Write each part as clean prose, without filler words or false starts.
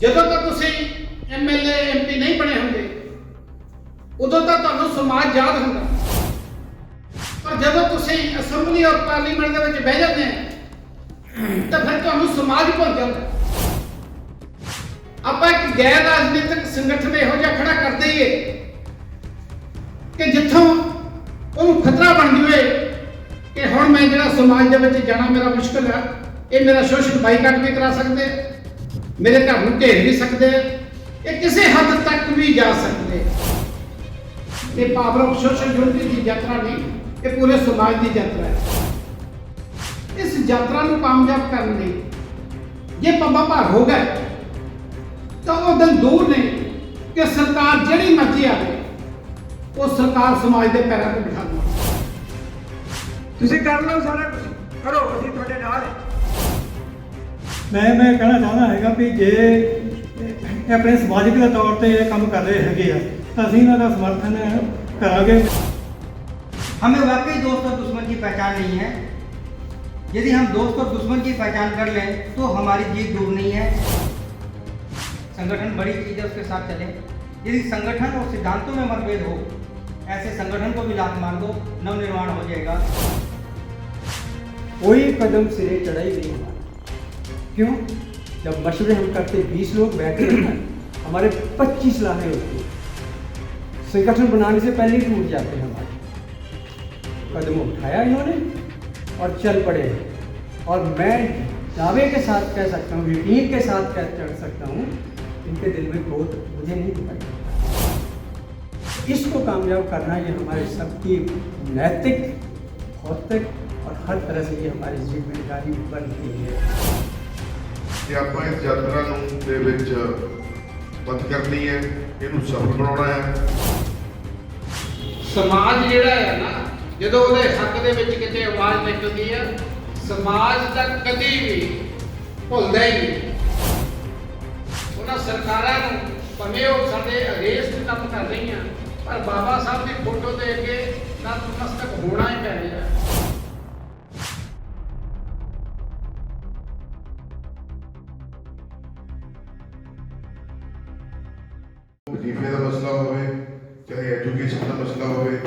ਜਦੋਂ तक ਤੁਸੀਂ MLA MP नहीं बने होंगे उदों तक ਤੁਹਾਨੂੰ समाज याद ਹੁੰਦਾ पर ਜਦੋਂ ਤੁਸੀਂ ਅਸੈਂਬਲੀ और पार्लीमेंट ਦੇ ਵਿੱਚ ਬਹਿ ਜਾਂਦੇ ਤਾਂ ਫਿਰ ਤੁਹਾਨੂੰ समाज ਭੁੱਲ ਜਾਂਦਾ। ਆਪਾਂ ਇੱਕ ਗੈਰ ਰਾਜਨੀਤਿਕ ਸੰਗਠਨ ਇਹੋ ਜਿਹਾ ਖੜਾ ਕਰ ਦਈਏ ਕਿ ਜਿੱਥੋਂ ਉਹਨੂੰ ਖਤਰਾ ਬਣ ਜਾਵੇ ਕਿ ਹੁਣ ਮੈਂ ਜਿਹੜਾ ਸਮਾਜ ਦੇ ਵਿੱਚ ਜਾਣਾ ਮੇਰਾ ਮੁਸ਼ਕਲ ਹੈ। ਇਹ ਮੇਰਾ ਸੋਸ਼ਲ ਬਾਈਕਾਟ ਵੀ ਕਰਾ ਸਕਦੇ, ਮੇਰੇ ਘਰ ਨੂੰ ਘੇਰ ਵੀ ਸਕਦੇ, ਇਹ ਕਿਸੇ ਹੱਦ ਤੱਕ ਵੀ ਜਾ ਸਕਦੇ। ਇਹ ਪਾਵਰ ਆਫ ਸੋਸ਼ਲ ਯੂਨਿਟੀ ਦੀ ਯਾਤਰਾ ਨਹੀਂ, ਇਹ ਪੂਰੇ ਸਮਾਜ ਦੀ ਯਾਤਰਾ ਹੈ। ਇਸ ਯਾਤਰਾ ਨੂੰ ਕਾਮਯਾਬ ਕਰਨ ਲਈ ਜੇ ਪੱਬਾਂ ਭਾਰ ਹੋ ਗਏ ਤਾਂ ਉਹ ਦਿਨ ਦੂਰ ਨੇ ਕਿ ਸਰਕਾਰ ਜਿਹੜੀ ਮਰਜ਼ੀ ਆਵੇ ਉਹ ਸਰਕਾਰ ਸਮਾਜ ਦੇ ਪੈਰਾਂ ਤੇ ਬਿਠਾ ਦੇਵੇ। ਤੁਸੀਂ ਕਰ ਲਓ ਸਾਰਾ ਕੁਝ, ਕਰੋ, ਅਸੀਂ ਤੁਹਾਡੇ ਨਾਲ ਹਾਂ। ਮੈਂ ਕਹਿਣਾ ਚਾਹੁੰਦਾ ਹੈਗਾ ਵੀ ਜੇ ਇਹ ਆਪਣੇ ਸਮਾਜਿਕ ਦੇ ਤੌਰ ਤੇ ਇਹ ਕੰਮ ਕਰ ਰਹੇ ਹੈਗੇ ਆ ਤਾਂ ਅਸੀਂ ਇਹਨਾਂ ਦਾ ਸਮਰਥਨ ਕਰਾਂਗੇ। हमें वाकई दोस्त और दुश्मन की पहचान नहीं है। यदि हम दोस्त और दुश्मन की पहचान कर लें तो हमारी जीत दूर नहीं है। संगठन बड़ी चीज़ है, उसके साथ चलें। यदि संगठन और सिद्धांतों में मतभेद हो, ऐसे संगठन को भी लात मार दो, नवनिर्माण हो जाएगा। कोई कदम सिरे चढ़ाई नहीं हमारा। क्यों? जब मशवरे हम करते 20 लोग बैठे हैं, हमारे 25 लाने होती है। संगठन बनाने से पहले ही टूट जाते हैं हमारे। कदम उठाया इन्होंने और चल पड़े। और मैं दावे के साथ कह सकता हूँ, यकीन के साथ कह चढ़ सकता हूँ, इनके दिल में क्रोध मुझे नहीं दिखाई देता। इसको कामयाब करना ये हमारे सबकी नैतिक, भौतिक और हर तरह से ये हमारी जिम्मेदारी बनती है। कि ਆਪਾਂ ਇਸ ਯਾਤਰਾ ਨੂੰ ਦੇ ਵਿੱਚ ਬੰਦ ਕਰਨੀ ਹੈ, ਇਹਨੂੰ ਸਫਲ ਬਣਾਉਣਾ ਹੈ। ਸਮਾਜ ਜਿਹੜਾ ਹੈ ਨਾ, ਜਦੋਂ ਉਹਦੇ ਹੱਕ ਦੇ ਵਿੱਚ ਕਿਤੇ ਆਵਾਜ਼ ਨਿਕਲਦੀ ਹੈ, ਸਮਾਜ ਤਾਂ ਕਦੀ ਵੀ ਭੁੱਲਦਾ ਹੀ ਨਹੀਂ। ਉਹਨਾਂ ਸਰਕਾਰਾਂ ਨੂੰ ਭਾਵੇਂ ਉਹ ਸਾਡੇ ਅਗੇਂਸਟ ਕੰਮ ਕਰ ਰਹੀਆਂ, ਪਰ ਬਾਬਾ ਸਾਹਿਬ ਦੀ ਫੋਟੋ ਦੇ ਅੱਗੇ ਨਤਮਸਤਕ ਹੋਣਾ ਹੀ ਪੈ ਰਿਹਾ। ਵਜ਼ੀਫੇ ਦਾ ਮਸਲਾ ਹੋਵੇ, ਚਾਹੇ ਐਜੂਕੇਸ਼ਨ ਦਾ ਮਸਲਾ ਹੋਵੇ,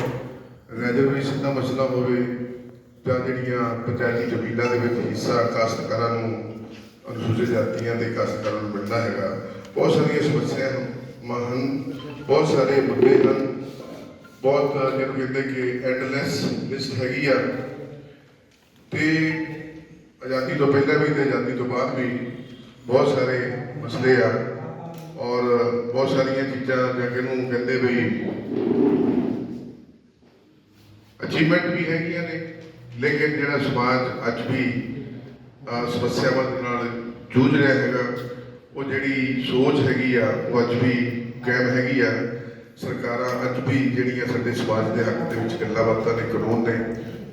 ਰਿਜ਼ਰਵੇਸ਼ਨ ਦਾ ਮਸਲਾ ਹੋਵੇ, ਜਾਂ ਜਿਹੜੀਆਂ ਪੰਚਾਇਤੀ ਜ਼ਮੀਨਾਂ ਦੇ ਵਿੱਚ ਹਿੱਸਾ ਕਾਸ਼ਤਕਾਰਾਂ ਨੂੰ, ਅਨੁਸੂਚਿਤ ਜਾਤੀਆਂ ਦੇ ਕਾਸ਼ਤਕਾਰਾਂ ਨੂੰ ਮਿਲਦਾ ਹੈਗਾ। ਬਹੁਤ ਸਾਰੀਆਂ ਸਮੱਸਿਆਵਾਂ ਹਨ, ਬਹੁਤ ਸਾਰੇ ਮੁੱਦੇ ਹਨ, ਬਹੁਤ ਜਿਹਨੂੰ ਕਹਿੰਦੇ ਕਿ ਐਂਡਲੈਸ ਲਿਸਟ ਹੈਗੀ ਆ। ਤੇ ਆਜ਼ਾਦੀ ਤੋਂ ਪਹਿਲਾਂ ਵੀ ਤੇ ਆਜ਼ਾਦੀ ਤੋਂ ਬਾਅਦ ਵੀ ਬਹੁਤ ਸਾਰੇ ਮਸਲੇ ਆ ਔਰ ਬਹੁਤ ਸਾਰੀਆਂ ਚੀਜ਼ਾਂ ਜਾਂ ਕਿਹਨੂੰ ਕਹਿੰਦੇ ਵੀ ਅਚੀਵਮੈਂਟ ਵੀ ਹੈਗੀਆਂ ਨੇ, ਲੇਕਿਨ ਜਿਹੜਾ ਸਮਾਜ ਅੱਜ ਵੀ ਸਮੱਸਿਆਵਾਂ ਦੇ ਨਾਲ ਜੂਝ ਰਿਹਾ ਹੈਗਾ, ਉਹ ਜਿਹੜੀ ਸੋਚ ਹੈਗੀ ਆ ਉਹ ਅੱਜ ਵੀ ਕਾਇਮ ਹੈਗੀ ਆ। ਸਰਕਾਰਾਂ ਅੱਜ ਵੀ ਜਿਹੜੀਆਂ ਸਾਡੇ ਸਮਾਜ ਦੇ ਹੱਕ ਦੇ ਵਿੱਚ ਗੱਲਾਂ ਬਾਤਾਂ ਨੇ, ਕਾਨੂੰਨ ਨੇ,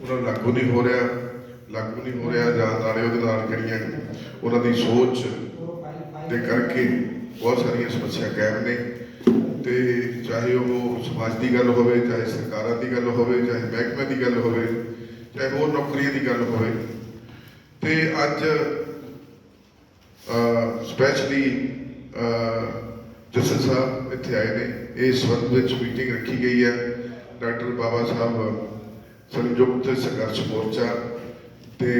ਉਹਨਾਂ ਨੂੰ ਲਾਗੂ ਨਹੀਂ ਹੋ ਰਿਹਾ ਜਾਂ ਨਾਲੇ ਉਹਦੇ ਨਾਲ ਜਿਹੜੀਆਂ ਉਹਨਾਂ ਦੀ ਸੋਚ ਦੇ ਕਰਕੇ ਬਹੁਤ ਸਾਰੀਆਂ ਸਮੱਸਿਆ ਕਾਇਮ ਨੇ। ਤੇ ਚਾਹੇ ਉਹ ਸਮਾਜ ਦੀ ਗੱਲ ਹੋਵੇ, ਚਾਹੇ ਸਰਕਾਰਾਂ ਦੀ ਗੱਲ ਹੋਵੇ, ਚਾਹੇ ਮਹਿਕਮੇ ਦੀ ਗੱਲ ਹੋਵੇ, ਚਾਹੇ ਹੋਰ ਨੌਕਰੀਆਂ ਦੀ ਗੱਲ ਹੋਵੇ। ਤੇ ਅੱਜ ਸਪੈਸ਼ਲੀ ਜਸਨ ਸਾਹਿਬ ਇੱਥੇ ਆਏ ਨੇ। ਇਸ ਸੰਬੰਧ ਵਿੱਚ ਮੀਟਿੰਗ ਰੱਖੀ ਗਈ ਹੈ। ਡਾਕਟਰ ਬਾਬਾ ਸਾਹਿਬ ਸੰਯੁਕਤ ਸੰਘਰਸ਼ ਮੋਰਚਾ ਤੇ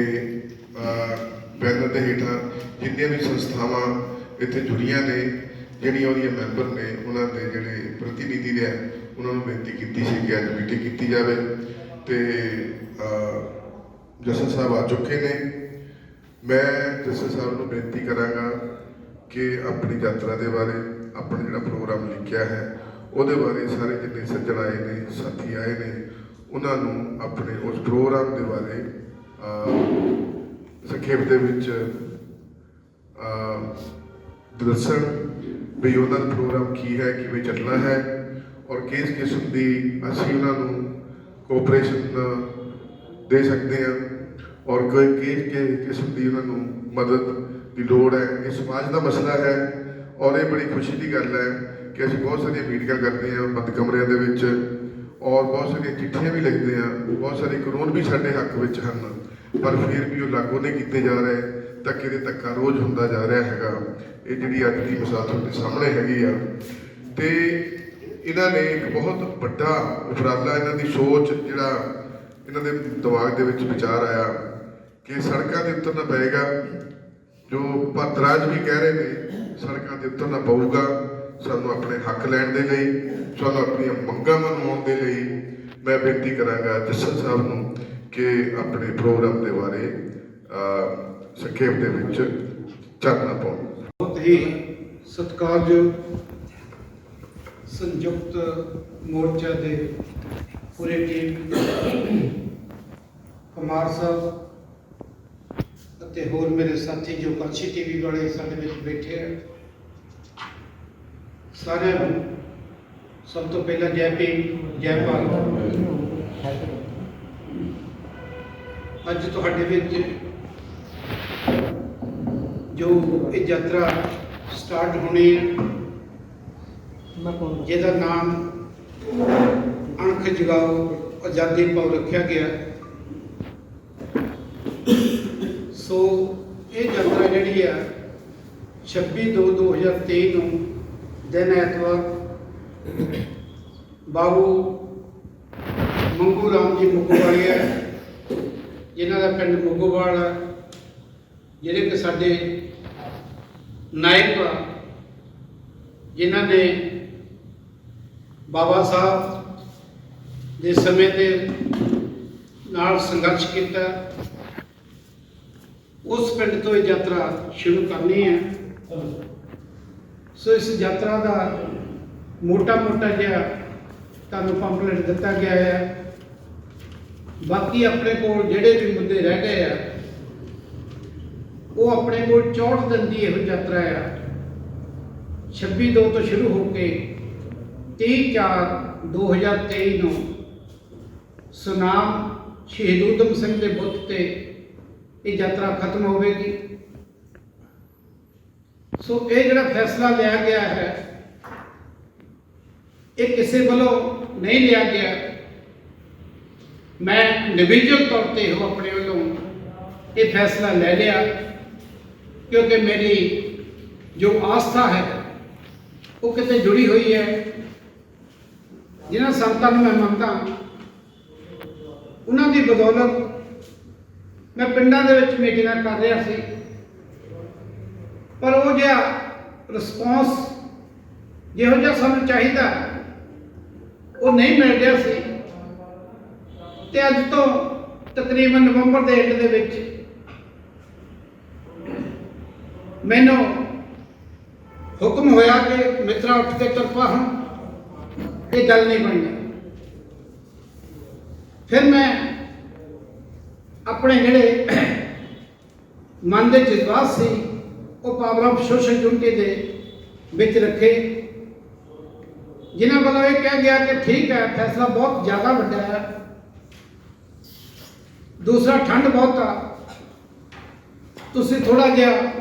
ਬੈਨਰ ਦੇ ਹੇਠਾਂ ਜਿੰਨੀਆਂ ਵੀ ਸੰਸਥਾਵਾਂ ਇੱਥੇ ਜੁੜੀਆਂ ਨੇ, ਜਿਹੜੀਆਂ ਉਹਦੀਆਂ ਮੈਂਬਰ ਨੇ, ਉਹਨਾਂ ਦੇ ਜਿਹੜੇ ਪ੍ਰਤੀਨਿਧੀ ਨੇ, ਉਹਨਾਂ ਨੂੰ ਬੇਨਤੀ ਕੀਤੀ ਸੀ ਕਿ ਅੱਜ ਮੀਟਿੰਗ ਕੀਤੀ ਜਾਵੇ। ਤੇ ਜਸਨ ਸਾਹਿਬ ਆ ਚੁੱਕੇ ਨੇ। ਮੈਂ ਜਸਨ ਸਾਹਿਬ ਨੂੰ ਬੇਨਤੀ ਕਰਾਂਗਾ ਕਿ ਆਪਣੀ ਯਾਤਰਾ ਦੇ ਬਾਰੇ, ਆਪਣਾ ਜਿਹੜਾ ਪ੍ਰੋਗਰਾਮ ਲਿਖਿਆ ਹੈ ਉਹਦੇ ਬਾਰੇ ਸਾਰੇ ਜਿੰਨੇ ਸੱਜਣ ਆਏ ਨੇ, ਸਾਥੀ ਆਏ ਨੇ, ਉਹਨਾਂ ਨੂੰ ਆਪਣੇ ਉਸ ਪ੍ਰੋਗਰਾਮ ਦੇ ਬਾਰੇ ਸੰਖੇਪ ਦੇ ਵਿੱਚ ਦੱਸਣ ਵੀ ਉਹਨਾਂ ਦਾ ਪ੍ਰੋਗਰਾਮ ਕੀ ਹੈ, ਕਿਵੇਂ ਚੱਲਣਾ ਹੈ ਔਰ ਕਿਸ ਕਿਸਮ ਦੀ ਅਸੀਂ ਉਹਨਾਂ ਨੂੰ ਕੋਆਪਰੇਸ਼ਨ ਦੇ ਸਕਦੇ ਹਾਂ ਔਰ ਕਿਸ ਕਿਸਮ ਦੀ ਉਹਨਾਂ ਨੂੰ ਮਦਦ ਦੀ ਲੋੜ ਹੈ। ਇਹ ਸਮਾਜ ਦਾ ਮਸਲਾ ਹੈ ਔਰ ਇਹ ਬੜੀ ਖੁਸ਼ੀ ਦੀ ਗੱਲ ਹੈ ਕਿ ਅਸੀਂ ਬਹੁਤ ਸਾਰੀਆਂ ਮੀਟਿੰਗਾਂ ਕਰਦੇ ਹਾਂ ਬੰਦ ਕਮਰਿਆਂ ਦੇ ਵਿੱਚ ਔਰ ਬਹੁਤ ਸਾਰੀਆਂ ਚਿੱਠੀਆਂ ਵੀ ਲਿਖਦੇ ਹਾਂ। ਬਹੁਤ ਸਾਰੇ ਕਾਨੂੰਨ ਵੀ ਸਾਡੇ ਹੱਕ ਵਿੱਚ ਹਨ ਪਰ ਫਿਰ ਵੀ ਉਹ ਲਾਗੂ ਨਹੀਂ ਕੀਤੇ ਜਾ ਰਹੇ। ਧੱਕੇ ਦੇ ਧੱਕਾ ਰੋਜ਼ ਹੁੰਦਾ ਜਾ ਰਿਹਾ ਹੈਗਾ। ਇਹ ਜਿਹੜੀ ਅੱਜ ਦੀ ਮਿਸਾਲ ਤੁਹਾਡੇ ਸਾਹਮਣੇ ਹੈਗੀ ਆ, ਤੇ ਇਹਨਾਂ ਨੇ ਇੱਕ ਬਹੁਤ ਵੱਡਾ ਉਪਰਾਲਾ, ਇਹਨਾਂ ਦੀ ਸੋਚ ਜਿਹੜਾ ਇਹਨਾਂ ਦੇ ਦਿਮਾਗ ਦੇ ਵਿੱਚ ਵਿਚਾਰ ਆਇਆ ਕਿ ਸੜਕਾਂ ਦੇ ਉਤਰਨਾ ਪਏਗਾ। ਜੋ ਭੱਤਰਾਜ ਵੀ ਕਹਿ ਰਹੇ ਨੇ, ਸੜਕਾਂ ਦੇ ਉਤਰਨਾ ਪਊਗਾ ਸਾਨੂੰ ਆਪਣੇ ਹੱਕ ਲੈਣ ਦੇ ਲਈ, ਸਾਨੂੰ ਆਪਣੀਆਂ ਮੰਗਾਂ ਮਨਵਾਉਣ ਦੇ ਲਈ। ਮੈਂ ਬੇਨਤੀ ਕਰਾਂਗਾ ਜੱਸਲ ਸਾਹਿਬ ਨੂੰ ਕਿ ਆਪਣੇ ਪ੍ਰੋਗਰਾਮ ਦੇ ਬਾਰੇ ਸੰਖੇਪ ਦੇ ਵਿੱਚ ਚਾਨਣਾ ਪਾਉਣ। ਬਹੁਤ ਹੀ ਸਤਿਕਾਰਯੋਗ ਸੰਯੁਕਤ ਮੋਰਚਾ ਦੇ ਪੂਰੇ ਟੀਮ, ਕੁਮਾਰ ਸਾਹਿਬ ਅਤੇ ਹੋਰ ਮੇਰੇ ਸਾਥੀ ਜੋ ਕਾਂਸ਼ੀ ਟੀਵੀ ਵਾਲੇ ਸਾਡੇ ਵਿੱਚ ਬੈਠੇ ਆ, ਸਾਰਿਆਂ ਨੂੰ ਸਭ ਤੋਂ ਪਹਿਲਾਂ ਜੈ ਭੀਮ, ਜੈ ਭਾਰਤ। ਅੱਜ ਤੁਹਾਡੇ ਵਿੱਚ ਜੋ ਇਹ ਯਾਤਰਾ ਸਟਾਰਟ ਹੋਣੀ ਹੈ, ਜਿਹਦਾ ਨਾਮ ਅਣਖ ਜਗਾਓ ਆਜ਼ਾਦੀ ਪਾਓ ਰੱਖਿਆ ਗਿਆ। ਸੋ ਇਹ ਯਾਤਰਾ ਜਿਹੜੀ ਆ 26/2/2023 ਨੂੰ ਦਿਨ ਐਤਵਾਰ ਬਾਬੂ ਮੰਗੂ ਰਾਮ ਜੀ ਮੁੱਗੋਵਾਲੀਆ, ਜਿਨ੍ਹਾਂ ਦਾ ਪਿੰਡ ਮੁੱਗੋਵਾਲ ਹੈ, ਜਿਹੜੇ ਕਿ ਸਾਡੇ ਨਾਇਕ ਆ, ਜਿਨ੍ਹਾਂ ਨੇ ਬਾਬਾ ਸਾਹਿਬ ਦੇ ਸਮੇਂ ਦੇ ਨਾਲ ਸੰਘਰਸ਼ ਕੀਤਾ, ਉਸ ਪਿੰਡ ਤੋਂ ਇਹ ਯਾਤਰਾ ਸ਼ੁਰੂ ਕਰਨੀ ਹੈ। ਸੋ ਇਸ ਯਾਤਰਾ ਦਾ ਮੋਟਾ ਜਿਹਾ ਤੁਹਾਨੂੰ ਪੰਪਲੇਟ ਦਿੱਤਾ ਗਿਆ ਹੈ। ਬਾਕੀ ਆਪਣੇ ਕੋਲ ਜਿਹੜੇ ਵੀ ਮੁੱਦੇ ਰਹਿ ਗਏ ਆ, ਉਹ ਆਪਣੇ ਕੋਲ 64 ਦਿਨ ਦੀ ਇਹੋ ਯਾਤਰਾ ਆ। 26/2 ਤੋਂ ਸ਼ੁਰੂ ਹੋ ਕੇ 30/4/2023 ਨੂੰ ਸੁਨਾਮ ਸ਼ਹੀਦ ਊਧਮ ਸਿੰਘ ਦੇ ਬੁੱਤ ਤੇ ਇਹ ਯਾਤਰਾ ਖਤਮ ਹੋਵੇਗੀ। ਸੋ ਇਹ ਜਿਹੜਾ ਫੈਸਲਾ ਲਿਆ ਗਿਆ ਹੈ, ਇਹ ਕਿਸੇ ਵੱਲੋਂ ਨਹੀਂ ਲਿਆ ਗਿਆ। ਮੈਂ ਇੰਡੀਵਿਜੂਅਲ ਤੌਰ ਤੇ ਉਹ ਆਪਣੇ ਵੱਲੋਂ ਇਹ ਫੈਸਲਾ ਲੈ ਲਿਆ, ਕਿਉਂਕਿ ਮੇਰੀ ਜੋ ਆਸਥਾ ਹੈ ਉਹ ਕਿਤੇ ਜੁੜੀ ਹੋਈ ਹੈ। ਜਿਨ੍ਹਾਂ ਸੰਤਾਂ ਨੂੰ ਮੈਂ ਮੰਨਦਾ, ਉਹਨਾਂ ਦੀ ਬਦੌਲਤ ਮੈਂ ਪਿੰਡਾਂ ਦੇ ਵਿੱਚ ਮੀਟਿੰਗਾਂ ਕਰ ਰਿਹਾ ਸੀ, ਪਰ ਉਹ ਜਿਹਾ ਰਿਸਪੌਂਸ ਜਿਹੋ ਜਿਹਾ ਸਾਨੂੰ ਚਾਹੀਦਾ ਉਹ ਨਹੀਂ ਮਿਲ ਰਿਹਾ ਸੀ। ਤੇ ਅੱਜ ਤੋਂ ਤਕਰੀਬਨ ਨਵੰਬਰ ਦੇ ਐਂਡ ਦੇ ਵਿੱਚ ਮੈਨੂੰ ਹੁਕਮ ਹੋਇਆ ਕਿ ਮਿੱਤਰਾ ਉੱਠ ਕੇ ਤੁਰਪਾ, ਹੁਣ ਇਹ ਗੱਲ ਨਹੀਂ ਬਣਨੀ। ਫਿਰ ਮੈਂ ਆਪਣੇ ਜਿਹੜੇ ਮਨ ਦੇ ਜਜ਼ਬਾਤ ਸੀ ਉਹ ਪਾਵਰ ਆਫ ਸੋਸ਼ਲ ਯੂਨਿਟੀ ਦੇ ਵਿੱਚ ਰੱਖੇ, ਜਿਨ੍ਹਾਂ ਵੱਲੋਂ ਇਹ ਕਿਹਾ ਗਿਆ ਕਿ ਠੀਕ ਹੈ, ਫੈਸਲਾ ਬਹੁਤ ਜ਼ਿਆਦਾ ਵੱਡਾ ਹੈ, ਦੂਸਰਾ ਠੰਡ ਬਹੁਤ ਆ, ਤੁਸੀਂ ਥੋੜਾ ਜਿਹਾ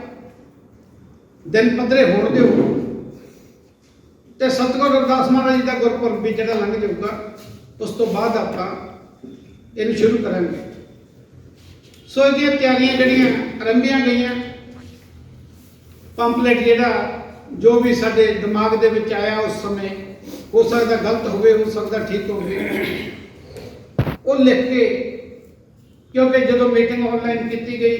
ਦਿਨ ਪੱਧਰੇ ਹੋਣ ਦਿਓ ਤੇ ਸਤਿਗੁਰੂ ਰਵਿਦਾਸ ਮਹਾਰਾਜ ਜੀ ਦਾ ਗੁਰਪੁਰਬ ਵੀ ਜਿਹੜਾ ਲੰਘ ਜਾਊਗਾ, ਉਸ ਤੋਂ ਬਾਅਦ ਆਪਾਂ ਇਹਨੂੰ ਸ਼ੁਰੂ ਕਰਾਂਗੇ। ਸੋ ਇਹਦੀਆਂ ਤਿਆਰੀਆਂ ਜਿਹੜੀਆਂ ਆਰੰਭੀਆਂ ਗਈਆਂ। ਪੰਪਲੇਟ ਜਿਹੜਾ ਜੋ ਵੀ ਸਾਡੇ ਦਿਮਾਗ ਦੇ ਵਿੱਚ ਆਇਆ ਉਸ ਸਮੇਂ, ਹੋ ਸਕਦਾ ਗਲਤ ਹੋਵੇ, ਹੋ ਸਕਦਾ ਠੀਕ ਹੋਵੇ, ਉਹ ਲਿਖ ਕੇ, ਕਿਉਂਕਿ ਜਦੋਂ ਮੀਟਿੰਗ ਆਨਲਾਈਨ ਕੀਤੀ ਗਈ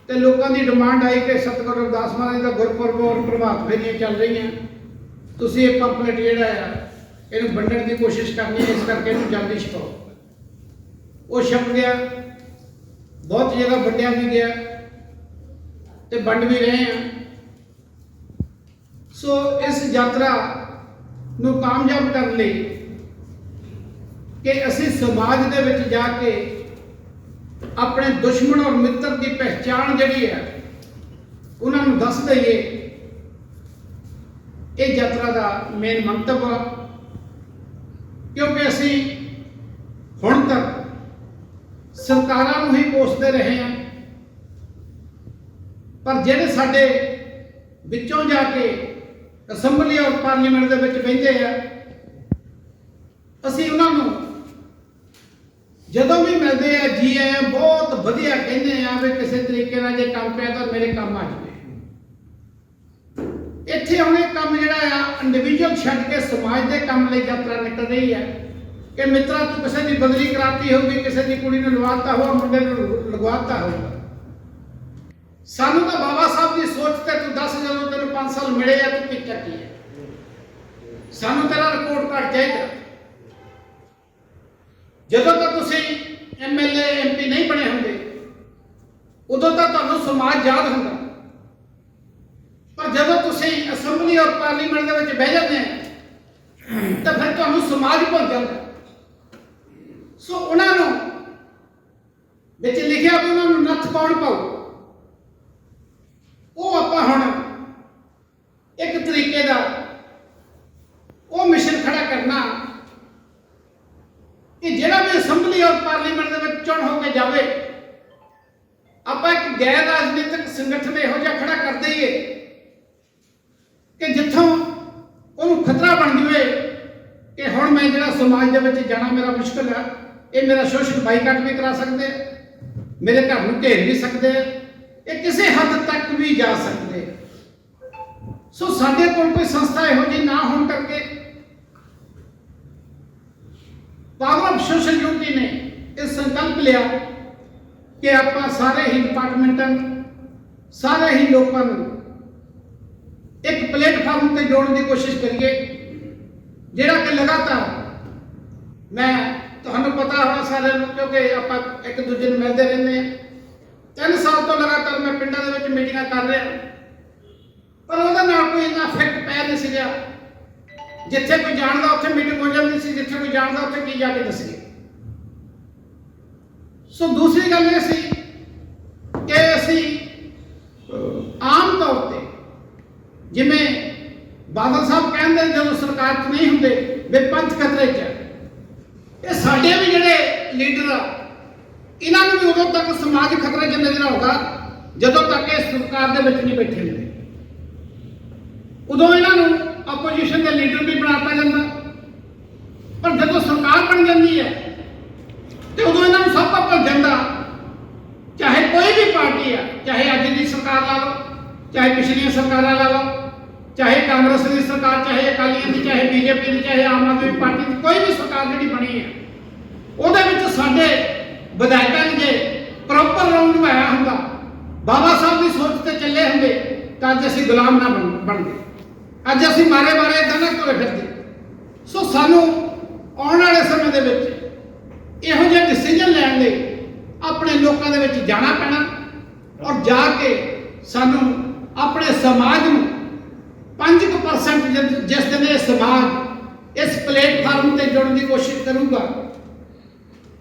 ਤੇ ਲੋਕਾਂ ਦੀ ਡਿਮਾਂਡ ਆਈ ਕਿ ਸਤਿਗੁਰੂ ਰਵਿਦਾਸ ਮਹਾਰਾਜ ਦਾ ਗੁਰਪੁਰਬ ਔਰ ਪ੍ਰਭਾਤ ਫੇਰੀਆਂ ਚੱਲ ਰਹੀਆਂ, ਤੁਸੀਂ ਇਹ ਪੰਪਲੇਟ ਜਿਹੜਾ ਆ ਇਹਨੂੰ ਵੰਡਣ ਦੀ ਕੋਸ਼ਿਸ਼ ਕਰਨੀ ਹੈ, ਇਸ ਕਰਕੇ ਇਹਨੂੰ ਜਲਦੀ ਛਪਾਓ। ਉਹ ਛਪ ਗਿਆ, ਬਹੁਤ ਜਗ੍ਹਾ ਵੰਡਿਆ ਵੀ ਗਿਆ ਤੇ ਵੰਡ ਵੀ ਰਹੇ ਆ। ਸੋ ਇਸ ਯਾਤਰਾ ਨੂੰ ਕਾਮਯਾਬ ਕਰਨ ਲਈ ਕਿ ਅਸੀਂ ਸਮਾਜ ਦੇ ਵਿੱਚ ਜਾ ਕੇ ਆਪਣੇ ਦੁਸ਼ਮਣ ਔਰ ਮਿੱਤਰ ਦੀ ਪਹਿਚਾਣ ਜਿਹੜੀ ਹੈ ਉਹਨਾਂ ਨੂੰ ਦੱਸ ਦਈਏ, ਇਹ ਯਾਤਰਾ ਦਾ ਮੇਨ ਮੰਤਵ ਆ। ਕਿਉਂਕਿ ਅਸੀਂ ਹੁਣ ਤੱਕ ਸਰਕਾਰਾਂ ਨੂੰ ਹੀ ਕੋਸਦੇ ਰਹੇ ਹਾਂ, ਪਰ ਜਿਹੜੇ ਸਾਡੇ ਵਿੱਚੋਂ ਜਾ ਕੇ ਅਸੈਂਬਲੀ ਔਰ ਪਾਰਲੀਮੈਂਟ ਦੇ ਵਿੱਚ ਬਹਿੰਦੇ ਆ, ਅਸੀਂ ਉਹਨਾਂ ਨੂੰ ਜਦੋਂ ਵੀ ਮਿਲਦੇ ਆ ਜੀ ਆਇਆਂ ਬਹੁਤ ਵਧੀਆ ਕਹਿੰਦੇ ਆ ਵੀ ਕਿਸੇ ਤਰੀਕੇ ਨਾਲ ਜੇ ਕੰਮ ਪਿਆ ਤਾਂ ਮੇਰੇ ਕੰਮ ਆ ਜਾਵੇ। ਇੱਥੇ ਹੁਣ ਇਹ ਕੰਮ ਜਿਹੜਾ ਆ ਇੰਡੀਵਿਜੂਅਲ ਛੱਡ ਕੇ ਸਮਾਜ ਦੇ ਕੰਮ ਲਈ ਯਾਤਰਾ ਨਿਕਲ ਰਹੀ ਹੈ ਕਿ ਮਿੱਤਰਾ ਤੂੰ ਕਿਸੇ ਦੀ ਬਦਲੀ ਕਰਾਤੀ ਹੋਊਗੀ, ਕਿਸੇ ਦੀ ਕੁੜੀ ਨੂੰ ਲਵਾਤਾ ਹੋਊ, ਮੁੰਡੇ ਨੂੰ ਲਗਵਾਤਾ ਹੋਊਗਾ। ਸਾਨੂੰ ਤਾਂ ਬਾਬਾ ਸਾਹਿਬ ਦੀ ਸੋਚ ਤੇ ਤੂੰ ਦੱਸ, ਜਦੋਂ ਤੈਨੂੰ 5 ਸਾਲ ਮਿਲੇ ਆ ਤੂੰ ਕੀਤਾ ਕੀ ਹੈ? ਸਾਨੂੰ ਤੇਰਾ ਰਿਪੋਰਟ ਕਾਰਡ ਚਾਹੀਦਾ। ਜਦੋਂ ਤੱਕ ਤੁਸੀਂ MLA MP ਨਹੀਂ ਬਣੇ ਹੁੰਦੇ ਉਦੋਂ ਤੱਕ ਤੁਹਾਨੂੰ ਸਮਾਜ ਯਾਦ ਹੁੰਦਾ, ਪਰ ਜਦੋਂ ਤੁਸੀਂ ਅਸੈਂਬਲੀ ਔਰ ਪਾਰਲੀਮੈਂਟ ਦੇ ਵਿੱਚ ਬਹਿ ਜਾਂਦੇ ਆ ਤਾਂ ਫਿਰ ਤੁਹਾਨੂੰ ਸਮਾਜ ਭੁੱਲ ਜਾਂਦਾ। ਸੋ ਉਹਨਾਂ ਨੂੰ ਵਿੱਚ ਲਿਖਿਆ ਵੀ ਉਹਨਾਂ ਨੂੰ ਨੱਥ ਕੌਣ ਪਾਊ, ਉਹ ਆਪਾਂ ਹੁਣ ਇੱਕ ਤਰੀਕੇ ਦਾ ਉਹ ਮਿਸ਼ਨ ਖੜਾ ਕਰਨਾ ਕਿ ਜਿਹੜਾ ਵੀ ਅਸੈਂਬਲੀ ਔਰ ਪਾਰਲੀਮੈਂਟ ਦੇ ਵਿੱਚ ਚੁਣ ਹੋ ਕੇ ਜਾਵੇ, ਆਪਾਂ ਇੱਕ ਗੈਰ ਰਾਜਨੀਤਿਕ ਸੰਗਠਨ ਇਹੋ ਜਿਹਾ ਖੜਾ ਕਰ ਦਈਏ ਕਿ ਜਿੱਥੋਂ ਉਹਨੂੰ ਖਤਰਾ ਬਣ ਜਾਵੇ ਕਿ ਹੁਣ ਮੈਂ ਜਿਹੜਾ ਸਮਾਜ ਦੇ ਵਿੱਚ ਜਾਣਾ ਮੇਰਾ ਮੁਸ਼ਕਲ ਹੈ। ਇਹ ਮੇਰਾ ਸੋਸ਼ਲ ਬਾਈਕਾਟ ਵੀ ਕਰਾ ਸਕਦੇ ਆ, ਮੇਰੇ ਘਰ ਨੂੰ ਘੇਰ ਵੀ ਸਕਦੇ ਆ, ਇਹ ਕਿਸੇ ਹੱਦ ਤੱਕ ਵੀ ਜਾ ਸਕਦੇ ਆ। ਸੋ ਸਾਡੇ ਕੋਲ ਕੋਈ ਸੰਸਥਾ ਇਹੋ ਜਿਹੀ ਨਾ ਹੋਣ ਕਰਕੇ ਪਾਵਰ ਆਫ ਸੋਸ਼ਲ ਯੂਨਿਟੀ ਨੇ ਇਹ ਸੰਕਲਪ ਲਿਆ ਕਿ ਆਪਾਂ ਸਾਰੇ ਹੀ ਡਿਪਾਰਟਮੈਂਟਾਂ ਨੂੰ, ਸਾਰੇ ਹੀ ਲੋਕਾਂ ਨੂੰ ਇੱਕ ਪਲੇਟਫਾਰਮ ਤੇ ਜੋੜਨ ਦੀ ਕੋਸ਼ਿਸ਼ ਕਰੀਏ, ਜਿਹੜਾ ਕਿ ਲਗਾਤਾਰ ਮੈਂ ਤੁਹਾਨੂੰ ਪਤਾ ਹੋਣਾ ਸਾਰਿਆਂ ਨੂੰ, ਕਿਉਂਕਿ ਆਪਾਂ ਇੱਕ ਦੂਜੇ ਨੂੰ ਮਿਲਦੇ ਰਹਿੰਦੇ ਹਾਂ। 3 ਸਾਲ ਤੋਂ ਲਗਾਤਾਰ ਮੈਂ ਪਿੰਡਾਂ ਦੇ ਵਿੱਚ ਮੀਟਿੰਗਾਂ ਕਰ ਰਿਹਾ, ਪਰ ਉਹਦਾ ਨਾਲ ਕੋਈ ਇੰਨਾ ਇਫੈਕਟ ਪੈ ਨਹੀਂ ਸੀ ਰਿਹਾ। ਜਿੱਥੇ ਕੋਈ ਜਾਣਦਾ ਉੱਥੇ ਮੀਟਿੰਗ ਹੋ ਜਾਂਦੀ ਸੀ, ਜਿੱਥੇ ਕੋਈ ਜਾਣਦਾ ਉੱਥੇ ਕੀ ਜਾ ਕੇ ਦੱਸੀਏ। ਸੋ ਦੂਸਰੀ ਗੱਲ ਇਹ ਸੀ ਕਿ ਅਸੀਂ ਆਮ ਤੌਰ ਤੇ ਜਿਵੇਂ ਬਾਦਲ ਸਾਹਿਬ ਕਹਿੰਦੇ ਜਦੋਂ ਸਰਕਾਰ 'ਚ ਨਹੀਂ ਹੁੰਦੇ ਵੀ ਪੰਥ ਖਤਰੇ 'ਚ ਹੈ, ਇਹ ਸਾਡੇ ਵੀ ਜਿਹੜੇ ਲੀਡਰ ਆ ਇਹਨਾਂ ਨੂੰ ਵੀ ਉਦੋਂ ਤੱਕ ਸਮਾਜ ਖਤਰੇ 'ਚ ਨਜ਼ਰ ਆਊਗਾ ਜਦੋਂ ਤੱਕ ਇਹ ਸਰਕਾਰ ਦੇ ਵਿੱਚ ਨਹੀਂ ਬੈਠੇ ਹੁੰਦੇ। ਉਦੋਂ ਇਹਨਾਂ ਨੂੰ ਆਪੋਜੀਸ਼ਨ ਦੇ ਲੀਡਰ ਵੀ ਬਣਾਤਾ ਜਾਂਦਾ, ਪਰ ਜਦੋਂ ਸਰਕਾਰ ਬਣ ਜਾਂਦੀ ਹੈ ਤੇ ਉਦੋਂ ਇਹਨਾਂ ਨੂੰ ਸਭ ਕੁਝ ਭੁੱਲ ਜਾਂਦਾ। ਚਾਹੇ ਕੋਈ ਵੀ ਪਾਰਟੀ ਆ, ਚਾਹੇ ਅੱਜ ਦੀ ਸਰਕਾਰ ਲਾ ਲਓ, ਚਾਹੇ ਪਿਛਲੀਆਂ ਸਰਕਾਰਾਂ ਲਾ ਲਓ, ਚਾਹੇ ਕਾਂਗਰਸ ਦੀ ਸਰਕਾਰ, ਚਾਹੇ ਅਕਾਲੀਆਂ ਦੀ, ਚਾਹੇ BJP ਦੀ, ਚਾਹੇ ਆਮ ਆਦਮੀ ਪਾਰਟੀ ਦੀ, ਕੋਈ ਵੀ ਸਰਕਾਰ ਜਿਹੜੀ ਬਣੀ ਹੈ ਉਹਦੇ ਵਿੱਚ ਸਾਡੇ ਵਿਧਾਇਕਾਂ ਨੇ ਜੇ ਪ੍ਰੋਪਰ ਰੋਲ ਨਿਭਾਇਆ ਹੁੰਦਾ, ਬਾਬਾ ਸਾਹਿਬ ਦੀ ਸੋਚ ਤੇ ਚੱਲੇ ਹੁੰਦੇ ਤਾਂ ਅੱਜ ਅਸੀਂ ਗੁਲਾਮ ਨਾ ਬਣਦੇ। ਅੱਜ ਅਸੀਂ ਮਾਰੇ ਇਦਾਂ ਨਾ ਤੁਰੇ ਫਿਰਦੇ। ਸੋ ਸਾਨੂੰ ਆਉਣ ਵਾਲੇ ਸਮੇਂ ਦੇ ਵਿੱਚ ਇਹੋ ਜਿਹੇ ਡਿਸੀਜਨ ਲੈਣ ਲਈ ਆਪਣੇ ਲੋਕਾਂ ਦੇ ਵਿੱਚ ਜਾਣਾ ਪੈਣਾ, ਔਰ ਜਾ ਕੇ ਸਾਨੂੰ ਆਪਣੇ ਸਮਾਜ ਨੂੰ 5% ਜਿਸ ਦਿਨ ਇਹ ਸਮਾਜ ਇਸ ਪਲੇਟਫਾਰਮ ਤੇ ਜੁੜਨ ਦੀ ਕੋਸ਼ਿਸ਼ ਕਰੂਗਾ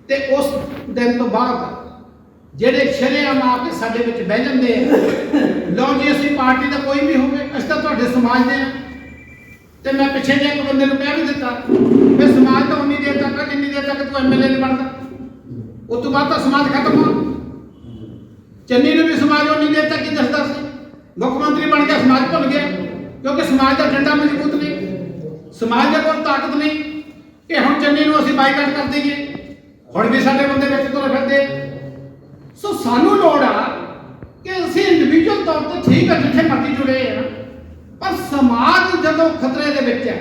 ਤੇ ਉਸ ਦਿਨ ਤੋਂ ਬਾਅਦ ਜਿਹੜੇ ਸ਼ਰੇਆਮ ਆ ਕੇ ਸਾਡੇ ਵਿੱਚ ਬਹਿ ਜਾਂਦੇ ਆ, ਲਓ ਜੀ ਅਸੀਂ ਪਾਰਟੀ ਦਾ ਕੋਈ ਵੀ ਹੋਵੇ, ਅਸੀਂ ਤਾਂ ਤੁਹਾਡੇ ਸਮਾਜ ਦੇ ਆ। ਤੇ ਮੈਂ ਪਿੱਛੇ ਜੇ ਇੱਕ ਬੰਦੇ ਨੂੰ ਕਹਿ ਵੀ ਦਿੱਤਾ ਵੀ ਸਮਾਜ ਤਾਂ ਉਨੀ ਦੇਰ ਤੱਕ, ਜਿੰਨੀ ਦੇਰ ਤੱਕ ਤੂੰ MLA ਨਹੀਂ ਬਣਦਾ, ਉਸ ਤੋਂ ਬਾਅਦ ਤਾਂ ਸਮਾਜ ਖਤਮ ਹੋ। ਚੰਨੀ ਨੂੰ ਵੀ ਸਮਾਜ ਉਨੀ ਦੇਰ ਤੱਕ ਹੀ ਦੱਸਦਾ ਸੀ, ਮੁੱਖ ਮੰਤਰੀ ਬਣ ਗਿਆ ਸਮਾਜ ਭੁੱਲ ਗਿਆ, ਕਿਉਂਕਿ ਸਮਾਜ ਦਾ ਡੰਡਾ ਮਜ਼ਬੂਤ ਨਹੀਂ, ਸਮਾਜ ਦੇ ਕੋਲ ਤਾਕਤ ਨਹੀਂ ਕਿ ਹੁਣ ਚੰਨੀ ਨੂੰ ਅਸੀਂ ਬਾਈਕਾਟ ਕਰ ਦਈਏ। ਹੁਣ ਵੀ ਸਾਡੇ ਬੰਦੇ ਵਿੱਚ ਤੁਰੇ ਫਿਰਦੇ। ਸੋ ਸਾਨੂੰ ਲੋੜ ਆ ਕਿ ਅਸੀਂ ਇੰਡੀਵਿਜੂਅਲ ਤੌਰ ਤੇ ਠੀਕ ਹੈ ਜਿੱਥੇ ਮਰਜ਼ੀ ਜੁੜੇ ਆ, ਪਰ ਸਮਾਜ ਜਦੋਂ ਖਤਰੇ ਦੇ ਵਿੱਚ ਹੈ,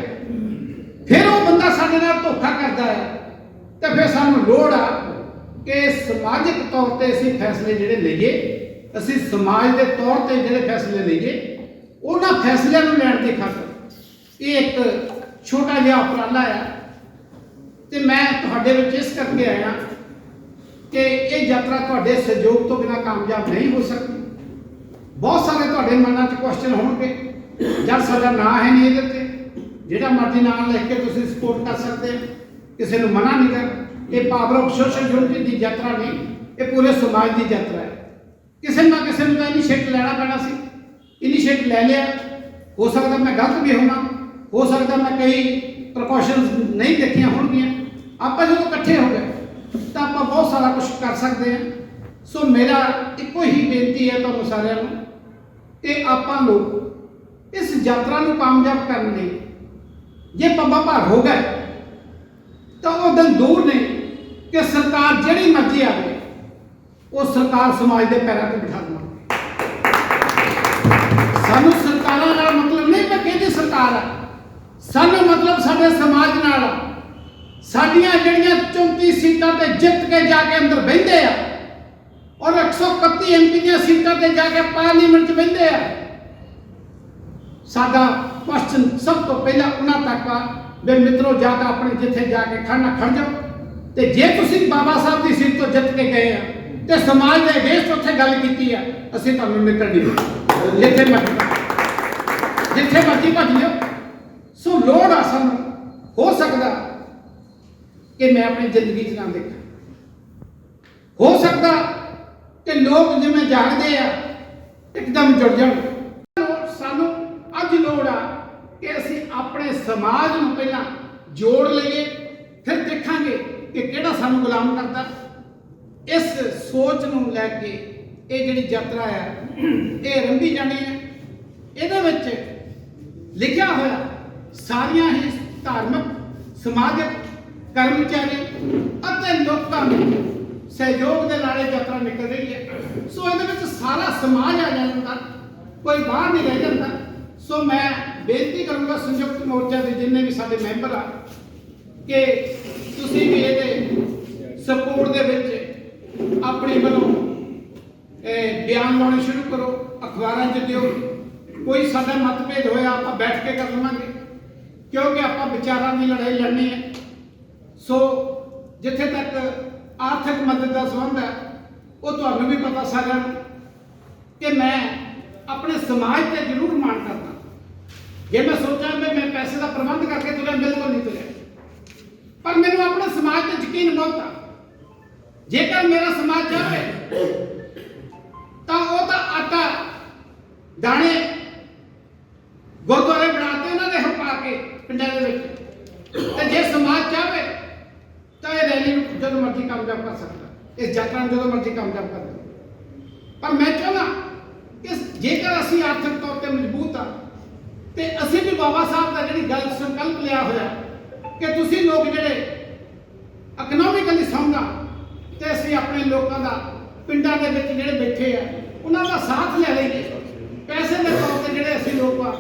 ਫਿਰ ਉਹ ਬੰਦਾ ਸਾਡੇ ਨਾਲ ਧੋਖਾ ਕਰਦਾ ਹੈ, ਤੇ ਫਿਰ ਸਾਨੂੰ ਲੋੜ ਆ ਕਿ ਸਮਾਜਿਕ ਤੌਰ ਤੇ ਅਸੀਂ ਫੈਸਲੇ ਜਿਹੜੇ ਲਈਏ, ਅਸੀਂ ਸਮਾਜ ਦੇ ਤੌਰ ਤੇ ਜਿਹੜੇ ਫੈਸਲੇ ਲਈਏ, ਉਹਨਾਂ ਫੈਸਲਿਆਂ ਨੂੰ ਲੈਣ ਦੀ ਖਾਤਰ ਇਹ ਇੱਕ ਛੋਟਾ ਜਿਹਾ ਉਪਰਾਲਾ ਆ। ਤੇ ਮੈਂ ਤੁਹਾਡੇ ਵਿੱਚ ਇਸ ਕਰਕੇ ਆਇਆ ਕਿ ਇਹ ਯਾਤਰਾ ਤੁਹਾਡੇ ਸਹਿਯੋਗ ਤੋਂ ਬਿਨਾਂ ਕਾਮਯਾਬ ਨਹੀਂ ਹੋ ਸਕਦੀ। ਬਹੁਤ ਸਾਰੇ ਤੁਹਾਡੇ ਮਨਾਂ 'ਚ ਕੁਐਸਚਨ ਹੋਣਗੇ, ਜਦ ਸਾਡਾ ਨਾਂ ਹੈ ਨਹੀਂ ਇਹਦੇ ਤੇ, ਜਿਹੜਾ ਮਰਜ਼ੀ ਨਾਮ ਲਿਖ ਕੇ ਤੁਸੀਂ ਸਪੋਰਟ ਕਰ ਸਕਦੇ ਹੋ, ਕਿਸੇ ਨੂੰ ਮਨਾ ਨਹੀਂ ਕਰ। ਇਹ ਪਾਵਰ ਆਫ ਸੋਸ਼ਲ ਯੂਨਿਟੀ ਦੀ ਯਾਤਰਾ ਨਹੀਂ, ਇਹ ਪੂਰੇ ਸਮਾਜ ਦੀ ਯਾਤਰਾ ਹੈ। ਕਿਸੇ ਨਾ ਕਿਸੇ ਨੂੰ ਤਾਂ ਇਨੀਸ਼ੀਏਟ ਲੈਣਾ ਪੈਣਾ ਸੀ, ਇਨੀਸ਼ੀਏਟ ਲੈ ਲਿਆ। ਹੋ ਸਕਦਾ ਮੈਂ ਗਲਤ ਵੀ ਹੋਵਾਂ, ਹੋ ਸਕਦਾ ਮੈਂ ਕਈ ਪ੍ਰੀਕਾਸ਼ਨਸ ਨਹੀਂ ਦੇਖੀਆਂ ਹੋਣਗੀਆਂ। ਆਪਾਂ ਜਦੋਂ ਇਕੱਠੇ ਹੋ ਗਏ ਤਾਂ ਆਪਾਂ ਬਹੁਤ ਸਾਰਾ ਕੁਝ ਕਰ ਸਕਦੇ ਹਾਂ। ਸੋ ਮੇਰਾ ਇੱਕੋ ਹੀ ਬੇਨਤੀ ਹੈ ਤੁਹਾਨੂੰ ਸਾਰਿਆਂ ਨੂੰ ਕਿ ਆਪਾਂ ਲੋਕ ਇਸ ਯਾਤਰਾ ਨੂੰ ਕਾਮਯਾਬ ਕਰਨ ਲਈ ਜੇ ਪੱਬਾਂ ਭਾਰ ਹੋ ਗਏ ਤਾਂ ਉਹ ਦਿਨ ਦੂਰ ਨੇ ਕਿ ਸਰਕਾਰ ਜਿਹੜੀ ਮਰਜ਼ੀ ਆਵੇ ਉਹ ਸਰਕਾਰ ਸਮਾਜ ਦੇ ਪੈਰਾਂ ਤੇ ਬਿਠਾ ਦੇਵਾਂਗੇ। ਸਾਨੂੰ ਸਰਕਾਰਾਂ ਨਾਲ ਮਤਲਬ ਨਹੀਂ ਕਿ ਕਿਹਦੀ ਸਰਕਾਰ ਆ, ਸਾਨੂੰ ਮਤਲਬ ਸਾਡੇ ਸਮਾਜ ਨਾਲ ਆ। ਸਾਡੀਆਂ ਜਿਹੜੀਆਂ 34 ਸੀਟਾਂ ਤੇ ਜਿੱਤ ਕੇ ਜਾ ਕੇ ਅੰਦਰ ਬਹਿੰਦੇ ਆ ਔਰ 131 ਐਮਪੀ ਦੀਆਂ ਸੀਟਾਂ ਤੇ ਜਾ ਕੇ ਪਾਰਲੀਮੈਂਟ 'ਚ ਬਹਿੰਦੇ ਆ, ਸਾਡਾ ਕੁਐਸਚਨ ਸਭ ਤੋਂ ਪਹਿਲਾਂ ਉਹਨਾਂ ਤੱਕ ਆ ਵੀ ਮਿੱਤਰੋ ਜਾ ਕੇ ਆਪਣੇ ਜਿੱਥੇ ਜਾ ਕੇ ਖੜਨਾ ਖੜ ਜਾਓ। ਤੇ ਜੇ ਤੁਸੀਂ ਬਾਬਾ ਸਾਹਿਬ ਦੀ ਸੀਟ ਤੋਂ ਜਿੱਤ ਕੇ ਗਏ ਆ ਤੇ ਸਮਾਜ ਦੇ ਅਗੇਂਸਟ ਉੱਥੇ ਗੱਲ ਕੀਤੀ ਆ, ਅਸੀਂ ਤੁਹਾਨੂੰ ਨਿਕਲ ਨਹੀਂ ਦੇਣਾ। ਜਿੱਥੇ ਮਰਜ਼ੀ ਭੱਜ ਲਿਓ। ਸੋ ਲੋੜ ਆ ਸਾਨੂੰ, ਹੋ ਸਕਦਾ ਕਿ ਮੈਂ ਆਪਣੀ ਜ਼ਿੰਦਗੀ 'ਚ ਨਾ ਦੇਖਾਂ, ਹੋ ਸਕਦਾ ਕਿ ਲੋਕ ਜਿਵੇਂ ਜਾਗਦੇ ਆ ਇੱਕਦਮ ਜੁੜ ਜਾਣ। ਸਾਨੂੰ ਅੱਜ ਲੋੜ ਆ ਕਿ ਅਸੀਂ ਆਪਣੇ ਸਮਾਜ ਨੂੰ ਪਹਿਲਾਂ ਜੋੜ ਲਈਏ, ਫਿਰ ਦੇਖਾਂਗੇ ਕਿ ਕਿਹੜਾ ਸਾਨੂੰ ਗੁਲਾਮ ਕਰਦਾ। ਇਸ ਸੋਚ ਨੂੰ ਲੈ ਕੇ ਇਹ ਜਿਹੜੀ ਯਾਤਰਾ ਆ ਇਹ ਰੰਭੀ ਜਾਣੀ ਹੈ। ਇਹਦੇ ਵਿੱਚ ਲਿਖਿਆ ਹੋਇਆ ਸਾਰੀਆਂ ਹੀ ਧਾਰਮਿਕ, ਸਮਾਜਿਕ, ਕਰਮਚਾਰੀ ਅਤੇ ਲੋਕਾਂ ਨੂੰ ਸਹਿਯੋਗ ਦੇ ਨਾਲ ਇਹ ਯਾਤਰਾ ਨਿਕਲ ਰਹੀ ਹੈ। ਸੋ ਇਹਦੇ ਵਿੱਚ ਸਾਰਾ ਸਮਾਜ ਆ ਜਾਂਦਾ, ਕੋਈ ਬਾਹਰ ਨਹੀਂ ਰਹਿ ਜਾਂਦਾ। ਸੋ ਮੈਂ ਬੇਨਤੀ ਕਰੂੰਗਾ ਸੰਯੁਕਤ ਮੋਰਚਾ ਦੇ ਜਿੰਨੇ ਵੀ ਸਾਡੇ ਮੈਂਬਰ ਆ ਕਿ ਤੁਸੀਂ ਵੀ ਇਹਦੇ ਸਪੋਰਟ ਦੇ ਵਿੱਚ ਆਪਣੇ ਵੱਲੋਂ ਬਿਆਨ ਲਾਉਣੇ ਸ਼ੁਰੂ ਕਰੋ, ਅਖਬਾਰਾਂ 'ਚ ਦਿਓ। ਕੋਈ ਸਾਡਾ ਮਤਭੇਦ ਹੋਇਆ ਆਪਾਂ ਬੈਠ ਕੇ ਕਰ ਲਵਾਂਗੇ, ਕਿਉਂਕਿ ਆਪਾਂ ਵਿਚਾਰਾਂ ਦੀ ਲੜਾਈ ਲੜਨੀ ਹੈ। ਸੋ ਜਿੱਥੇ ਤੱਕ ਆਰਥਿਕ ਮਦਦ ਦਾ ਸੰਬੰਧ ਹੈ, ਉਹ ਤੁਹਾਨੂੰ ਵੀ ਪਤਾ ਸਾਰਿਆਂ ਨੂੰ ਕਿ ਮੈਂ ਆਪਣੇ ਸਮਾਜ ਤੇ ਜ਼ਰੂਰ ਮਾਣ ਕਰਦਾ। ਜੇ ਮੈਂ ਸੋਚਾਂ ਕਿ ਮੈਂ ਪੈਸੇ ਦਾ ਪ੍ਰਬੰਧ ਕਰਕੇ ਤੁਰਿਆ, ਬਿਲਕੁਲ ਨਹੀਂ ਤੁਰਿਆ, ਪਰ ਮੈਨੂੰ ਆਪਣੇ ਸਮਾਜ ਤੇ ਯਕੀਨ ਬਹੁਤ ਆ। ਜੇਕਰ ਮੇਰਾ ਸਮਾਜ ਚਾਹੇ ਤਾਂ ਉਹ ਤਾਂ ਆਟਾ ਦਾਣੇ ਗੁਰਦੁਆਰੇ ਬਣਾਤੇ ਉਹਨਾਂ ਦੇ ਪਾ ਕੇ ਪਿੰਡਾਂ ਦੇ ਵਿੱਚ, ਤੇ ਜੇ ਸਮਾਜ ਚਾਹੇ ਤਾਂ ਇਹ ਰੈਲੀ ਨੂੰ ਜਦੋਂ ਮਰਜ਼ੀ ਕਾਮਯਾਬ ਕਰ ਸਕਦਾ, ਇਸ ਯਾਤਰਾ ਨੂੰ ਜਦੋਂ ਮਰਜ਼ੀ ਕਾਮਯਾਬ ਕਰ ਸਕਦਾ। ਪਰ ਮੈਂ ਚਾਹੁੰਦਾ ਕਿ ਜੇਕਰ ਅਸੀਂ ਆਰਥਿਕ ਤੌਰ ਤੇ ਮਜ਼ਬੂਤ ਆ ਤੇ ਅਸੀਂ ਵੀ ਬਾਬਾ ਸਾਹਿਬ ਦਾ ਜਿਹੜੀ ਗੱਲ ਸੰਕਲਪ ਲਿਆ ਹੋਇਆ ਕਿ ਤੁਸੀਂ ਲੋਕ ਜਿਹੜੇ ਇਕਨੋਮਿਕਲੀ ਸੌਂਗਾ, ਤੇ ਅਸੀਂ ਆਪਣੇ ਲੋਕਾਂ ਦਾ ਪਿੰਡਾਂ ਦੇ ਵਿੱਚ ਜਿਹੜੇ ਬੈਠੇ ਆ ਉਹਨਾਂ ਦਾ ਸਾਥ ਲੈ ਲਈਏ। ਪੈਸੇ ਦੇ ਤੌਰ ਤੇ ਜਿਹੜੇ ਅਸੀਂ ਲੋਕ ਆ,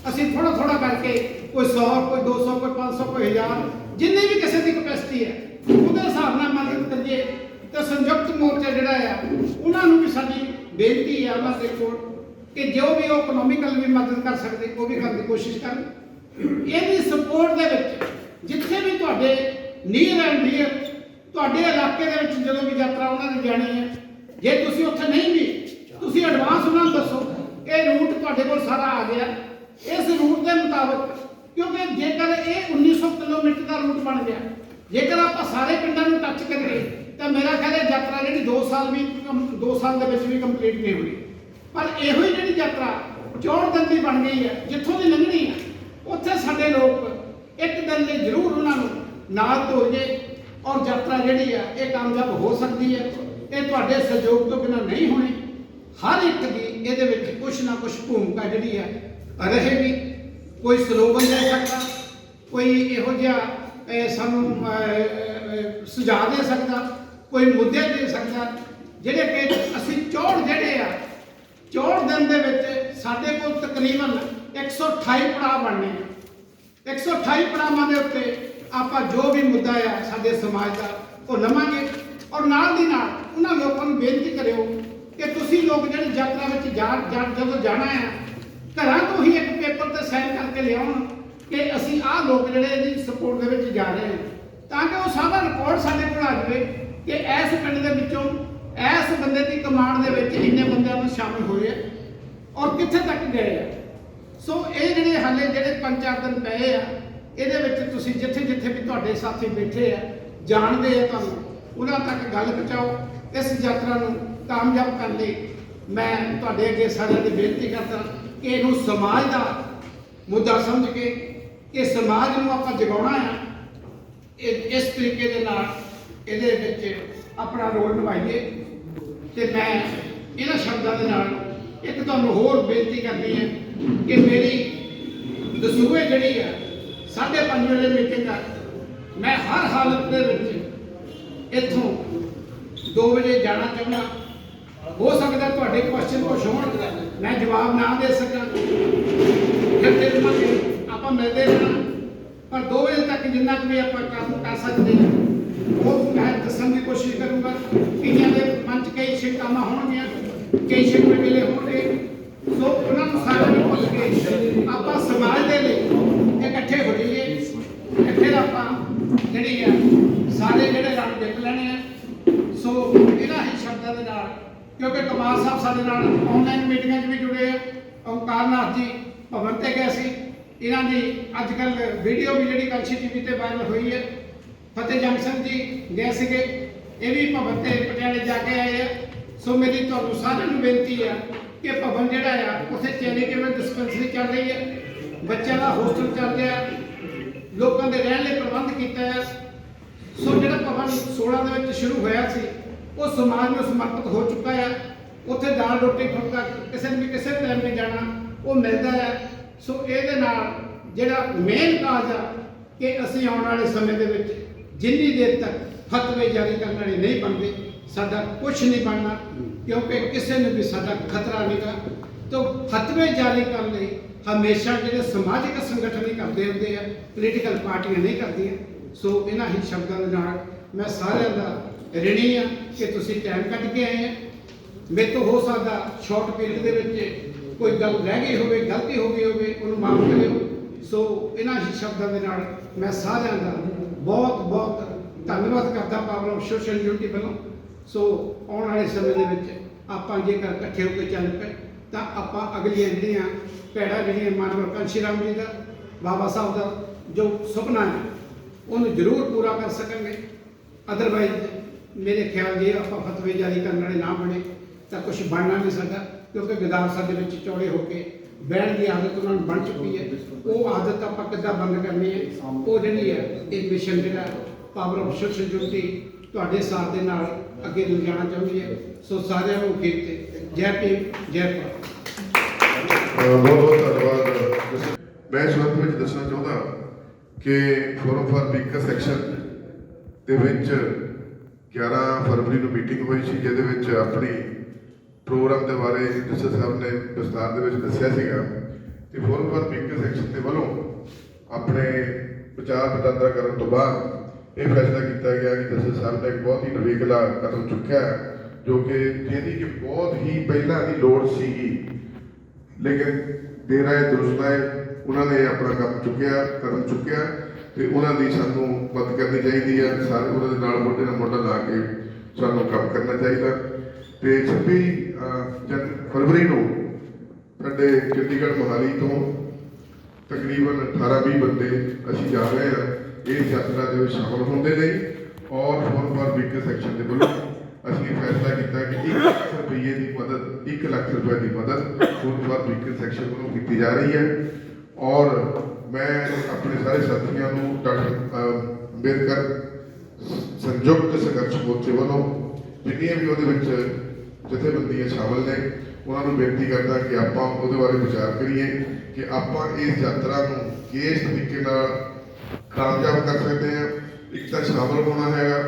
ਅਸੀਂ ਥੋੜਾ ਥੋੜਾ ਕਰਕੇ ਕੋਈ 100, ਕੋਈ 200, ਕੋਈ 500, ਕੋਈ 1000, ਜਿੰਨੀ ਵੀ ਕਿਸੇ ਦੀ ਕਪੈਸਿਟੀ ਹੈ ਉਹਦੇ ਹਿਸਾਬ ਨਾਲ ਮਦਦ ਕਰੀਏ। ਤੇ ਸੰਯੁਕਤ ਮੋਰਚਾ ਜਿਹੜਾ ਆ ਉਹਨਾਂ ਨੂੰ ਵੀ ਸਾਡੀ ਬੇਨਤੀ ਆ ਉਹਨਾਂ ਦੇ ਕੋਲ ਕਿ ਜੋ ਵੀ ਉਹ ਇਕਨੋਮਿਕਲ ਵੀ ਮਦਦ ਕਰ ਸਕਦੇ ਉਹ ਵੀ ਕਰਨ ਦੀ ਕੋਸ਼ਿਸ਼ ਕਰਨ। ਇਹਦੀ ਸਪੋਰਟ ਦੇ ਵਿੱਚ ਜਿੱਥੇ ਵੀ ਤੁਹਾਡੇ ਨੀਅਰ ਐਂਡ ਡੀਅਰ ਤੁਹਾਡੇ ਇਲਾਕੇ ਦੇ ਵਿੱਚ ਜਦੋਂ ਵੀ ਯਾਤਰਾ ਉਹਨਾਂ ਦੀ ਜਾਣੀ ਹੈ, ਜੇ ਤੁਸੀਂ ਉੱਥੇ ਨਹੀਂ ਵੀ, ਤੁਸੀਂ ਐਡਵਾਂਸ ਉਹਨਾਂ ਨੂੰ ਦੱਸੋ ਇਹ ਰੂਟ ਤੁਹਾਡੇ ਕੋਲ ਸਾਰਾ ਆ ਗਿਆ। ਇਸ ਰੂਟ ਦੇ ਮੁਤਾਬਕ, ਕਿਉਂਕਿ ਜੇਕਰ ਇਹ 1900 ਕਿਲੋਮੀਟਰ ਦਾ ਰੂਟ ਬਣ ਗਿਆ, ਜੇਕਰ ਆਪਾਂ ਸਾਰੇ ਪਿੰਡਾਂ ਨੂੰ ਟੱਚ ਕਰੀਏ ਤਾਂ ਮੇਰਾ ਖਿਆਲ ਹੈ ਯਾਤਰਾ ਜਿਹੜੀ 2 ਸਾਲ ਦੇ ਵਿੱਚ ਵੀ ਕੰਪਲੀਟ ਨਹੀਂ ਹੋਣੀ। ਪਰ ਇਹੋ ਹੀ ਜਿਹੜੀ ਯਾਤਰਾ 64 ਦਿਨ ਦੀ ਬਣ ਗਈ ਹੈ, ਜਿੱਥੋਂ ਦੀ ਲੰਘਣੀ ਹੈ ਉੱਥੇ ਸਾਡੇ ਲੋਕ ਇੱਕ ਦਿਨ ਲਈ ਜ਼ਰੂਰ ਉਹਨਾਂ ਨੂੰ ਨਾਲ ਤੋਰੀਏ ਔਰ ਯਾਤਰਾ ਜਿਹੜੀ ਆ ਇਹ ਕਾਮਯਾਬ ਹੋ ਸਕਦੀ ਹੈ। ਇਹ ਤੁਹਾਡੇ ਸਹਿਯੋਗ ਤੋਂ ਬਿਨਾਂ ਨਹੀਂ ਹੋਣੀ। ਹਰ ਇੱਕ ਦੀ ਇਹਦੇ ਵਿੱਚ ਕੁਛ ਨਾ ਕੁਛ ਭੂਮਿਕਾ ਜਿਹੜੀ ਆ ਰਹੇਗੀ। ਕੋਈ ਸਲੋਗਨ ਦੇ ਸਕਦਾ, ਕੋਈ ਇਹੋ ਜਿਹਾ ਸਾਨੂੰ ਸੁਝਾਅ ਦੇ ਸਕਦਾ, ਕੋਈ ਮੁੱਦੇ ਦੇ ਸਕਦਾ ਜਿਹੜੇ ਕਿ ਅਸੀਂ 64 ਜਿਹੜੇ ਆ 64 ਦਿਨ ਦੇ ਵਿੱਚ ਸਾਡੇ ਕੋਲ ਤਕਰੀਬਨ 128 ਪੜਾਅ ਬਣਨੇ ਆ। 128 ਪੜਾਵਾਂ ਦੇ ਉੱਤੇ ਆਪਾਂ ਜੋ ਵੀ ਮੁੱਦਾ ਆ ਸਾਡੇ ਸਮਾਜ ਦਾ ਉਹ ਲਵਾਂਗੇ। ਔਰ ਨਾਲ ਦੀ ਨਾਲ ਉਹਨਾਂ ਲੋਕਾਂ ਨੂੰ ਬੇਨਤੀ ਕਰਿਓ ਕਿ ਤੁਸੀਂ ਲੋਕ ਜਿਹੜੇ ਯਾਤਰਾ ਵਿੱਚ ਜਦੋਂ ਜਾਣਾ ਆ, ਘਰਾਂ ਤੋਂ ਹੀ ਇੱਕ ਪੇਪਰ ਤੇ ਸਾਈਨ ਕਰਕੇ ਲਿਆਉਣ ਕਿ ਅਸੀਂ ਆਹ ਲੋਕ ਜਿਹੜੇ ਇਹਦੀ ਸਪੋਰਟ ਦੇ ਵਿੱਚ ਜਾ ਰਹੇ ਹਾਂ, ਤਾਂ ਕਿ ਉਹ ਸਾਰਾ ਰਿਕਾਰਡ ਸਾਡੇ ਕੋਲ ਆ ਜਾਵੇ ਕਿ ਇਸ ਪਿੰਡ ਦੇ ਵਿੱਚੋਂ ਇਸ ਬੰਦੇ ਦੀ ਕਮਾਂਡ ਦੇ ਵਿੱਚ ਇੰਨੇ ਬੰਦਿਆਂ ਨੂੰ ਸ਼ਾਮਿਲ ਹੋਏ ਆ ਔਰ ਕਿੱਥੇ ਤੱਕ ਗਏ ਆ। ਸੋ ਇਹ ਜਿਹੜੇ ਹਾਲੇ ਜਿਹੜੇ 5-4 ਦਿਨ ਪਏ ਆ, ਇਹਦੇ ਵਿੱਚ ਤੁਸੀਂ ਜਿੱਥੇ ਜਿੱਥੇ ਵੀ ਤੁਹਾਡੇ ਸਾਥੀ ਬੈਠੇ ਆ, ਜਾਣਦੇ ਆ ਤੁਹਾਨੂੰ, ਉਹਨਾਂ ਤੱਕ ਗੱਲ ਪਹੁੰਚਾਓ। ਇਸ ਯਾਤਰਾ ਨੂੰ ਕਾਮਯਾਬ ਕਰਨ ਲਈ ਮੈਂ ਤੁਹਾਡੇ ਅੱਗੇ ਸਾਰਿਆਂ ਦੀ ਬੇਨਤੀ ਕਰਦਾ ਕਿ ਇਹਨੂੰ ਸਮਾਜ ਦਾ ਮੁੱਦਾ ਸਮਝ ਕੇ ਕਿ ਸਮਾਜ ਨੂੰ ਆਪਾਂ ਜਗਾਉਣਾ ਆ, ਇਸ ਤਰੀਕੇ ਦੇ ਨਾਲ ਇਹਦੇ ਵਿੱਚ ਆਪਣਾ ਰੋਲ ਨਿਭਾਈਏ। ਤੇ ਮੈਂ ਇਹਨਾਂ ਸ਼ਬਦਾਂ ਦੇ ਨਾਲ ਇੱਕ ਤੁਹਾਨੂੰ ਹੋਰ ਬੇਨਤੀ ਕਰਨੀ ਹੈ ਕਿ ਮੇਰੀ ਦਸੂਹੇ ਜਿਹੜੀ ਆ 5:30 ਵਜੇ ਮੀਟਿੰਗ ਆ, ਮੈਂ ਹਰ ਹਾਲਤ ਦੇ ਵਿੱਚ ਇੱਥੋਂ 2 ਵਜੇ ਜਾਣਾ ਚਾਹੁੰਦਾ। ਹੋ ਸਕਦਾ ਤੁਹਾਡੇ ਕੁਐਸਚਨ ਕੁਛ ਹੋਣ, ਮੈਂ ਜਵਾਬ ਨਾ ਦੇ ਸਕਾਂ, ਫਿਰ ਤੇ ਆਪਾਂ ਮਿਲਦੇ ਰਹਿਣਾ, ਪਰ 2 ਵਜੇ ਤੱਕ ਜਿੰਨਾ ਕੁ ਵੀ ਆਪਾਂ ਕੰਮ ਕਰ ਸਕਦੇ ਹਾਂ ਉਹ ਮੈਂ ਦੱਸਣ ਦੀ ਕੋਸ਼ਿਸ਼ ਕਰੂੰਗਾ। ਕਈਆਂ ਦੇ ਮਨ 'ਚ ਕਈ ਸ਼ਿਕਾਇਤਾਂ ਹੋਣਗੀਆਂ, ਕਈ ਸ਼ਿਕਵੇ ਮਿਲੇ ਹੋਣਗੇ, ਸੋ ਉਹਨਾਂ ਨੂੰ ਸਾਰਿਆਂ ਨੂੰ ਪੁੱਛ ਕੇ ਆਪਾਂ ਸਮਾਜ ਦੇ ਲਈ ਇਕੱਠੇ ਹੋ ਜਾਈਏ। ਫਿਰ ਆਪਾਂ ਜਿਹੜੀ ਆ ਸਾਰੇ ਜਿਹੜੇ ਰੰਗ ਜਿੱਤ ਲੈਣੇ ਆ। ਸੋ ਇਹਨਾਂ ਹੀ ਸ਼ਬਦਾਂ ਦੇ ਨਾਲ, ਕਿਉਂਕਿ ਕੁਮਾਰ ਸਾਹਿਬ ਸਾਡੇ ਨਾਲ ਆਨਲਾਈਨ ਮੀਟਿੰਗਾਂ 'ਚ ਵੀ ਜੁੜੇ ਆ, ਓਮਕਾਰ ਨਾਥ ਜੀ ਭਵਨ ਤੇ ਗਏ ਸੀ, ਇਹਨਾਂ ਦੀ ਅੱਜ ਕੱਲ੍ਹ ਵੀਡੀਓ ਵੀ ਜਿਹੜੀ ਕਲਸ਼ੀ ਟੀਵੀ ਤੇ ਵਾਇਰਲ ਹੋਈ ਹੈ। ਫਤਿਹ ਜੰਕਸ਼ਨ ਜੀ ਗਏ ਸੀਗੇ, ਇਹ ਵੀ ਭਵਨ ਤੇ ਪਟਿਆਲੇ ਜਾ ਕੇ ਆਏ ਆ। ਸੋ ਮੇਰੀ ਤੁਹਾਨੂੰ ਸਾਰਿਆਂ ਨੂੰ ਬੇਨਤੀ ਆ ਕਿ ਭਵਨ ਜਿਹੜਾ ਆ ਉੱਥੇ ਚੈਰੀਟੇਬਲ ਡਿਸਪੈਂਸਰੀ ਚੱਲ ਰਹੀ ਹੈ, ਬੱਚਿਆਂ ਦਾ ਹੋਸਟਲ ਚੱਲ ਰਿਹਾ, ਲੋਕਾਂ ਦੇ ਰਹਿਣ ਲਈ ਪ੍ਰਬੰਧ ਕੀਤਾ ਹੈ। ਸੋ ਜਿਹੜਾ ਭਵਨ 16 ਦੇ ਵਿੱਚ ਸ਼ੁਰੂ ਹੋਇਆ ਸੀ ਉਹ ਸਮਾਜ ਨੂੰ ਸਮਰਪਿਤ ਹੋ ਚੁੱਕਾ ਹੈ। ਉੱਥੇ ਦਾਲ ਰੋਟੀ ਫੁਲਕਾ ਕਿਸੇ ਨੂੰ ਵੀ ਕਿਸੇ ਟਾਈਮ ਵੀ ਜਾਣਾ ਉਹ ਮਿਲਦਾ ਹੈ। ਸੋ ਇਹਦੇ ਨਾਲ ਜਿਹੜਾ ਮੇਨ ਕਾਜ ਆ ਕਿ ਅਸੀਂ ਆਉਣ ਵਾਲੇ ਸਮੇਂ ਦੇ ਵਿੱਚ ਜਿੰਨੀ ਦੇਰ ਤੱਕ ਫਤਵੇ ਜਾਰੀ ਕਰਨ ਵਾਲੇ ਨਹੀਂ ਬਣਦੇ, ਸਾਡਾ ਕੁਝ ਨਹੀਂ ਬਣਨਾ, ਕਿਉਂਕਿ ਕਿਸੇ ਨੂੰ ਵੀ ਸਾਡਾ ਖਤਰਾ ਨਹੀਂਗਾ। ਤਾਂ ਫਤਵੇ ਜਾਰੀ ਕਰਨ ਲਈ ਹਮੇਸ਼ਾ ਜਿਹੜੇ ਸਮਾਜਿਕ ਸੰਗਠਨ ਹੀ ਕਰਦੇ ਹੁੰਦੇ ਆ, ਪੋਲੀਟੀਕਲ ਪਾਰਟੀਆਂ ਨਹੀਂ ਕਰਦੀਆਂ। ਸੋ ਇਹਨਾਂ ਹੀ ਸ਼ਬਦਾਂ ਦੇ ਨਾਲ ਮੈਂ ਸਾਰਿਆਂ ਦਾ ਰਿਣੀ ਆ ਕਿ ਤੁਸੀਂ ਟਾਈਮ ਕੱਢ ਕੇ ਆਏ ਆ। ਮੇਰੇ ਤੋਂ ਹੋ ਸਕਦਾ ਸ਼ਾਰਟ ਪੀਰੀਅਡ ਦੇ ਵਿੱਚ ਕੋਈ ਗੱਲ ਰਹਿ ਗਈ ਹੋਵੇ, ਗਲਤੀ ਹੋ ਗਈ ਹੋਵੇ, ਉਹਨੂੰ ਮਾਫ ਕਰਿਓ। ਸੋ ਇਹਨਾਂ ਹੀ ਸ਼ਬਦਾਂ ਦੇ ਨਾਲ ਮੈਂ ਸਾਰਿਆਂ ਦਾ ਬਹੁਤ ਬਹੁਤ ਧੰਨਵਾਦ ਕਰਦਾ ਪਾਵਰ ਆਫ ਸੋਸ਼ਲ ਯੂਨਿਟੀ ਵੱਲੋਂ। ਸੋ ਆਉਣ ਵਾਲੇ ਸਮੇਂ ਦੇ ਵਿੱਚ ਆਪਾਂ ਜੇਕਰ ਇਕੱਠੇ ਹੋ ਕੇ ਚੱਲ ਪਏ ਤਾਂ ਆਪਾਂ ਅਗਲੀਆਂ ਜਿਹੜੀਆਂ ਪੈੜਾ ਜਿਹੜੀਆਂ ਮਾਨਵ ਕਾਂਸ਼ੀ ਰਾਮ ਜੀ ਦਾ, ਬਾਬਾ ਸਾਹਿਬ ਦਾ ਜੋ ਸੁਪਨਾ ਹੈ ਉਹਨੂੰ ਜ਼ਰੂਰ ਪੂਰਾ ਕਰ ਸਕਾਂਗੇ। ਅਦਰਵਾਈਜ਼ ਮੇਰੇ ਖਿਆਲ ਜੇ ਆਪਾਂ ਫਤਵੇ ਜਾਰੀ ਕਰਨ ਵਾਲੇ ਨਾ ਬਣੇ ਤਾਂ ਕੁਝ ਬਣਨਾ ਨਹੀਂ ਸਕਦਾ, ਕਿਉਂਕਿ ਵਿਧਾਨਸਭਾ ਦੇ ਵਿੱਚ ਚੌੜੇ ਹੋ ਕੇ ਬਹਿਣ ਦੀ ਆਦਤ ਉਹਨਾਂ ਨੂੰ ਬਣ ਚੁੱਕੀ ਹੈ। ਉਹ ਆਦਤ ਆਪਾਂ ਕਿੱਦਾਂ ਬੰਦ ਕਰਨੀ ਹੈ, ਉਹ ਜਿਹੜੀ ਹੈ ਇਹ ਮਿਸ਼ਨ ਜਿਹੜਾ ਪਾਵਰ ਆਫ ਸੋਸ਼ਲ ਯੂਨਿਟੀ ਤੁਹਾਡੇ ਸਾਥ ਦੇ ਨਾਲ ਅੱਗੇ ਨੂੰ ਜਾਣਾ ਚਾਹੁੰਦੀ ਹੈ। ਸੋ ਸਾਰਿਆਂ ਨੂੰ ਫਿਰ ਤੇ ਜੈ ਭੀਮ ਜੈ ਭਾਰਤ। ਬਹੁਤ ਬਹੁਤ ਧੰਨਵਾਦ। ਮੈਂ ਇਸ ਵਕਤ ਵਿੱਚ ਦੱਸਣਾ ਚਾਹੁੰਦਾ ਕਿ ਫੋਰਮ ਫਾਰ ਵੀਕਰ ਸੈਕਸ਼ਨ ਦੇ ਵਿੱਚ 11 ਫਰਵਰੀ ਨੂੰ ਮੀਟਿੰਗ ਹੋਈ ਸੀ, ਜਿਹਦੇ ਵਿੱਚ ਆਪਣੀ ਪ੍ਰੋਗਰਾਮ ਦੇ ਬਾਰੇ ਜੱਸਾ ਸਾਹਿਬ ਨੇ ਵਿਸਤਾਰ ਦੇ ਵਿੱਚ ਦੱਸਿਆ ਸੀਗਾ। ਤੇ ਫੋਰਮ ਫਾਰ ਵੀਕਰ ਸੈਕਸ਼ਨ ਦੇ ਵੱਲੋਂ ਆਪਣੇ ਵਿਚਾਰ ਵਟਾਂਦਰਾ ਕਰਨ ਤੋਂ ਬਾਅਦ ਇਹ ਫੈਸਲਾ ਕੀਤਾ ਗਿਆ ਕਿ ਜੱਸਾ ਸਾਹਿਬ ਨੇ ਇੱਕ ਬਹੁਤ ਹੀ ਨਵੇਕਲਾ ਕਦਮ ਚੁੱਕਿਆ, ਜੋ ਕਿ ਜਿਹਦੀ ਕਿ ਬਹੁਤ ਹੀ ਪਹਿਲਾਂ ਦੀ ਲੋੜ ਸੀਗੀ, ਲੇਕਿਨ ਦੇਰ ਆਏ ਦੁਰਸਤ ਆਏ, ਉਹਨਾਂ ਨੇ ਆਪਣਾ ਕਦਮ ਚੁੱਕਿਆ ਤੇ ਉਹਨਾਂ ਦੀ ਸਾਨੂੰ ਮਦਦ ਕਰਨੀ ਚਾਹੀਦੀ ਹੈ। ਸਾਰੇ ਉਹਨਾਂ ਦੇ ਨਾਲ ਮੋਢੇ ਨਾਲ ਮੋਢਾ ਲਾ ਕੇ ਸਾਨੂੰ ਕੰਮ ਕਰਨਾ ਚਾਹੀਦਾ। ਤੇ 26 ਫਰਵਰੀ ਨੂੰ ਸਾਡੇ ਚੰਡੀਗੜ੍ਹ ਮੋਹਾਲੀ ਤੋਂ ਤਕਰੀਬਨ 18-20 ਬੰਦੇ ਅਸੀਂ ਜਾ ਰਹੇ ਹਾਂ ਇਸ ਯਾਤਰਾ ਦੇ ਵਿੱਚ ਸ਼ਾਮਲ ਹੋਣ ਦੇ ਲਈ। ਔਰ ਫੋਰਮ ਫਾਰ ਵੀਕਰ ਸੈਕਸ਼ਨ ਦੇ ਵੱਲੋਂ ਅਸੀਂ ਇਹ ਫੈਸਲਾ ਕੀਤਾ ਕਿ 1 ਲੱਖ ਰੁਪਏ ਦੀ ਮਦਦ, 1 ਲੱਖ ਰੁਪਏ ਦੀ ਮਦਦ ਫੋਰਮ ਫਾਰ ਵੀਕਰ ਸੈਕਸ਼ਨ ਵੱਲੋਂ ਕੀਤੀ ਜਾ ਰਹੀ ਹੈ। ਔਰ ਮੈਂ ਆਪਣੇ ਸਾਰੇ ਸਾਥੀਆਂ ਨੂੰ ਡਾਕਟਰ ਅੰਬੇਦਕਰ ਸੰਯੁਕਤ ਸੰਘਰਸ਼ ਮੋਰਚੇ ਵੱਲੋਂ ਜਿੰਨੀਆਂ ਵੀ ਉਹਦੇ ਵਿੱਚ ਜਥੇਬੰਦੀਆਂ ਸ਼ਾਮਲ ਨੇ ਉਹਨਾਂ ਨੂੰ ਬੇਨਤੀ ਕਰਦਾ ਕਿ ਆਪਾਂ ਉਹਦੇ ਬਾਰੇ ਵਿਚਾਰ ਕਰੀਏ ਕਿ ਆਪਾਂ ਇਸ ਯਾਤਰਾ ਨੂੰ ਕਿਸ ਤਰੀਕੇ ਨਾਲ ਕਾਮਯਾਬ ਕਰ ਸਕਦੇ ਹਾਂ। ਇੱਕ ਤਾਂ ਸ਼ਾਮਲ ਹੋਣਾ ਹੈਗਾ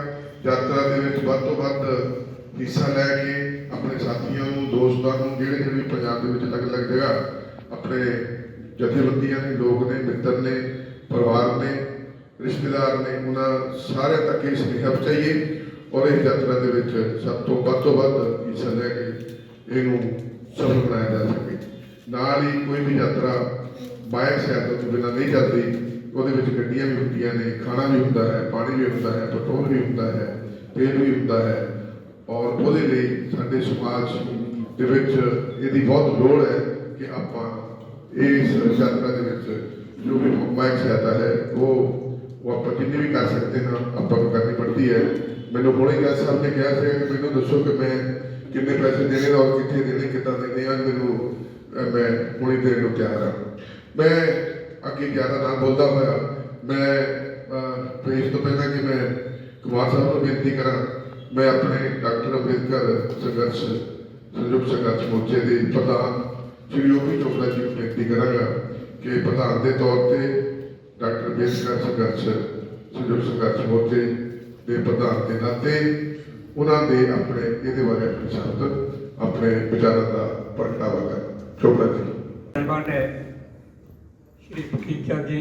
ਯਾਤਰਾ ਦੇ ਵਿੱਚ, ਵੱਧ ਤੋਂ ਵੱਧ ਹਿੱਸਾ ਲੈ ਕੇ ਆਪਣੇ ਸਾਥੀਆਂ ਨੂੰ, ਦੋਸਤਾਂ ਨੂੰ, ਜਿਹੜੇ ਵੀ ਪੰਜਾਬ ਦੇ ਵਿੱਚ ਅਲੱਗ-ਅਲੱਗ ਜਗ੍ਹਾ ਆਪਣੇ ਜਥੇਬੰਦੀਆਂ ਨੇ, ਲੋਕ ਨੇ, ਮਿੱਤਰ ਨੇ, ਪਰਿਵਾਰ ਨੇ, ਰਿਸ਼ਤੇਦਾਰ ਨੇ, ਉਹਨਾਂ ਸਾਰਿਆਂ ਤੱਕ ਇਹ ਸੁਨੇਹਾ ਪਹੁੰਚਾਈਏ ਔਰ ਇਸ ਯਾਤਰਾ ਦੇ ਵਿੱਚ ਸਭ ਤੋਂ ਵੱਧ ਹਿੱਸਾ ਲੈ ਕੇ ਇਹਨੂੰ ਸਫਲ ਬਣਾਇਆ ਜਾ ਸਕੇ। ਨਾਲ ਹੀ ਕੋਈ ਵੀ ਯਾਤਰਾ ਬਾਈਕ ਸਾਈਕਲ ਤੋਂ ਬਿਨਾਂ ਨਹੀਂ ਚੱਲਦੀ, ਉਹਦੇ ਵਿੱਚ ਗੱਡੀਆਂ ਵੀ ਹੁੰਦੀਆਂ ਨੇ, ਖਾਣਾ ਵੀ ਹੁੰਦਾ ਹੈ, ਪਾਣੀ ਵੀ ਹੁੰਦਾ ਹੈ, ਪੈਟਰੋਲ ਵੀ ਹੁੰਦਾ ਹੈ, ਤੇਲ ਵੀ ਹੁੰਦਾ ਹੈ। ਔਰ ਉਹਦੇ ਲਈ ਸਾਡੇ ਸਮਾਜ ਦੇ ਵਿੱਚ ਇਹਦੀ ਬਹੁਤ ਲੋੜ ਹੈ ਕਿ ਆਪਾਂ ਇਸ ਯਾਤਰਾ ਦੇ ਵਿੱਚ ਜੋ ਵੀ ਬਾਈਕ ਸਹਾਇਤਾ ਹੈ ਉਹ ਆਪਾਂ ਜਿੰਨੀ ਵੀ ਕਰ ਸਕਦੇ ਹਾਂ ਆਪਾਂ ਨੂੰ ਕਰਨੀ ਪੜਦੀ ਹੈ। ਮੈਨੂੰ ਹੁਣੇ ਜੱਜ ਸਾਹਿਬ ਨੇ ਕਿਹਾ ਸੀ ਕਿ ਮੈਨੂੰ ਦੱਸੋ ਕਿ ਮੈਂ ਕਿੰਨੇ ਪੈਸੇ ਦੇਣੇ ਔਰ ਕਿੱਥੇ ਦੇਣੇ, ਕਿੱਦਾਂ ਦੇਣੇ। ਅੱਜ ਮੈਨੂੰ ਮੈਂ ਹੁਣੇ ਦੇਣ ਨੂੰ ਤਿਆਰ ਹਾਂ। ਮੈਂ ਅੱਗੇ ਜ਼ਿਆਦਾ ਨਾ ਬੋਲਦਾ ਹੋਇਆ ਮੈਂ ਪੇਸ਼ ਤੋਂ ਪਹਿਲਾਂ ਕਿ ਮੈਂ ਕੁਮਾਰ ਸਾਹਿਬ ਨੂੰ ਬੇਨਤੀ ਕਰਾਂ, ਮੈਂ ਆਪਣੇ ਡਾਕਟਰ ਅੰਬੇਦਕਰ ਸੰਯੁਕਤ ਸੰਘਰਸ਼ ਮੋਰਚੇ ਦੇ ਪ੍ਰਧਾਨ ਸ਼੍ਰੀ ਓਪੀ ਚੋਪੜਾ ਜੀ ਨੂੰ ਬੇਨਤੀ ਕਰਾਂਗਾ ਕਿ ਪ੍ਰਧਾਨ ਦੇ ਤੌਰ ਤੇ ਡਾਕਟਰ ਅੰਬੇਦਕਰ ਸੰਯੁਕਤ ਸੰਘਰਸ਼ ਮੋਰਚੇ ਦੇ ਪ੍ਰਧਾਨ ਦੇ ਨਾਤੇ ਉਹਨਾਂ ਦੇ ਆਪਣੇ ਇਹਦੇ ਬਾਰੇ ਆਪਣੇ ਸ਼ਬਦ ਆਪਣੇ ਵਿਚਾਰਾਂ ਦਾ ਪ੍ਰਗਟਾਵਾ ਕਰਨ। ਚੋਪੜਾ ਜੀ। ਧੰਨਵਾਦ ਹੈ ਸ਼੍ਰੀ Fakir Chand ji.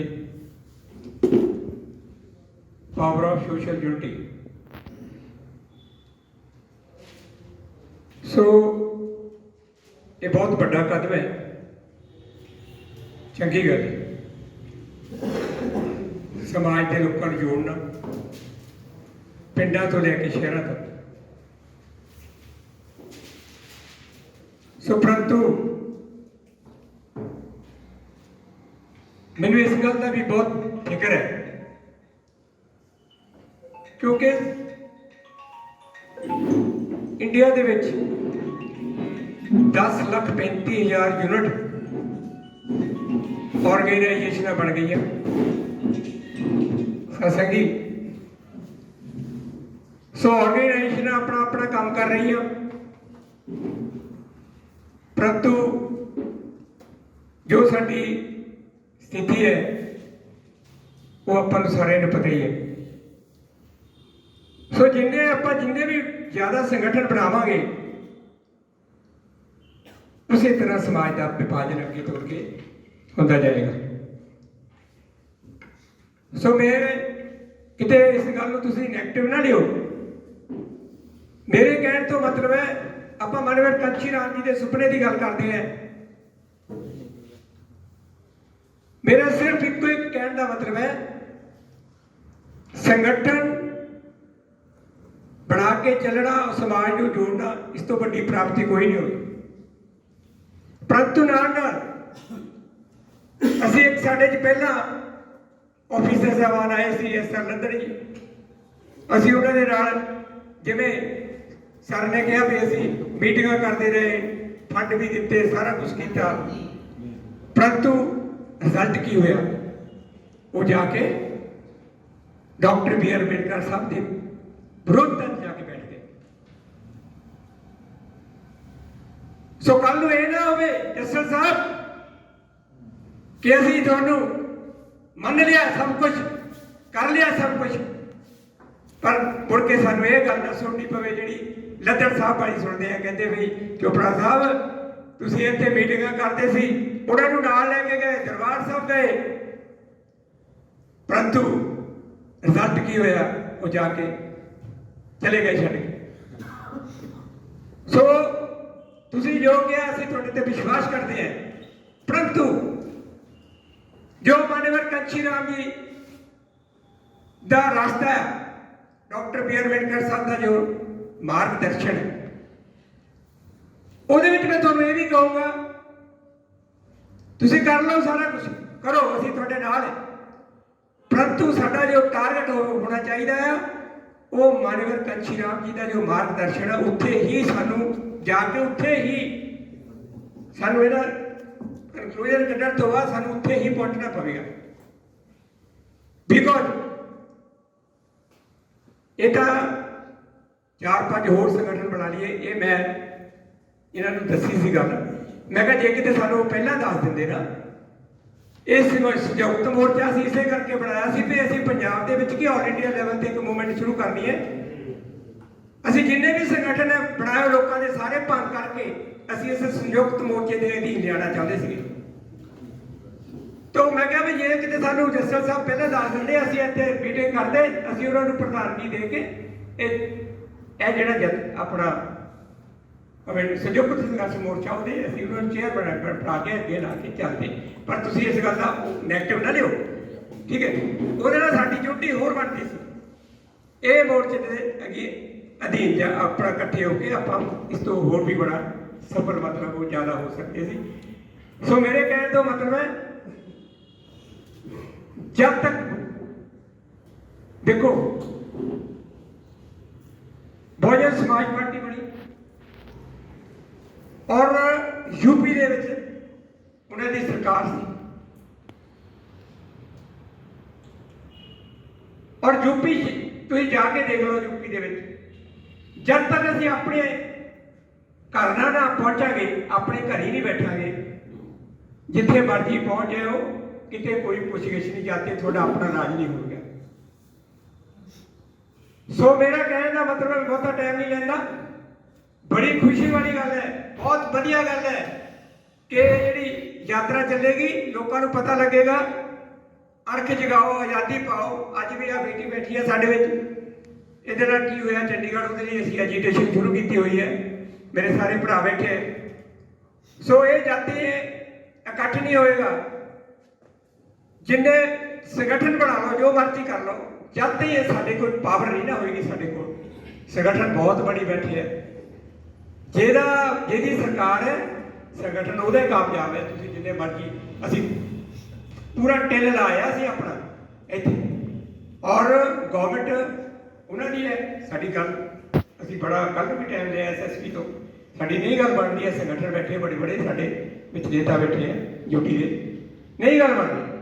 Power of social unity. ਸੋ ਇਹ ਬਹੁਤ ਵੱਡਾ ਕਦਮ ਹੈ, ਚੰਗੀ ਗੱਲ ਹੈ। ਸਮਾਜ ਦੇ ਲੋਕਾਂ ਨੂੰ ਜੋੜਨਾ, ਪਿੰਡਾਂ ਤੋਂ ਲੈ ਕੇ ਸ਼ਹਿਰਾਂ ਤੱਕ। ਸੋ ਪਰੰਤੂ ਮੈਨੂੰ ਇਸ ਗੱਲ ਦਾ ਵੀ ਬਹੁਤ ਫਿਕਰ ਹੈ, ਕਿਉਂਕਿ ਇੰਡੀਆ ਦੇ ਵਿੱਚ 10,35,000 ਯੂਨਿਟ ਆਰਗੇਨਾਈਜੇਸ਼ਨਾਂ ਬਣ ਗਈਆਂ ਸਤਸੰਗੀ। ਸੋ ਆਰਗੇਨਾਈਜੇਸ਼ਨਾਂ ਆਪਣਾ ਆਪਣਾ ਕੰਮ ਕਰ ਰਹੀਆਂ, ਪਰੰਤੂ ਜੋ ਸਾਡੀ ਸਥਿਤੀ ਹੈ ਉਹ ਆਪਾਂ ਨੂੰ ਸਾਰਿਆਂ ਨੂੰ ਪਤਾ ਹੀ ਹੈ। ਸੋ ਜਿੰਨੇ ਵੀ ਜ਼ਿਆਦਾ ਸੰਗਠਨ ਬਣਾਵਾਂਗੇ, ਉਸੇ ਤਰ੍ਹਾਂ ਸਮਾਜ ਦਾ ਵਿਭਾਜਨ ਅੱਗੇ ਤੁਰ ਕੇ ਹੁੰਦਾ ਜਾਏਗਾ। ਸੋ ਮੈਂ ਕਿਤੇ ਇਸ ਗੱਲ ਨੂੰ ਤੁਸੀਂ ਨੈਗੇਟਿਵ ਨਾ ਲਿਓ। ਮੇਰੇ ਕਹਿਣ ਤੋਂ ਮਤਲਬ ਹੈ, ਆਪਾਂ ਮਾਨਵਰ ਕੰਚੀ ਰਾਮ ਜੀ ਦੇ ਸੁਪਨੇ ਦੀ ਗੱਲ ਕਰਦੇ ਹਾਂ। ਮੇਰਾ ਸਿਰਫ ਇੱਕੋ ਇੱਕ ਕਹਿਣ ਦਾ ਮਤਲਬ ਹੈ, ਸੰਗਠਨ ਬਣਾ ਕੇ ਚੱਲਣਾ, ਸਮਾਜ ਨੂੰ ਜੋੜਨਾ, ਇਸ ਤੋਂ ਵੱਡੀ ਪ੍ਰਾਪਤੀ ਕੋਈ ਨਹੀਂ ਹੋਈ। ਪਰੰਤੂ ਨਾਲ ਅਸੀਂ ਇੱਕ ਸਾਡੇ 'ਚ ਪਹਿਲਾਂ ਆਫੀਸਰ ਸਾਹਿਬਾਨ ਆਏ ਸੀ SR ਲੰਦਨ ਜੀ। ਅਸੀਂ ਉਹਨਾਂ ਦੇ ਨਾਲ ਜਿਵੇਂ ਸਰ ਨੇ ਕਿਹਾ ਵੀ ਅਸੀਂ ਮੀਟਿੰਗਾਂ ਕਰਦੇ ਰਹੇ, ਫੰਡ ਵੀ ਦਿੱਤੇ, ਸਾਰਾ ਕੁਝ ਕੀਤਾ, ਪਰੰਤੂ ਰਿਜ਼ਲਟ ਕੀ ਹੋਇਆ? ਉਹ ਜਾ ਕੇ ਡਾਕਟਰ BR ਅੰਬੇਡਕਰ ਸਾਹਿਬ ਦੇ ਵਿਰੁੱਧ ਜਾ ਕੇ ਬੈਠ ਗਏ। ਸੋ ਕੱਲ ਨੂੰ ਇਹ ਨਾ ਹੋਵੇ ਜੱਸਲ ਸਾਹਿਬ ਕਿ ਅਸੀਂ ਤੁਹਾਨੂੰ ਮੰਨ ਲਿਆ, ਸਭ ਕੁਝ ਕਰ ਲਿਆ, ਸਭ ਕੁਝ, ਪਰ ਮੁੜ ਕੇ ਸਾਨੂੰ ਇਹ ਗੱਲ ਨਾ ਸੁਣਨੀ ਪਵੇ ਜਿਹੜੀ ਲੱਦੜ ਸਾਹਿਬ ਵਾਲੀ ਸੁਣਦੇ ਆ। ਕਹਿੰਦੇ ਵੀ ਚੋਪੜਾ ਸਾਹਿਬ ਤੁਸੀਂ ਇੱਥੇ ਮੀਟਿੰਗਾਂ ਕਰਦੇ ਸੀ, ਉਹਨਾਂ ਨੂੰ ਨਾਲ ਲੈ ਕੇ ਗਏ, ਦਰਬਾਰ ਸਾਹਿਬ ਗਏ, ਪਰੰਤੂ ਰਿਜ਼ਲਟ ਕੀ ਹੋਇਆ? ਉਹ ਜਾ ਕੇ ਚਲੇ ਗਏ ਛੱਡ ਕੇ। ਸੋ ਤੁਸੀਂ ਜੋ ਕਿਹਾ ਅਸੀਂ ਤੁਹਾਡੇ ਤੇ ਵਿਸ਼ਵਾਸ ਕਰਦੇ ਹਾਂ, ਪਰੰਤੂ ਜੋ ਮਾਨਵਰ ਕੰਚੀ ਰਾਮ ਜੀ ਦਾ ਰਸਤਾ ਹੈ, ਡਾਕਟਰ BR ਅੰਬੇਡਕਰ ਸਾਹਿਬ ਦਾ ਜੋ ਮਾਰਗਦਰਸ਼ਨ ਹੈ, ਉਹਦੇ ਵਿੱਚ ਮੈਂ ਤੁਹਾਨੂੰ ਇਹ ਵੀ ਕਹੂੰਗਾ, ਤੁਸੀਂ ਕਰ ਲਓ, ਸਾਰਾ ਕੁਝ ਕਰੋ, ਅਸੀਂ ਤੁਹਾਡੇ ਨਾਲ ਹੈ, ਪਰੰਤੂ ਸਾਡਾ ਜੋ ਟਾਰਗੇਟ ਹੋਣਾ ਚਾਹੀਦਾ ਹੈ ਉਹ ਮਾਨਵਰ ਕੰਚੀ ਰਾਮ ਜੀ ਦਾ ਜੋ ਮਾਰਗਦਰਸ਼ਨ ਹੈ, ਉੱਥੇ ਹੀ ਸਾਨੂੰ ਜਾ ਕੇ, ਉੱਥੇ ਹੀ ਸਾਨੂੰ ਇਹਦਾ ਕਨਕਲੂਜਨ ਕੱਢਣ ਤੋਂ ਬਾਅਦ ਸਾਨੂੰ ਉੱਥੇ ਹੀ ਪਹੁੰਚਣਾ ਪਵੇਗਾ। ਬਿਕੋਜ਼ ਇਹ ਤਾਂ 4-5 ਹੋਰ ਸੰਗਠਨ ਬਣਾ ਲਈਏ, ਇਹ ਮੈਂ ਇਹਨਾਂ ਨੂੰ ਦੱਸੀ ਸੀ ਗੱਲ। ਮੈਂ ਕਿਹਾ ਜੇ ਕਿਤੇ ਸਾਨੂੰ ਪਹਿਲਾਂ ਦੱਸ ਦਿੰਦੇ ਨਾ, ਇਹ ਸੰਯੁਕਤ ਮੋਰਚਾ ਅਸੀਂ ਇਸੇ ਕਰਕੇ ਬਣਾਇਆ ਸੀ ਵੀ ਅਸੀਂ ਪੰਜਾਬ ਦੇ ਵਿੱਚ ਕਿ ਆਲ ਇੰਡੀਆ ਲੈਵਲ ਤੇ ਇੱਕ ਮੂਵਮੈਂਟ ਸ਼ੁਰੂ ਕਰਨੀ ਹੈ। ਅਸੀਂ ਜਿੰਨੇ ਵੀ ਸੰਗਠਨ ਬਣਾਏ ਲੋਕਾਂ ਦੇ ਸਾਰੇ ਭੰਗ ਕਰਕੇ ਅਸੀਂ ਇਸ ਸੰਯੁਕਤ ਮੋਰਚੇ ਦੇ ਅਧੀਨ ਲਿਆਉਣਾ ਚਾਹੁੰਦੇ ਸੀਗੇ। ਤਾਂ ਮੈਂ ਕਿਹਾ ਵੀ ਜੇ ਕਿਤੇ ਸਾਨੂੰ ਜੱਸਲ ਸਾਹਿਬ ਪਹਿਲਾਂ ਦੱਸ ਦਿੰਦੇ, ਅਸੀਂ ਇੱਥੇ ਮੀਟਿੰਗ ਕਰਦੇ, ਅਸੀਂ ਉਹਨਾਂ ਨੂੰ ਪ੍ਰਧਾਨਗੀ ਦੇ ਕੇ ਇਹ ਜਿਹੜਾ ਆਪਣਾ ਸੰਯੁਕਤ ਸੰਘਰਸ਼ ਮੋਰਚਾ ਉਹਦੇ ਅਸੀਂ ਉਹਨਾਂ ਨੂੰ ਚੇਅਰ ਬਣਾ ਕੇ ਅੱਗੇ ਲਾ ਕੇ ਚੱਲਦੇ। ਪਰ ਤੁਸੀਂ ਇਸ ਗੱਲ ਦਾ ਨੈਗੇਟਿਵ ਨਾ ਲਿਓ, ਠੀਕ ਹੈ? ਉਹਦੇ ਨਾਲ ਸਾਡੀ ਜੁੱਟੀ ਹੋਰ ਬਣਦੀ ਸੀ। ਇਹ ਮੋਰਚੇ ਦੇ ਅੱਗੇ ਅਧੀਨ ਜਾਂ ਆਪਣਾ ਇਕੱਠੇ ਹੋ ਕੇ ਆਪਾਂ ਇਸ ਤੋਂ ਹੋਰ ਵੀ ਬੜਾ ਸਫਲ ਮਤਲਬ ਉਹ ਜ਼ਿਆਦਾ ਹੋ ਸਕਦੇ ਸੀ। ਸੋ ਮੇਰੇ ਕਹਿਣ ਦਾ ਮਤਲਬ ਹੈ, ਜਦ ਤੱਕ ਦੇਖੋ ਬਹੁਜਨ ਸਮਾਜ ਪਾਰਟੀ ਬਣੀ ਔਰ यूपी ਦੇ ਵਿੱਚ ਉਹਨਾਂ ਦੀ ਸਰਕਾਰ ਸੀ, ਔਰ यूपी ਤੁਸੀਂ ਜਾ ਕੇ ਦੇਖ ਲਓ, यूपी ਦੇ ਵਿੱਚ ਜਦ ਤੱਕ ਅਸੀਂ ਆਪਣੇ ਘਰ ਨਾ ਪਹੁੰਚਾਂਗੇ, ਆਪਣੇ ਘਰ ਹੀ ਨਹੀਂ ਬੈਠਾਂਗੇ, ਜਿੱਥੇ ਮਰਜ਼ੀ ਪਹੁੰਚ ਜਾਓ, ਕਿਤੇ ਕੋਈ ਪੁੱਛਗਿੱਛ ਨਹੀਂ, ਜਾਂਦੇ ਤੁਹਾਡਾ ਆਪਣਾ ਰਾਜ ਨਹੀਂ ਹੋ ਗਿਆ। ਸੋ ਮੇਰਾ ਕਹਿਣ ਦਾ ਮਤਲਬ ਬਹੁਤਾ ਟਾਈਮ ਨਹੀਂ ਲੈਂਦਾ। ਬੜੀ ਖੁਸ਼ੀ ਵਾਲੀ ਗੱਲ ਹੈ, ਬਹੁਤ ਵਧੀਆ ਗੱਲ ਹੈ ਕਿ ਜਿਹੜੀ ਯਾਤਰਾ ਚੱਲੇਗੀ ਲੋਕਾਂ ਨੂੰ ਪਤਾ ਲੱਗੇਗਾ। ਅਰਖ ਜਗਾਓ, ਆਜ਼ਾਦੀ ਪਾਓ। ਅੱਜ ਵੀ ਆ ਬੇਟੀ ਬੈਠੀ ਹੈ ਸਾਡੇ ਵਿੱਚ, ਇਹਦੇ ਨਾਲ ਕੀ ਹੋਇਆ ਚੰਡੀਗੜ੍ਹ, ਉਹਦੇ ਲਈ ਅਸੀਂ ਐਜੀਟੇਸ਼ਨ ਸ਼ੁਰੂ ਕੀਤੀ ਹੋਈ ਹੈ। ਮੇਰੇ ਸਾਰੇ ਭਰਾ ਬੈਠੇ ਹੈ। ਸੋ ਇਹ ਜਾਤੀ ਇਕੱਠ ਨਹੀਂ ਹੋਏਗਾ। ਜਿੰਨੇ ਸੰਗਠਨ ਬਣਾ ਲਓ, ਜੋ ਮਰਜ਼ੀ ਕਰ ਲਓ, ਜਦ ਤੱਕ ਇਹ ਸਾਡੇ ਕੋਲ ਪਾਵਰ ਨਹੀਂ ਨਾ ਹੋਏਗੀ। ਸਾਡੇ ਕੋਲ ਸੰਗਠਨ ਬਹੁਤ ਬੜੀ ਬੈਠੇ ਹੈ। ਜਿਹਦੀ ਸਰਕਾਰ ਹੈ, ਸੰਗਠਨ ਉਹਦੇ ਕਾਮਯਾਬ ਹੈ। ਤੁਸੀਂ ਜਿੰਨੇ ਮਰਜ਼ੀ, ਅਸੀਂ ਪੂਰਾ ਟਿਲ ਲਾਇਆ ਸੀ ਆਪਣਾ ਇੱਥੇ, ਔਰ ਗਵਰਨਮੈਂਟ ਉਹਨਾਂ ਦੀ ਹੈ। ਸਾਡੀ ਗੱਲ ਅਸੀਂ ਬੜਾ ਕੱਲ੍ਹ ਵੀ ਟਾਈਮ ਲਿਆ SSP ਤੋਂ, ਸਾਡੀ ਨਹੀਂ ਗੱਲ ਬਣਦੀ ਹੈ। ਸੰਗਠਨ ਬੈਠੇ ਬੜੇ ਬੜੇ ਸਾਡੇ ਵਿੱਚ ਨੇਤਾ ਬੈਠੇ ਹੈ ਯੂਟੀ ਦੇ, ਨਹੀਂ ਗੱਲ ਬਣਦੀ।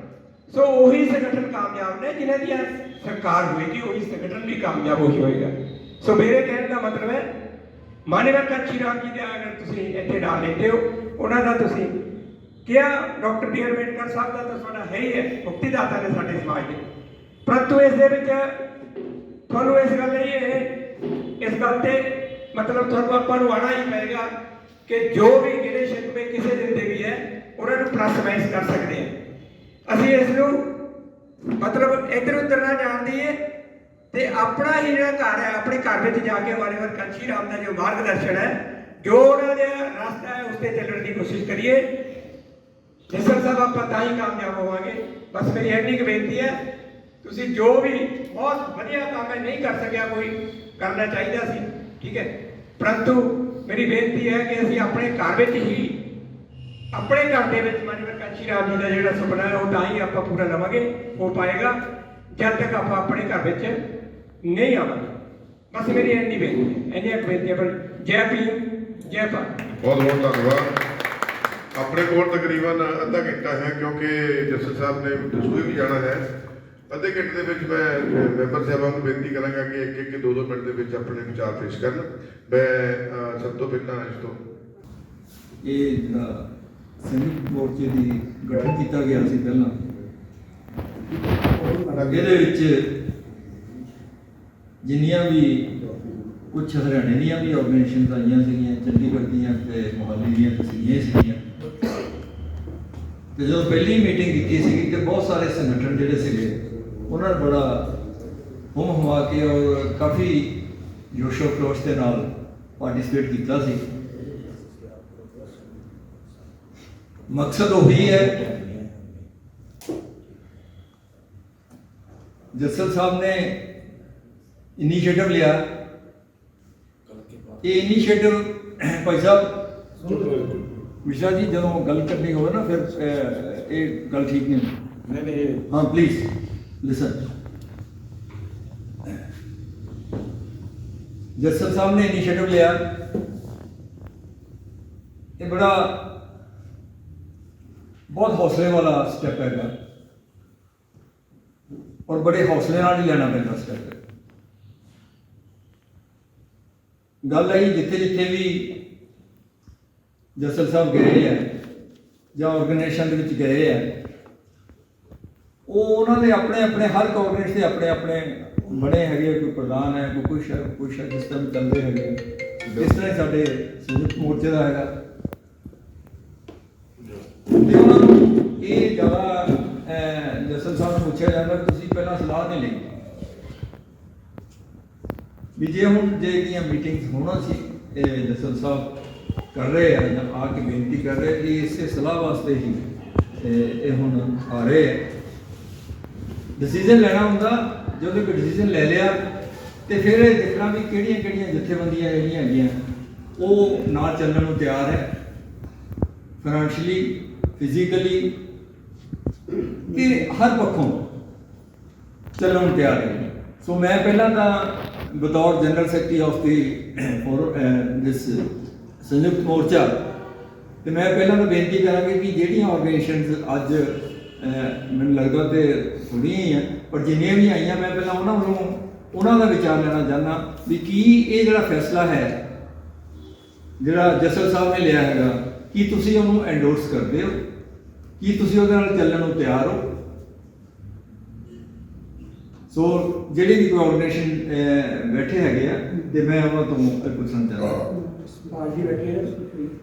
ਸੋ ਉਹੀ ਸੰਗਠਨ ਕਾਮਯਾਬ ਨੇ ਜਿਨ੍ਹਾਂ ਦੀ ਸਰਕਾਰ ਹੋਏਗੀ, ਉਹੀ ਸੰਗਠਨ ਵੀ ਕਾਮਯਾਬ ਉਹੀ ਹੋਏਗਾ। ਸੋ ਮੇਰੇ ਕਹਿਣ ਦਾ ਮਤਲਬ ਹੈ ਮਾਨਵਰ ਕਾਂਚੀ ਰਾਮ ਜੀ ਦਾ ਅਗਰ ਤੁਸੀਂ ਇੱਥੇ ਨਾਂ ਲੈਂਦੇ ਹੋ, ਉਹਨਾਂ ਦਾ ਤੁਸੀਂ ਕਿਹਾ, ਡਾਕਟਰ ਬੀ ਆਰ ਅੰਬੇਡਕਰ ਸਾਹਿਬ ਦਾ ਤਾਂ ਤੁਹਾਡਾ ਹੈ ਹੀ ਹੈ, ਮੁਕਤੀਦਾਤਾ ਨੇ ਸਾਡੇ ਸਮਾਜ ਦੇ। ਪਰੰਤੂ ਇਸ ਦੇ ਵਿੱਚ ਤੁਹਾਨੂੰ ਇਸ ਗੱਲ ਲਈ ਇਸ ਗੱਲ ਤੇ ਮਤਲਬ ਤੁਹਾਨੂੰ ਆਪਾਂ ਨੂੰ ਆਉਣਾ ਹੀ ਪਏਗਾ ਕਿ ਜੋ ਵੀ ਗਿਲੇ ਸ਼ਿਕਵੇ ਕਿਸੇ ਦਿਨ ਦੇ ਵੀ ਹੈ, ਉਹਨਾਂ ਨੂੰ ਪਲੱਸ ਮਾਈਨਸ ਕਰ ਸਕਦੇ ਹਾਂ। ਅਸੀਂ ਇਸ ਨੂੰ ਮਤਲਬ ਇੱਧਰ ਉੱਧਰ ਨਾ ਜਾਣ ਦਈਏ ਤੇ ਆਪਣਾ ਹੀ ਜਿਹੜਾ ਘਰ ਹੈ, ਆਪਣੇ ਘਰ ਵਿੱਚ ਜਾ ਕੇ ਮਾਨਵਰ ਕਾਂਚੀ ਰਾਮ ਦਾ ਜੋ ਮਾਰਗਦਰਸ਼ਨ ਹੈ, ਜੋ ਉਹਨਾਂ ਦਾ ਰਸਤਾ ਹੈ, ਉਸ ਤੇ ਚੱਲਣ ਦੀ ਕੋਸ਼ਿਸ਼ ਕਰੀਏ। ਜਸਲ ਸਾਹਿਬ ਆਪਾਂ ਤਾਂ ਹੀ ਕਾਮਯਾਬ ਹੋਵਾਂਗੇ। ਬਸ ਮੇਰੀ ਇੰਨੀ ਕੁ ਬੇਨਤੀ ਹੈ, ਤੁਸੀਂ ਜੋ ਵੀ ਬਹੁਤ ਵਧੀਆ ਕੰਮ ਹੈ, ਨਹੀਂ ਕਰ ਸਕਿਆ ਕੋਈ, ਕਰਨਾ ਚਾਹੀਦਾ ਸੀ, ਠੀਕ ਹੈ, ਪਰੰਤੂ ਮੇਰੀ ਬੇਨਤੀ ਹੈ ਕਿ ਅਸੀਂ ਆਪਣੇ ਘਰ ਵਿੱਚ ਹੀ, ਆਪਣੇ ਘਰ ਦੇ ਵਿੱਚ ਮਾਨਵਰ ਕਾਂਚੀ ਰਾਮ ਜੀ ਦਾ ਜਿਹੜਾ ਸੁਪਨਾ ਹੈ, ਉਹ ਤਾਂ ਹੀ ਆਪਾਂ ਪੂਰਾ ਲਵਾਂਗੇ, ਹੋ ਪਾਏਗਾ ਜਦ ਤੱਕ ਆਪਾਂ ਆਪਣੇ ਘਰ ਵਿੱਚ ਨਹੀਂ ਆਵਾਂਗੇ। ਬਸ ਮੇਰੀ ਇੰਨੀ ਬੇਨਤੀ ਹੈ, ਇੰਨੀਆਂ ਬੇਨਤੀਆਂ। ਪਰ ਜੈ ਭੀਮ, ਜੈ ਭਾਰਤ। ਬਹੁਤ ਬਹੁਤ ਧੰਨਵਾਦ। ਆਪਣੇ ਕੋਲ ਤਕਰੀਬਨ ਅੱਧਾ ਘੰਟਾ ਹੈ, ਕਿਉਂਕਿ ਜਸਟਿਸ ਸਾਹਿਬ ਨੇ ਦਸੂਏ ਵੀ ਜਾਣਾ ਹੈ। ਅੱਧੇ ਘੰਟੇ ਦੇ ਵਿੱਚ ਮੈਂ ਮੈਂਬਰ ਸਾਹਿਬਾਂ ਨੂੰ ਬੇਨਤੀ ਕਰਾਂਗਾ ਕਿ ਇੱਕ 2-2 ਮਿੰਟ ਦੇ ਵਿੱਚ ਆਪਣੇ ਵਿਚਾਰ ਪੇਸ਼ ਕਰਨ। ਮੈਂ ਸਭ ਤੋਂ ਪਹਿਲਾਂ ਇਸ ਤੋਂ ਇਹ ਜਿਹੜਾ ਸੰਯੁਕਤ ਮੋਰਚੇ ਦੀ ਗਠਨ ਕੀਤਾ ਗਿਆ ਸੀ ਪਹਿਲਾਂ, ਇਹਦੇ ਵਿੱਚ ਜਿੰਨੀਆਂ ਵੀ ਕੁਝ ਹਰਿਆਣੇ ਦੀਆਂ ਵੀ ਆਰਗੇਨਾਈਜੇਸ਼ਨਸ ਆਈਆਂ ਸੀਗੀਆਂ, ਚੰਡੀਗੜ੍ਹ ਦੀਆਂ ਤੇ ਮੁਹਾਲੀ ਦੀਆਂ ਤਸਵੀਰਾਂ ਸੀਗੀਆਂ। ਤੇ ਜਦੋਂ ਪਹਿਲੀ ਮੀਟਿੰਗ ਕੀਤੀ ਸੀਗੀ ਤੇ ਬਹੁਤ ਸਾਰੇ ਸੰਗਠਨ ਜਿਹੜੇ ਸੀਗੇ ਉਹਨਾਂ ਨੇ ਬੜਾ ਹੁਮਾ ਕੇ ਔਰ ਕਾਫੀ ਜੋਸ਼ੋ ਖਰੋਸ਼ ਦੇ ਨਾਲ ਪਾਰਟਿਸਿਪੇਟ ਕੀਤਾ ਸੀ। ਮਕਸਦ ਉਹੀ ਹੈ, ਜਸਲ ਸਾਹਿਬ ਨੇ ਇਨੀਸ਼ੀਏਟਿਵ ਲਿਆ। ਇਹ ਇਨੀਸ਼ੀਏਟਿਵ ਭਾਈ ਸਾਹਿਬ ਮਿਸ਼ਰਾ ਜੀ ਜਦੋਂ ਗੱਲ ਕਰਨੀ ਹੋਵੇ ਨਾ ਫਿਰ ਇਹ ਗੱਲ ਠੀਕ ਨਹੀਂ। ਹਾਂ ਪਲੀਜ਼ ਲਿਸਨ। ਜਸਲ ਸਾਹਿਬ ਨੇ ਇਨੀਸ਼ੀਏਟਿਵ ਲਿਆ। ਇਹ ਬੜਾ ਬਹੁਤ ਹੌਸਲੇ ਵਾਲਾ ਸਟੈਪ ਹੈਗਾ ਔਰ ਬੜੇ ਹੌਸਲੇ ਨਾਲ ਹੀ ਲੈਣਾ ਪੈਂਦਾ ਸਟੈਪ। ਗੱਲ ਆਈ ਜਿੱਥੇ ਜਿੱਥੇ ਵੀ ਜਸਲ ਸਾਹਿਬ ਗਏ ਆ ਜਾਂ ਆਰਗੇਨਾਈਜੇਸ਼ਨ ਦੇ ਵਿੱਚ ਗਏ ਆ, ਉਹ ਉਹਨਾਂ ਦੇ ਆਪਣੇ ਆਪਣੇ ਹਰ ਆਰਗੇਨਾਈਜੇਸ਼ਨ ਦੇ ਆਪਣੇ ਆਪਣੇ ਬਣੇ ਹੈਗੇ। ਕੋਈ ਪ੍ਰਧਾਨ ਹੈ, ਕੋਈ ਕੁਛ ਹੈ, ਜਿਸ ਤਰ੍ਹਾਂ ਚੱਲਦੇ ਹੈਗੇ। ਇਸ ਤਰ੍ਹਾਂ ਹੀ ਸਾਡੇ ਸੰਯੁਕਤ ਮੋਰਚੇ ਦਾ ਹੈਗਾ। ਤੇ ਉਹਨਾਂ ਨੂੰ ਇਹ ਜ਼ਿਆਦਾ ਜਸਲ ਸਾਹਿਬ ਨੂੰ ਪੁੱਛਿਆ ਜਾਂਦਾ ਕਿ ਤੁਸੀਂ ਪਹਿਲਾਂ ਸਲਾਹ ਨਹੀਂ ਲਈ ਵੀ ਜੇ ਇਹਦੀਆਂ ਮੀਟਿੰਗਸ ਹੋਣਾ ਸੀ, ਇਹ ਜਸਲ ਸਾਹਿਬ ਕਰ ਰਹੇ ਆ ਜਾਂ ਆ ਕੇ ਬੇਨਤੀ ਕਰ ਰਹੇ ਕਿ ਇਸੇ ਸਲਾਹ ਵਾਸਤੇ ਹੀ ਇਹ ਹੁਣ ਆ ਰਹੇ ਹੈ। ਡਿਸੀਜ਼ਨ ਲੈਣਾ ਹੁੰਦਾ, ਜਦੋਂ ਕੋਈ ਡਿਸੀਜ਼ਨ ਲੈ ਲਿਆ ਤੇ ਫਿਰ ਇਹ ਦੇਖਣਾ ਵੀ ਕਿਹੜੀਆਂ ਕਿਹੜੀਆਂ ਜਥੇਬੰਦੀਆਂ ਜਿਹੜੀਆਂ ਹੈਗੀਆਂ ਉਹ ਨਾਲ ਚੱਲਣ ਨੂੰ ਤਿਆਰ ਹੈ, ਫਾਈਨੈਂਸ਼ੀਅਲੀ, ਫਿਜ਼ੀਕਲੀ, ਕਿ ਹਰ ਪੱਖੋਂ ਚੱਲਣ ਨੂੰ ਤਿਆਰ ਹੈ। ਸੋ ਮੈਂ ਪਹਿਲਾਂ ਤਾਂ ਬਤੌਰ ਜਨਰਲ ਸੈਕਟਰੀ ਆਫ ਦੀ ਦਿਸ ਸੰਯੁਕਤ ਮੋਰਚਾ, ਤੇ ਮੈਂ ਪਹਿਲਾਂ ਤਾਂ ਬੇਨਤੀ ਕਰਾਂਗੀ ਕਿ ਜਿਹੜੀਆਂ ਆਰਗੇਨਾਈਜੇਸ਼ਨਸ ਅੱਜ ਮੈਨੂੰ ਲੱਗਦਾ ਤੇ ਥੋੜ੍ਹੀਆਂ ਹੀ ਆ, ਪਰ ਜਿੰਨੀਆਂ ਵੀ ਆਈਆਂ, ਮੈਂ ਪਹਿਲਾਂ ਉਹਨਾਂ ਦਾ ਵਿਚਾਰ ਲੈਣਾ ਚਾਹੁੰਦਾ ਵੀ ਕੀ ਇਹ ਜਿਹੜਾ ਫੈਸਲਾ ਹੈ ਜਿਹੜਾ ਜਸਲ ਸਾਹਿਬ ਨੇ ਲਿਆ ਹੈਗਾ, ਕੀ ਤੁਸੀਂ ਉਹਨੂੰ ਐਂਡੋਰਸ ਕਰਦੇ ਹੋ? ਕੀ ਤੁਸੀਂ ਉਹਦੇ ਨਾਲ ਚੱਲਣ ਨੂੰ ਤਿਆਰ ਹੋ? ਸੋ ਜਿਹੜੇ ਵੀ ਕੋਆਰਡੀਨੇਸ਼ਨ ਬੈਠੇ ਹੈਗੇ ਆ ਤੇ ਮੈਂ ਉਹਨਾਂ ਤੋਂ ਪੁੱਛਣਾ ਚਾਹੁੰਦਾ पार्टी बैठी है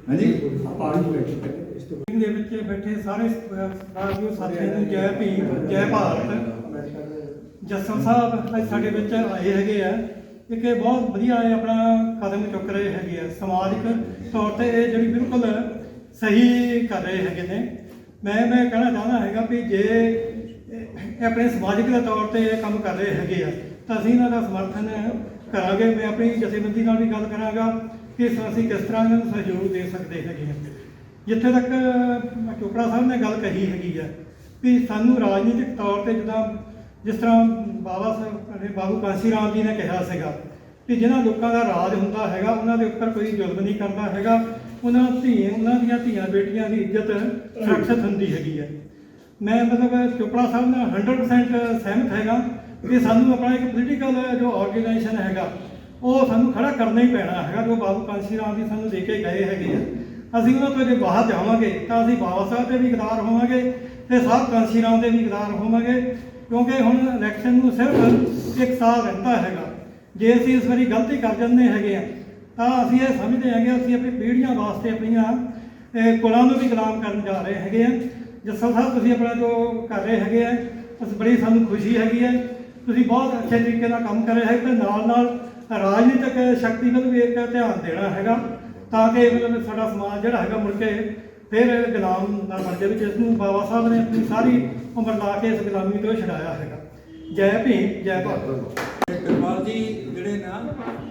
ਹਾਂਜੀ पार्टी बैठी है इस तो ਮੀਟਿੰਗ ਦੇ ਵਿੱਚ ਬੈਠੇ ਸਾਰੇ ਸਾਥੀਆਂ ਨੂੰ ਜੈ ਭੀਮ ਜੈ ਭਾਰਤ। ਜੱਸਲ ਸਾਹਿਬ ਅੱਜ ਸਾਡੇ ਵਿੱਚ ਆਏ ਹੈਗੇ ਆ, ਇੱਕ ਇਹ ਬਹੁਤ ਵਧੀਆ ਇਹ ਆਪਣਾ ਕਦਮ ਚੁੱਕ ਰਹੇ ਹੈਗੇ ਆ, ਸਮਾਜਿਕ ਤੌਰ ਤੇ ਇਹ ਜਿਹੜੀ ਬਿਲਕੁਲ ਸਹੀ ਕਰ ਰਹੇ ਹੈਗੇ ਨੇ। ਮੈਂ ਕਹਿਣਾ ਚਾਹੁੰਦਾ ਹੈਗਾ ਵੀ ਜੇ ਇਹ ਆਪਣੇ ਸਮਾਜਿਕ ਦੇ ਤੌਰ ਤੇ ਇਹ ਕੰਮ ਕਰ ਰਹੇ ਹੈਗੇ ਆ ਤਾਂ ਅਸੀਂ ਇਹਨਾਂ ਦਾ ਸਮਰਥਨ ਕਰਾਂਗੇ। ਮੈਂ ਆਪਣੀ ਜਥੇਬੰਦੀ ਨਾਲ ਵੀ ਗੱਲ ਕਰਾਂਗਾ ਕਿ ਅਸੀਂ ਕਿਸ ਤਰ੍ਹਾਂ ਇਹਨਾਂ ਨੂੰ ਸਹਿਯੋਗ ਦੇ ਸਕਦੇ ਹੈਗੇ ਹਾਂ। ਜਿੱਥੇ ਤੱਕ ਚੋਪੜਾ ਸਾਹਿਬ ਨੇ ਗੱਲ ਕਹੀ ਹੈਗੀ ਆ ਵੀ ਸਾਨੂੰ ਰਾਜਨੀਤਿਕ ਤੌਰ ਤੇ ਜਿਸ ਤਰ੍ਹਾਂ ਬਾਬੂ ਕਾਂਸੀ ਰਾਮ ਜੀ ਨੇ ਕਿਹਾ ਸੀਗਾ ਕਿ ਜਿਹਨਾਂ ਲੋਕਾਂ ਦਾ ਰਾਜ ਹੁੰਦਾ ਹੈਗਾ ਉਹਨਾਂ ਦੇ ਉੱਪਰ ਕੋਈ ਜ਼ੁਲਮ ਨਹੀਂ ਕਰਦਾ ਹੈਗਾ, ਉਹਨਾਂ ਦੀਆਂ ਧੀਆਂ ਬੇਟੀਆਂ ਦੀ ਇੱਜ਼ਤ ਸੁਰੱਖਿਅਤ ਹੁੰਦੀ ਹੈਗੀ ਹੈ। ਮੈਂ ਮਤਲਬ ਚੋਪੜਾ ਸਾਹਿਬ ਨਾਲ 100% ਸਹਿਮਤ ਹੈਗਾ ਕਿ ਸਾਨੂੰ ਆਪਣਾ ਇੱਕ ਪੋਲੀਟੀਕਲ ਜੋ ਆਰਗੇਨਾਈਜੇਸ਼ਨ ਹੈਗਾ ਉਹ ਸਾਨੂੰ ਖੜਾ ਕਰਨਾ ਹੀ ਪੈਣਾ ਹੈਗਾ। ਜੋ ਬਾਬੂ ਕਾਂਸੀ ਰਾਮ ਜੀ ਸਾਨੂੰ ਦੇ ਕੇ ਗਏ ਹੈਗੇ ਆ, ਅਸੀਂ ਉਹਨਾਂ ਤੋਂ ਜੇ ਬਾਹਰ ਜਾਵਾਂਗੇ ਤਾਂ ਅਸੀਂ ਬਾਬਾ ਸਾਹਿਬ ਦੇ ਵੀ ਗਦਾਰ ਹੋਵਾਂਗੇ ਤੇ ਸਾਹਿਬ ਕਾਂਸੀ ਰਾਮ ਦੇ ਵੀ ਗਦਾਰ ਹੋਵਾਂਗੇ, ਕਿਉਂਕਿ ਹੁਣ ਇਲੈਕਸ਼ਨ ਨੂੰ ਸਿਰਫ 1 ਸਾਲ ਰਹਿੰਦਾ ਹੈਗਾ। ਜੇ ਅਸੀਂ ਇਸ ਵਾਰੀ ਗਲਤੀ ਕਰ ਜਾਂਦੇ ਹੈਗੇ ਆ ਤਾਂ ਅਸੀਂ ਇਹ ਸਮਝਦੇ ਹੈਗੇ ਅਸੀਂ ਆਪਣੀ ਪੀੜ੍ਹੀਆਂ ਵਾਸਤੇ ਆਪਣੀਆਂ ਕੁਲਾਂ ਨੂੰ ਵੀ ਗੁਲਾਮ ਕਰਨ ਜਾ ਰਹੇ ਹੈਗੇ ਆ। ਜੱਸਲ ਸਾਹਿਬ ਤੁਸੀਂ ਆਪਣਾ ਜੋ ਕਰ ਰਹੇ ਹੈਗੇ ਆ ਅਸੀਂ ਬੜੀ ਸਾਨੂੰ ਖੁਸ਼ੀ ਹੈਗੀ ਹੈ। ਤੁਸੀਂ ਬਹੁਤ ਅੱਛੇ ਤਰੀਕੇ ਨਾਲ ਕੰਮ ਕਰ ਰਹੇ ਹੈ ਤੇ ਨਾਲ ਰਾਜਨੀਤਿਕ ਸ਼ਕਤੀ ਵੱਲ ਵੀ ਇੱਕ ਧਿਆਨ ਦੇਣਾ ਹੈਗਾ ਤਾਂ ਕਿ ਮਤਲਬ ਸਾਡਾ ਸਮਾਜ ਜਿਹੜਾ ਹੈਗਾ ਮੁੜ ਕੇ ਫਿਰ ਗੁਲਾਮ ਨਾ ਬਣ ਜਾਵੇ, ਜਿਸ ਨੂੰ ਬਾਬਾ ਸਾਹਿਬ ਨੇ ਆਪਣੀ ਸਾਰੀ ਉਮਰ ਲਾ ਕੇ ਇਸ ਗੁਲਾਮੀ ਤੋਂ ਛੁਡਾਇਆ ਹੈਗਾ। ਜੈ ਭੀਮ ਜੈ ਭਾਰਤ। ਕਿਰਪਾਲ ਜੀ ਜਿਹੜੇ ਨਾ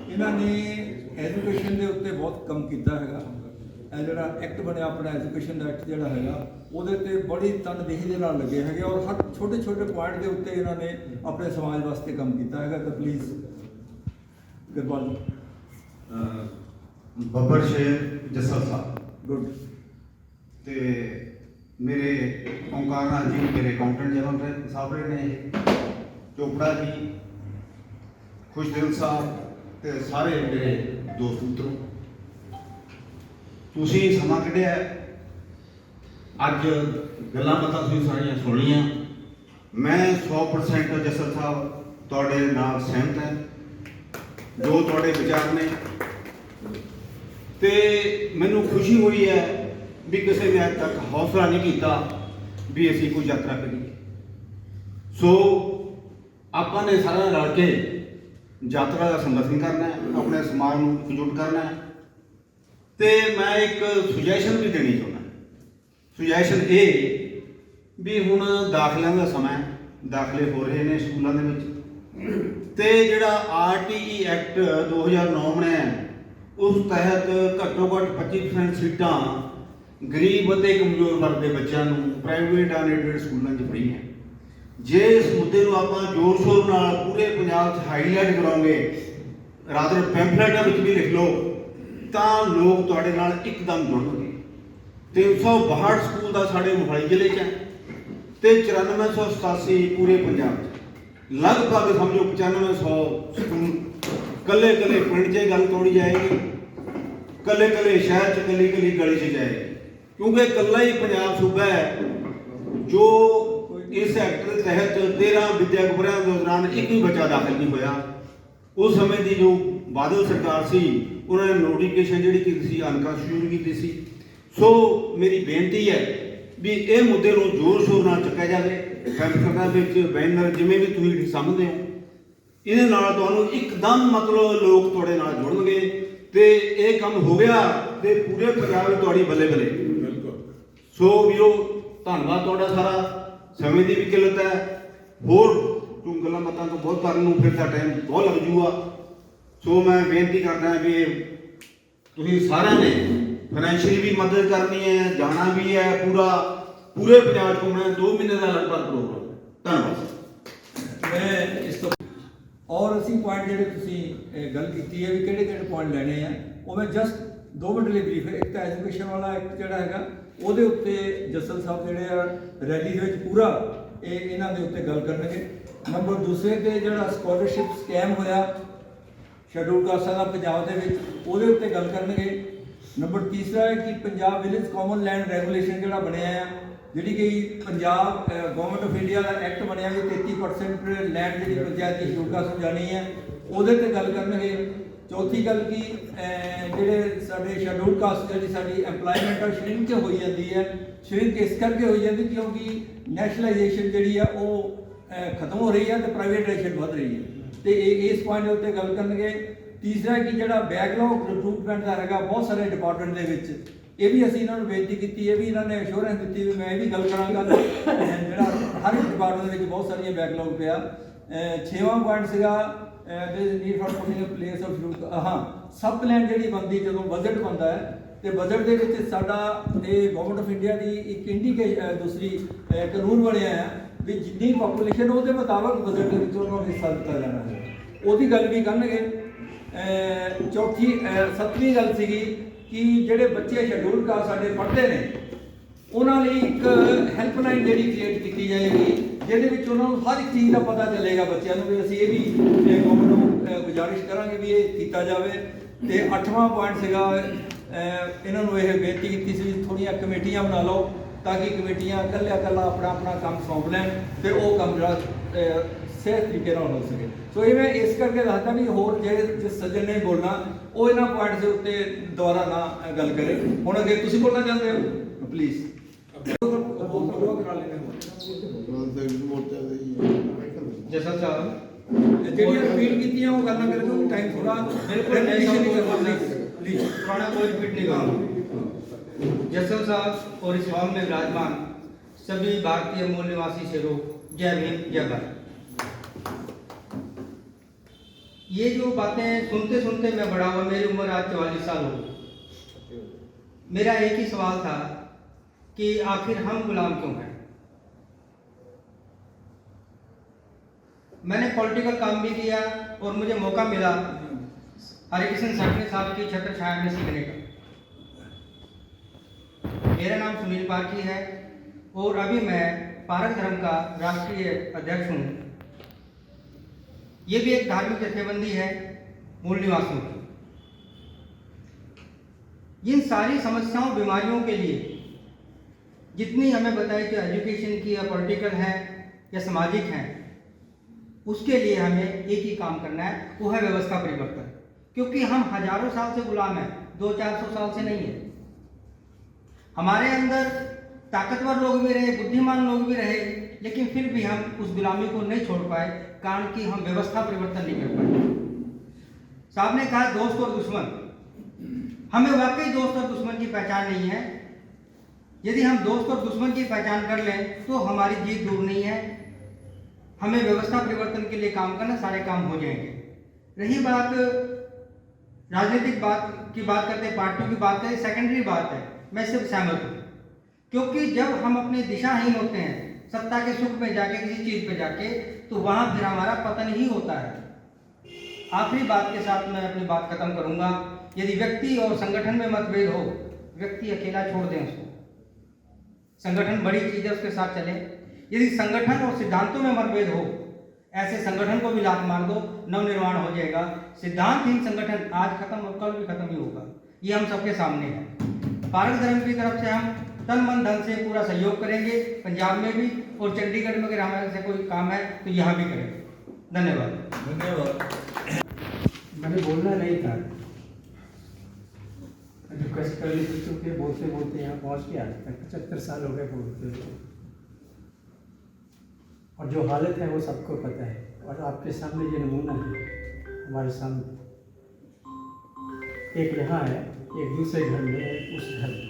ਇਹਨਾਂ ਨੇ ਐਜੂਕੇਸ਼ਨ ਦੇ ਉੱਤੇ ਬਹੁਤ ਕੰਮ ਕੀਤਾ ਹੈਗਾ। ਇਹ ਜਿਹੜਾ ਐਕਟ ਬਣਿਆ ਆਪਣਾ ਐਜੂਕੇਸ਼ਨ ਦਾ ਐਕਟ ਜਿਹੜਾ ਹੈਗਾ ਉਹਦੇ ਤੇ ਬੜੀ ਤਨਦੇਹੀ ਦੇ ਨਾਲ ਲੱਗੇ ਹੈਗੇ ਔਰ ਹਰ ਛੋਟੇ ਪੁਆਇੰਟ ਦੇ ਉੱਤੇ ਇਹਨਾਂ ਨੇ ਆਪਣੇ ਸਮਾਜ ਵਾਸਤੇ ਕੰਮ ਕੀਤਾ ਹੈਗਾ। ਤਾਂ ਪਲੀਜ਼ ਕਿਰਪਾਲ ਬੱਬਰ ਸ਼ੇਰ ਜੱਸਲ ਸਾਹਿਬ ਗੁੱਡ ਤੇ ਮੇਰੇ ਓਂਕਾਰ ਨਾਲ ਜੀ ਮੇਰੇ ਅਕਾਊਂਟੈਂਟ ਜਨਰਲ ਸਾਹਿਬ ਰਹੇ ਨੇ, ਚੋਪੜਾ ਜੀ, ਖੁਸ਼ਦਿਲ ਸਾਹਿਬ ਤੇ ਸਾਰੇ ਮੇਰੇ ਦੋਸਤ ਮਿੱਤਰੋ, ਤੁਸੀਂ ਸਮਾਂ ਕੱਢਿਆ ਅੱਜ ਗੱਲਾਂ ਬਾਤਾਂ ਤੁਸੀਂ ਸਾਰੀਆਂ ਸੁਣੀਆਂ। ਮੈਂ 100% ਜੱਸਲ ਸਾਹਿਬ ਤੁਹਾਡੇ ਨਾਲ ਸਹਿਮਤ ਹਾਂ ਜੋ ਤੁਹਾਡੇ ਵਿਚਾਰ ਨੇ ਤੇ ਮੈਨੂੰ ਖੁਸ਼ੀ ਹੋਈ ਹੈ ਵੀ ਕਿਸੇ ਨੇ ਅੱਜ ਤੱਕ ਹੌਸਲਾ ਨਹੀਂ ਕੀਤਾ ਵੀ ਅਸੀਂ ਕੋਈ ਯਾਤਰਾ ਕਰੀਏ। ਸੋ ਆਪਾਂ ਨੇ ਸਾਰਿਆਂ ਰਲ ਕੇ ਯਾਤਰਾ ਦਾ ਸਮਰਥਨ ਕਰਨਾ ਹੈ, ਆਪਣੇ ਸਮਾਜ ਨੂੰ ਇਕਜੁੱਟ ਕਰਨਾ ਹੈ ਤੇ ਮੈਂ ਇੱਕ ਸੁਜੈਸ਼ਨ ਵੀ ਦੇਣੀ ਚਾਹੁੰਦਾ। ਸੁਜੈਸ਼ਨ ਇਹ ਵੀ ਹੁਣ ਦਾਖਲਿਆਂ ਦਾ ਸਮਾਂ ਹੈ, ਦਾਖਲੇ ਹੋ ਰਹੇ ਨੇ ਸਕੂਲਾਂ ਦੇ ਵਿੱਚ ਤੇ ਜਿਹੜਾ RTE ਐਕਟ 2009 ਬਣਿਆ ਉਸ ਤਹਿਤ ਘੱਟੋ ਘੱਟ 25% ਸੀਟਾਂ ਗਰੀਬ ਅਤੇ ਕਮਜ਼ੋਰ ਵਰਗ ਦੇ ਬੱਚਿਆਂ ਨੂੰ ਪ੍ਰਾਈਵੇਟ ਅਨਏਡਡ ਸਕੂਲਾਂ 'ਚ ਪੜ੍ਹੀਆਂ। ਜੇ ਇਸ ਮੁੱਦੇ ਨੂੰ ਆਪਾਂ ਜ਼ੋਰ ਸ਼ੋਰ ਨਾਲ ਪੂਰੇ ਪੰਜਾਬ 'ਚ ਹਾਈਲਾਈਟ ਕਰਾਂਗੇ, ਰਾਦਰ ਪੈਂਫਲੇਟਾਂ ਵਿੱਚ ਵੀ ਲਿਖ ਲਓ ਤਾਂ ਲੋਕ ਤੁਹਾਡੇ ਨਾਲ ਇੱਕਦਮ ਜੁੜਨਗੇ। 362 ਸਕੂਲ ਦਾ ਸਾਡੇ ਮੋਹਾਲੀ ਜ਼ਿਲ੍ਹੇ 'ਚ ਹੈ ਤੇ 9487 ਪੂਰੇ ਪੰਜਾਬ 'ਚ, ਲਗਭਗ ਸਮਝੋ 9500 ਸਕੂਲ ਕੱਲੇ ਪਿੰਡ 'ਚ ਇਹ ਗੱਲ ਤੋੜੀ ਜਾਏਗੀ, ਕੱਲੇ ਸ਼ਹਿਰ 'ਚ ਕੱਲੀ ਗਲੀ 'ਚ ਜਾਏਗੀ, ਕਿਉਂਕਿ ਇਕੱਲਾ ਹੀ ਪੰਜਾਬ ਸੂਬਾ ਹੈ ਜੋ ਇਸ ਐਕਟ ਦੇ ਤਹਿਤ 13 ਵਿਦਿਅਕ ਵਰ੍ਹਿਆਂ ਦੇ ਦੌਰਾਨ ਇੱਕ ਵੀ ਬੱਚਾ ਦਾਖਲ ਨਹੀਂ ਹੋਇਆ। ਉਸ ਸਮੇਂ ਦੀ ਜੋ ਬਾਦਲ ਸਰਕਾਰ ਸੀ ਉਹਨਾਂ ਨੇ ਨੋਟੀਫਿਕੇਸ਼ਨ ਜਿਹੜੀ ਕੀਤੀ ਸੀ ਅਨਕਨਸਟੀਟਿਊਸ਼ਨਲ ਕੀਤੀ ਸੀ। ਸੋ ਮੇਰੀ ਬੇਨਤੀ ਹੈ ਵੀ ਇਹ ਮੁੱਦੇ ਨੂੰ ਜ਼ੋਰ ਸ਼ੋਰ ਨਾਲ ਚੁੱਕਿਆ ਜਾਵੇ, ਪੈਂਫਲੇਟਾਂ ਵਿੱਚ ਬੈਨਰ ਜਿਵੇਂ ਵੀ ਤੁਸੀਂ ਸਮਝਦੇ ਹੋ, ਇਹਦੇ ਨਾਲ ਤੁਹਾਨੂੰ ਇੱਕਦਮ ਮਤਲਬ ਲੋਕ ਤੁਹਾਡੇ ਨਾਲ ਜੁੜਨਗੇ ਤੇ ਇਹ ਕੰਮ ਹੋ ਗਿਆ ਤੇ ਪੂਰੇ ਪੰਜਾਬ ਵਿੱਚ ਤੁਹਾਡੀ ਬੱਲੇ ਬੱਲੇ। ਸੋ ਵੀਰੋ ਧੰਨਵਾਦ ਤੁਹਾਡਾ ਸਾਰਾ। ਸਮੇਂ ਦੀ ਵੀ ਕਿੱਲਤ ਹੈ, ਹੋਰ ਤੂੰ ਗੱਲਾਂ ਬਾਤਾਂ ਤੋਂ ਬਹੁਤ ਕਰਨ ਨੂੰ ਫਿਰ ਤਾਂ ਟਾਈਮ ਬਹੁਤ ਲੱਗ ਜੂਗਾ। ਸੋ ਮੈਂ ਬੇਨਤੀ ਕਰਦਾ ਵੀ ਤੁਸੀਂ ਸਾਰਿਆਂ ਨੇ ਫਾਈਨੈਂਸ਼ੀਅਲੀ ਵੀ ਮਦਦ ਕਰਨੀ ਹੈ, ਜਾਣਾ ਵੀ ਹੈ, ਪੂਰੇ ਪੰਜਾਬ 'ਚ ਘੁੰਮਣਾ 2 ਮਹੀਨੇ ਦਾ ਲਗਭਗ ਪ੍ਰੋਗਰਾਮ। ਧੰਨਵਾਦ। ਮੈਂ ਇਸ ਤੋਂ ਔਰ ਅਸੀਂ ਪੁਆਇੰਟ ਜਿਹੜੇ ਤੁਸੀਂ ਗੱਲ ਕੀਤੀ ਹੈ ਵੀ ਕਿਹੜੇ ਪੁਆਇੰਟ ਲੈਣੇ ਆ ਉਹ ਮੈਂ ਜਸਟ 2 ਮਿੰਟ ਲਈ ਬਰੀਫ ਹੈ। ਇੱਕ ਤਾਂ ਐਜੂਕੇਸ਼ਨ ਵਾਲਾ ਐਕਟ ਜਿਹੜਾ ਹੈਗਾ ਉਹਦੇ ਉੱਤੇ ਜੱਸਲ ਸਾਹਿਬ ਜਿਹੜੇ ਆ ਰੈਲੀ ਦੇ ਵਿੱਚ ਪੂਰਾ ਇਹਨਾਂ ਦੇ ਉੱਤੇ ਗੱਲ ਕਰਨਗੇ। ਨੰਬਰ ਦੂਸਰੇ ਤੇ ਜਿਹੜਾ ਸਕਾਲਰਸ਼ਿਪ ਸਕੈਮ ਹੋਇਆ ਸ਼ੈਡਿਊਲ ਕਾਸਟਾਂ ਦਾ ਪੰਜਾਬ ਦੇ ਵਿੱਚ ਉਹਦੇ ਉੱਤੇ ਗੱਲ ਕਰਨਗੇ। ਨੰਬਰ ਤੀਸਰਾ ਹੈ ਕਿ Punjab village common land regulation ਜਿਹੜਾ ਬਣਿਆ ਆ ਜਿਹੜੀ ਕਿ Punjab government of India the act ਬਣਿਆ ਵੀ 33% ਲੈਂਡ ਜਿਹੜੀ ਪੰਚਾਇਤੀ ਸ਼ਡਿਊਲ ਕਾਸਟ ਨੂੰ ਜਾਣੀ ਹੈ, ਉਹਦੇ ਤੇ ਗੱਲ ਕਰਨਗੇ। ਚੌਥੀ ਗੱਲ ਕਿ ਜਿਹੜੇ ਸਾਡੇ ਸ਼ਡਿਊਲ ਕਾਸਟ ਜਿਹੜੀ ਸਾਡੀ ਐਮਪਲਾਇਮੈਂਟ ਆ ਸ਼ਰਿੰਕ ਹੋਈ ਜਾਂਦੀ ਹੈ। ਸ਼ਰਿੰਕ ਇਸ ਕਰਕੇ ਹੋਈ ਜਾਂਦੀ ਕਿਉਂਕਿ ਨੈਸ਼ਨਲਾਈਜੇਸ਼ਨ ਜਿਹੜੀ ਆ ਉਹ ਖਤਮ ਹੋ ਰਹੀ ਹੈ ਤੇ ਪ੍ਰਾਈਵੇਟਾਈਜੇਸ਼ਨ ਵੱਧ ਰਹੀ ਹੈ, ਤੇ ਇਸ ਪੁਆਇੰਟ ਦੇ ਉੱਤੇ ਗੱਲ ਕਰਨਗੇ। ਤੀਸਰਾ ਕਿ ਜਿਹੜਾ ਬੈਕਲੌਗ ਰਿਕਰੂਟਮੈਂਟ ਦਾ ਹੈਗਾ ਬਹੁਤ ਸਾਰੇ ਡਿਪਾਰਟਮੈਂਟ ਦੇ ਵਿੱਚ, ਇਹ ਵੀ ਅਸੀਂ ਇਹਨਾਂ ਨੂੰ ਬੇਨਤੀ ਕੀਤੀ, ਇਹ ਵੀ ਇਹਨਾਂ ਨੇ ਅਸ਼ੋਰੈਂਸ ਦਿੱਤੀ ਵੀ ਮੈਂ ਇਹ ਵੀ ਗੱਲ ਕਰਾਂਗਾ ਜਿਹੜਾ ਹਰ ਇੱਕ ਡਿਪਾਰਟਮੈਂਟ ਦੇ ਵਿੱਚ ਬਹੁਤ ਸਾਰੀਆਂ ਬੈਕਲੌਗ ਪਿਆ। 6ਵਾਂ ਪੁਆਇੰਟ ਸੀਗਾ need for putting a place of schedule. Sub plan ਜਿਹੜੀ ਬਣਦੀ ਜਦੋਂ ਬਜਟ ਬਣਦਾ ਹੈ ਤੇ ਬਜਟ ਦੇ ਵਿੱਚ ਸਾਡਾ ਇਹ ਗਵਰਨਮੈਂਟ ਆਫ ਇੰਡੀਆ ਦੀ ਇੱਕ ਦੂਸਰੀ ਕਾਨੂੰਨ ਬਣਿਆ ਹੈ ਵੀ ਜਿੰਨੀ ਪਾਪੂਲੇਸ਼ਨ ਉਹਦੇ ਮੁਤਾਬਕ ਬਜਟ ਦੇ ਵਿੱਚ ਉਹਨਾਂ ਨੂੰ ਹਿੱਸਾ ਦਿੱਤਾ ਜਾਣਾ ਹੈ, ਉਹਦੀ ਗੱਲ ਵੀ ਕਰਨਗੇ। ਸੱਤਵੀਂ ਗੱਲ ਸੀਗੀ ਕਿ ਜਿਹੜੇ ਬੱਚੇ ਸ਼ਡਿਊਲ ਕਾਸਟ ਸਾਡੇ ਪੜ੍ਹਦੇ ਨੇ ਉਹਨਾਂ ਲਈ ਇੱਕ ਹੈਲਪਲਾਈਨ ਜਿਹੜੀ ਕ੍ਰੀਏਟ ਕੀਤੀ ਜਾਏਗੀ, ਜਿਹਦੇ ਵਿੱਚ ਉਹਨਾਂ ਨੂੰ ਹਰ ਇੱਕ ਚੀਜ਼ ਦਾ ਪਤਾ ਚੱਲੇਗਾ ਬੱਚਿਆਂ ਨੂੰ ਵੀ ਅਸੀਂ ਇਹ ਵੀ ਗਵਰਨਮੈਂਟ ਨੂੰ ਗੁਜ਼ਾਰਿਸ਼ ਕਰਾਂਗੇ ਵੀ ਇਹ ਕੀਤਾ ਜਾਵੇ। ਤੇ 8ਵਾਂ ਪੁਆਇੰਟ ਸੀਗਾ ਇਹਨਾਂ ਨੂੰ ਇਹ ਬੇਨਤੀ ਕੀਤੀ ਸੀ ਥੋੜ੍ਹੀਆਂ ਕਮੇਟੀਆਂ ਬਣਾ ਲਓ ਤਾਂ ਕਿ ਕਮੇਟੀਆਂ ਇਕੱਲਾ ਆਪਣਾ ਕੰਮ ਸੌਂਪ ਲੈਣ ਤੇ ਉਹ ਕੰਮ ਜਿਹੜਾ ਸਹੀ ਤਰੀਕੇ ਨਾਲ ਹੋ ਸਕੇ। ਸੋ ਇਹ ਮੈਂ ਇਸ ਕਰਕੇ ਦੱਸਦਾ ਵੀ ਹੋਰ ਜਿਸ ਸੱਜਣ ਨੇ ਬੋਲਣਾ ਉਹ ਇਹਨਾਂ ਪੁਆਇੰਟ ਦੇ ਉੱਤੇ ਦੁਬਾਰਾ ਨਾ ਗੱਲ ਕਰੇ। ਹੁਣ ਅੱਗੇ ਤੁਸੀਂ ਬੋਲਣਾ ਚਾਹੁੰਦੇ ਹੋ ਪਲੀਜ਼। जसल साहब ਜਿਹੜੀਆਂ ਰਿਪੀਟ ਕੀਤੀਆਂ ਉਹ ਗੱਲਾਂ ਕਰਕੇ ਟਾਈਮ ਥੋੜਾ बिल्कुल नहीं करना प्लीज पुराना कोई रिपीट नहीं करूँगा। जसल साहब और इस हॉल में विराजमान सभी भारतीय मूल निवासी शेरों, जय भीम जय भारत। ये जो बातें सुनते सुनते मैं बड़ा हुआ, मेरी उम्र आज 44 साल हो गई। मेरा एक ही सवाल था कि आखिर हम गुलाम क्यों हैं। मैंने पॉलिटिकल काम भी किया और मुझे मौका मिला हरिकृष्ण साठवे साहब की छत्र छाया में सीखने का। मेरा नाम सुनील पारखी है और अभी मैं पारक धर्म का राष्ट्रीय अध्यक्ष हूँ। ये भी एक धार्मिक जथेबंदी है मूल निवासियों की। इन सारी समस्याओं बीमारियों के लिए जितनी हमें बताए कि एजुकेशन की या पॉलिटिकल है या सामाजिक है, उसके लिए हमें एक ही काम करना है, वो है व्यवस्था परिवर्तन। क्योंकि हम हजारों साल से गुलाम हैं, 200-400 साल से नहीं है। हमारे अंदर ताकतवर लोग भी रहे, बुद्धिमान लोग भी रहे, लेकिन फिर भी हम उस गुलामी को नहीं छोड़ पाए, कारण कि हम व्यवस्था परिवर्तन नहीं कर पाए। साहब ने कहा दोस्त और दुश्मन, हमें वाकई दोस्त और दुश्मन की पहचान नहीं है। यदि हम दोस्त और दुश्मन की पहचान कर लें तो हमारी जीत दूर नहीं है। हमें व्यवस्था परिवर्तन के लिए काम करना, सारे काम हो जाएंगे। रही बात राजनीतिक की बात करते, पार्टियों की बात करें, सेकेंडरी बात है, मैं इससे सहमत हूँ। क्योंकि जब हम अपने दिशाहीन होते हैं, सत्ता के सुख में जाके, किसी चीज पे जाके, तो वहां फिर हमारा पतन ही होता है। आखिरी बात के साथ मैं अपनी बात खत्म करूंगा। यदि व्यक्ति और संगठन में मतभेद हो, व्यक्ति अकेला छोड़ दें उसको। संगठन बड़ी चीज है, उसके साथ चले। यदि संगठन और सिद्धांतों में मतभेद हो, ऐसे संगठन को भी लात मार दो, नवनिर्माण हो जाएगा। सिद्धांतहीन संगठन आज खत्म और कल भी खत्म ही होगा, ये हम सबके सामने है। पारक धर्म की तरफ से हम तन मन धन से पूरा सहयोग करेंगे, पंजाब में भी और चंडीगढ़ में अगर हमारे से कोई काम है तो यहाँ भी करेंगे। धन्यवाद। मैंने बोलना नहीं था, रिक्वेस्ट कर ली थी क्योंकि बोलते बोलते यहाँ पहुँच के आज तक 75 साल हो गए बोलते हुए, और जो हालत है वो सबको पता है। और आपके सामने ये नमूना है, हमारे सामने एक यहाँ है, एक दूसरे घर में है, उस घर में।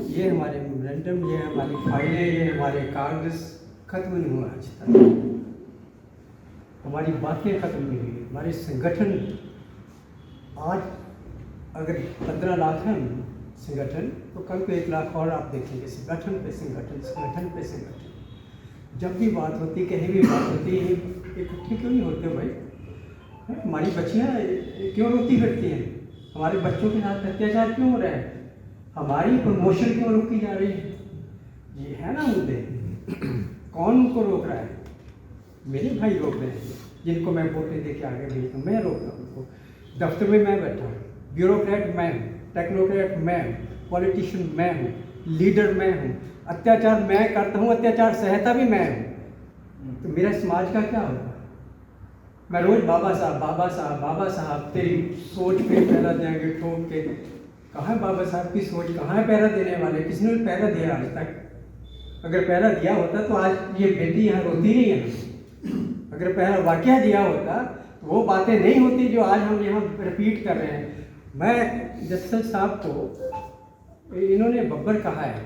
ये हमारे मेमोरेंडम, ये हमारी फाइलें, ये हमारे कागज खत्म नहीं हुआ आज तक, हमारी बातें खत्म नहीं हुई। हमारे संगठन आज अगर 15 लाख हैं संगठन, तो कल को 1 लाख और आप देखेंगे। संगठन पे संगठन, संगठन पे संगठन। जब भी बात होती, कहीं भी बात होती, इकट्ठे क्यों नहीं होते भाई? हमारी बच्चियाँ क्यों रोती फिरती हैं? हमारे बच्चों के साथ अत्याचार क्यों हो रहा है? हमारी प्रमोशन क्यों रोकी जा रही है? ये है ना मुद्दे। कौन उनको रोक रहा है? मेरे भाई रोक रहे हैं, जिनको मैं वोटें दे के आगे भेजता हूँ, मैं रोक रहा हूँ उनको। दफ्तर में मैं बैठा हूँ, ब्यूरोक्रेट मैं हूँ, टेक्नोक्रेट मैं हूँ, पॉलिटिशियन मैं हूँ, लीडर मैं हूँ, अत्याचार मैं करता हूँ, अत्याचार सहता भी मैं हूँ, तो मेरा समाज का क्या होगा? मैं रोज बाबा साहब बाबा साहब बाबा साहब, तेरी सोच पे पैरा देंगे ठोक के। कहाँ है बाबा साहब की सोच, कहाँ है पैरा देने वाले? किसने पैरा दिया आज तक? अगर पैरा दिया होता तो आज ये बेटी यहाँ रोती नहीं है। अगर पैरा वाकया दिया होता तो वो बातें नहीं होती जो आज हम यहाँ रिपीट कर रहे हैं। मैं जस्टिस साहब को इन्होंने बब्बर कहा है।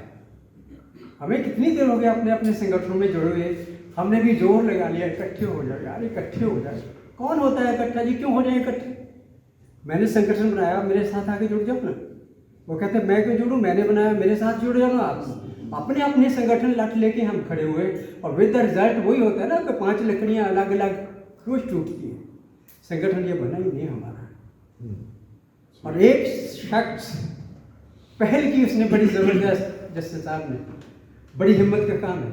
हमें कितनी देर हो गया अपने अपने संगठनों में जुड़े हुए, हमने भी जोर लगा लिया इकट्ठे हो जाए यार, इकट्ठे हो जाए। कौन होता है इकट्ठा जी? क्यों हो जाए इकट्ठे? मैंने संगठन बनाया, मेरे साथ आके जुड़ जाओ ना। वो कहते हैं मैं क्यों जुड़ूं, मैंने बनाया, मेरे साथ जुड़ जाओ ना आप। अपने अपने संगठन लट लेके हम खड़े हुए और विद द रिजल्ट वही होता है ना कि 5 लकड़ियाँ अलग अलग रोज टूटती हैं। संगठन ये बना ही नहीं हमारा। और एक शख्स पहल की उसने बड़ी ज़बरदस्त, जस्टिस साहब ने, बड़ी हिम्मत का काम है।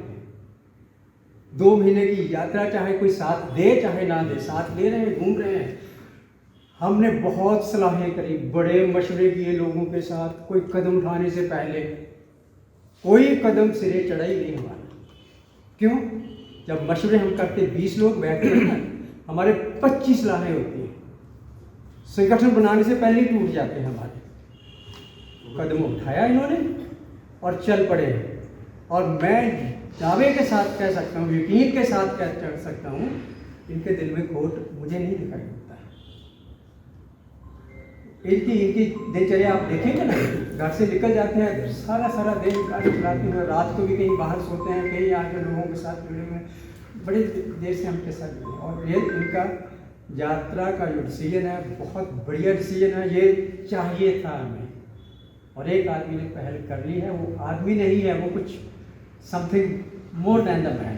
2 महीने की यात्रा, चाहे कोई साथ दे चाहे ना दे, साथ ले रहे हैं, घूम रहे हैं। हमने बहुत सलाहें करी, बड़े मशवरे किए लोगों के साथ। कोई कदम उठाने से पहले कोई कदम सिरे चढ़ा ही नहीं हमारा। क्यों? जब मशवरे हम करते 20 लोग बैठते हैं ना, हमारे 25 सलाहें होती हैं। संगठन बनाने से पहले ही टूट जाते हैं हमारे। कदम उठाया इन्होंने और चल पड़े। और मैं दावे के साथ कह सकता हूँ, यकीन के साथ कह सकता हूँ, इनके दिल में खोट मुझे नहीं दिखाई देता है। इनकी दिनचर्या आप देखेंगे ना, घर से निकल जाते हैं, सारा दिन गाड़ी चलाते हुए, रात को भी कहीं बाहर सोते हैं, कहीं आके लोगों के साथ जुड़े हुए हैं, बड़ी देर से हमके साथ जुड़े। और ये इनका यात्रा का जो डिसीजन है बहुत बढ़िया डिसीजन है, ये चाहिए था हमें। और एक आदमी ने पहल कर ली है, वो आदमी नहीं है, वो कुछ something more than the man.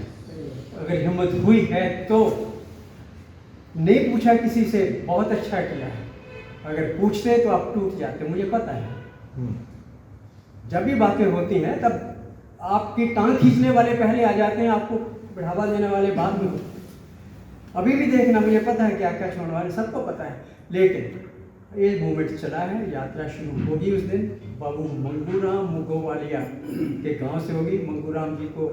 अगर हिम्मत हुई है तो, नहीं पूछा किसी से, बहुत अच्छा किया है। अगर पूछते तो आप टूट जाते, मुझे पता है। जब भी बातें होती हैं तब आपकी टांग खींचने वाले पहले आ जाते हैं, आपको बढ़ावा देने वाले बाद में होते हैं। अभी भी देखना, मुझे पता है क्या क्या छोड़ने वाले, सबको पता है। लेकिन ये मूवमेंट चला है, यात्रा शुरू होगी उस दिन। बाबू मंगूराम मुगोवालिया के गांव से होगी। मंगूराम जी को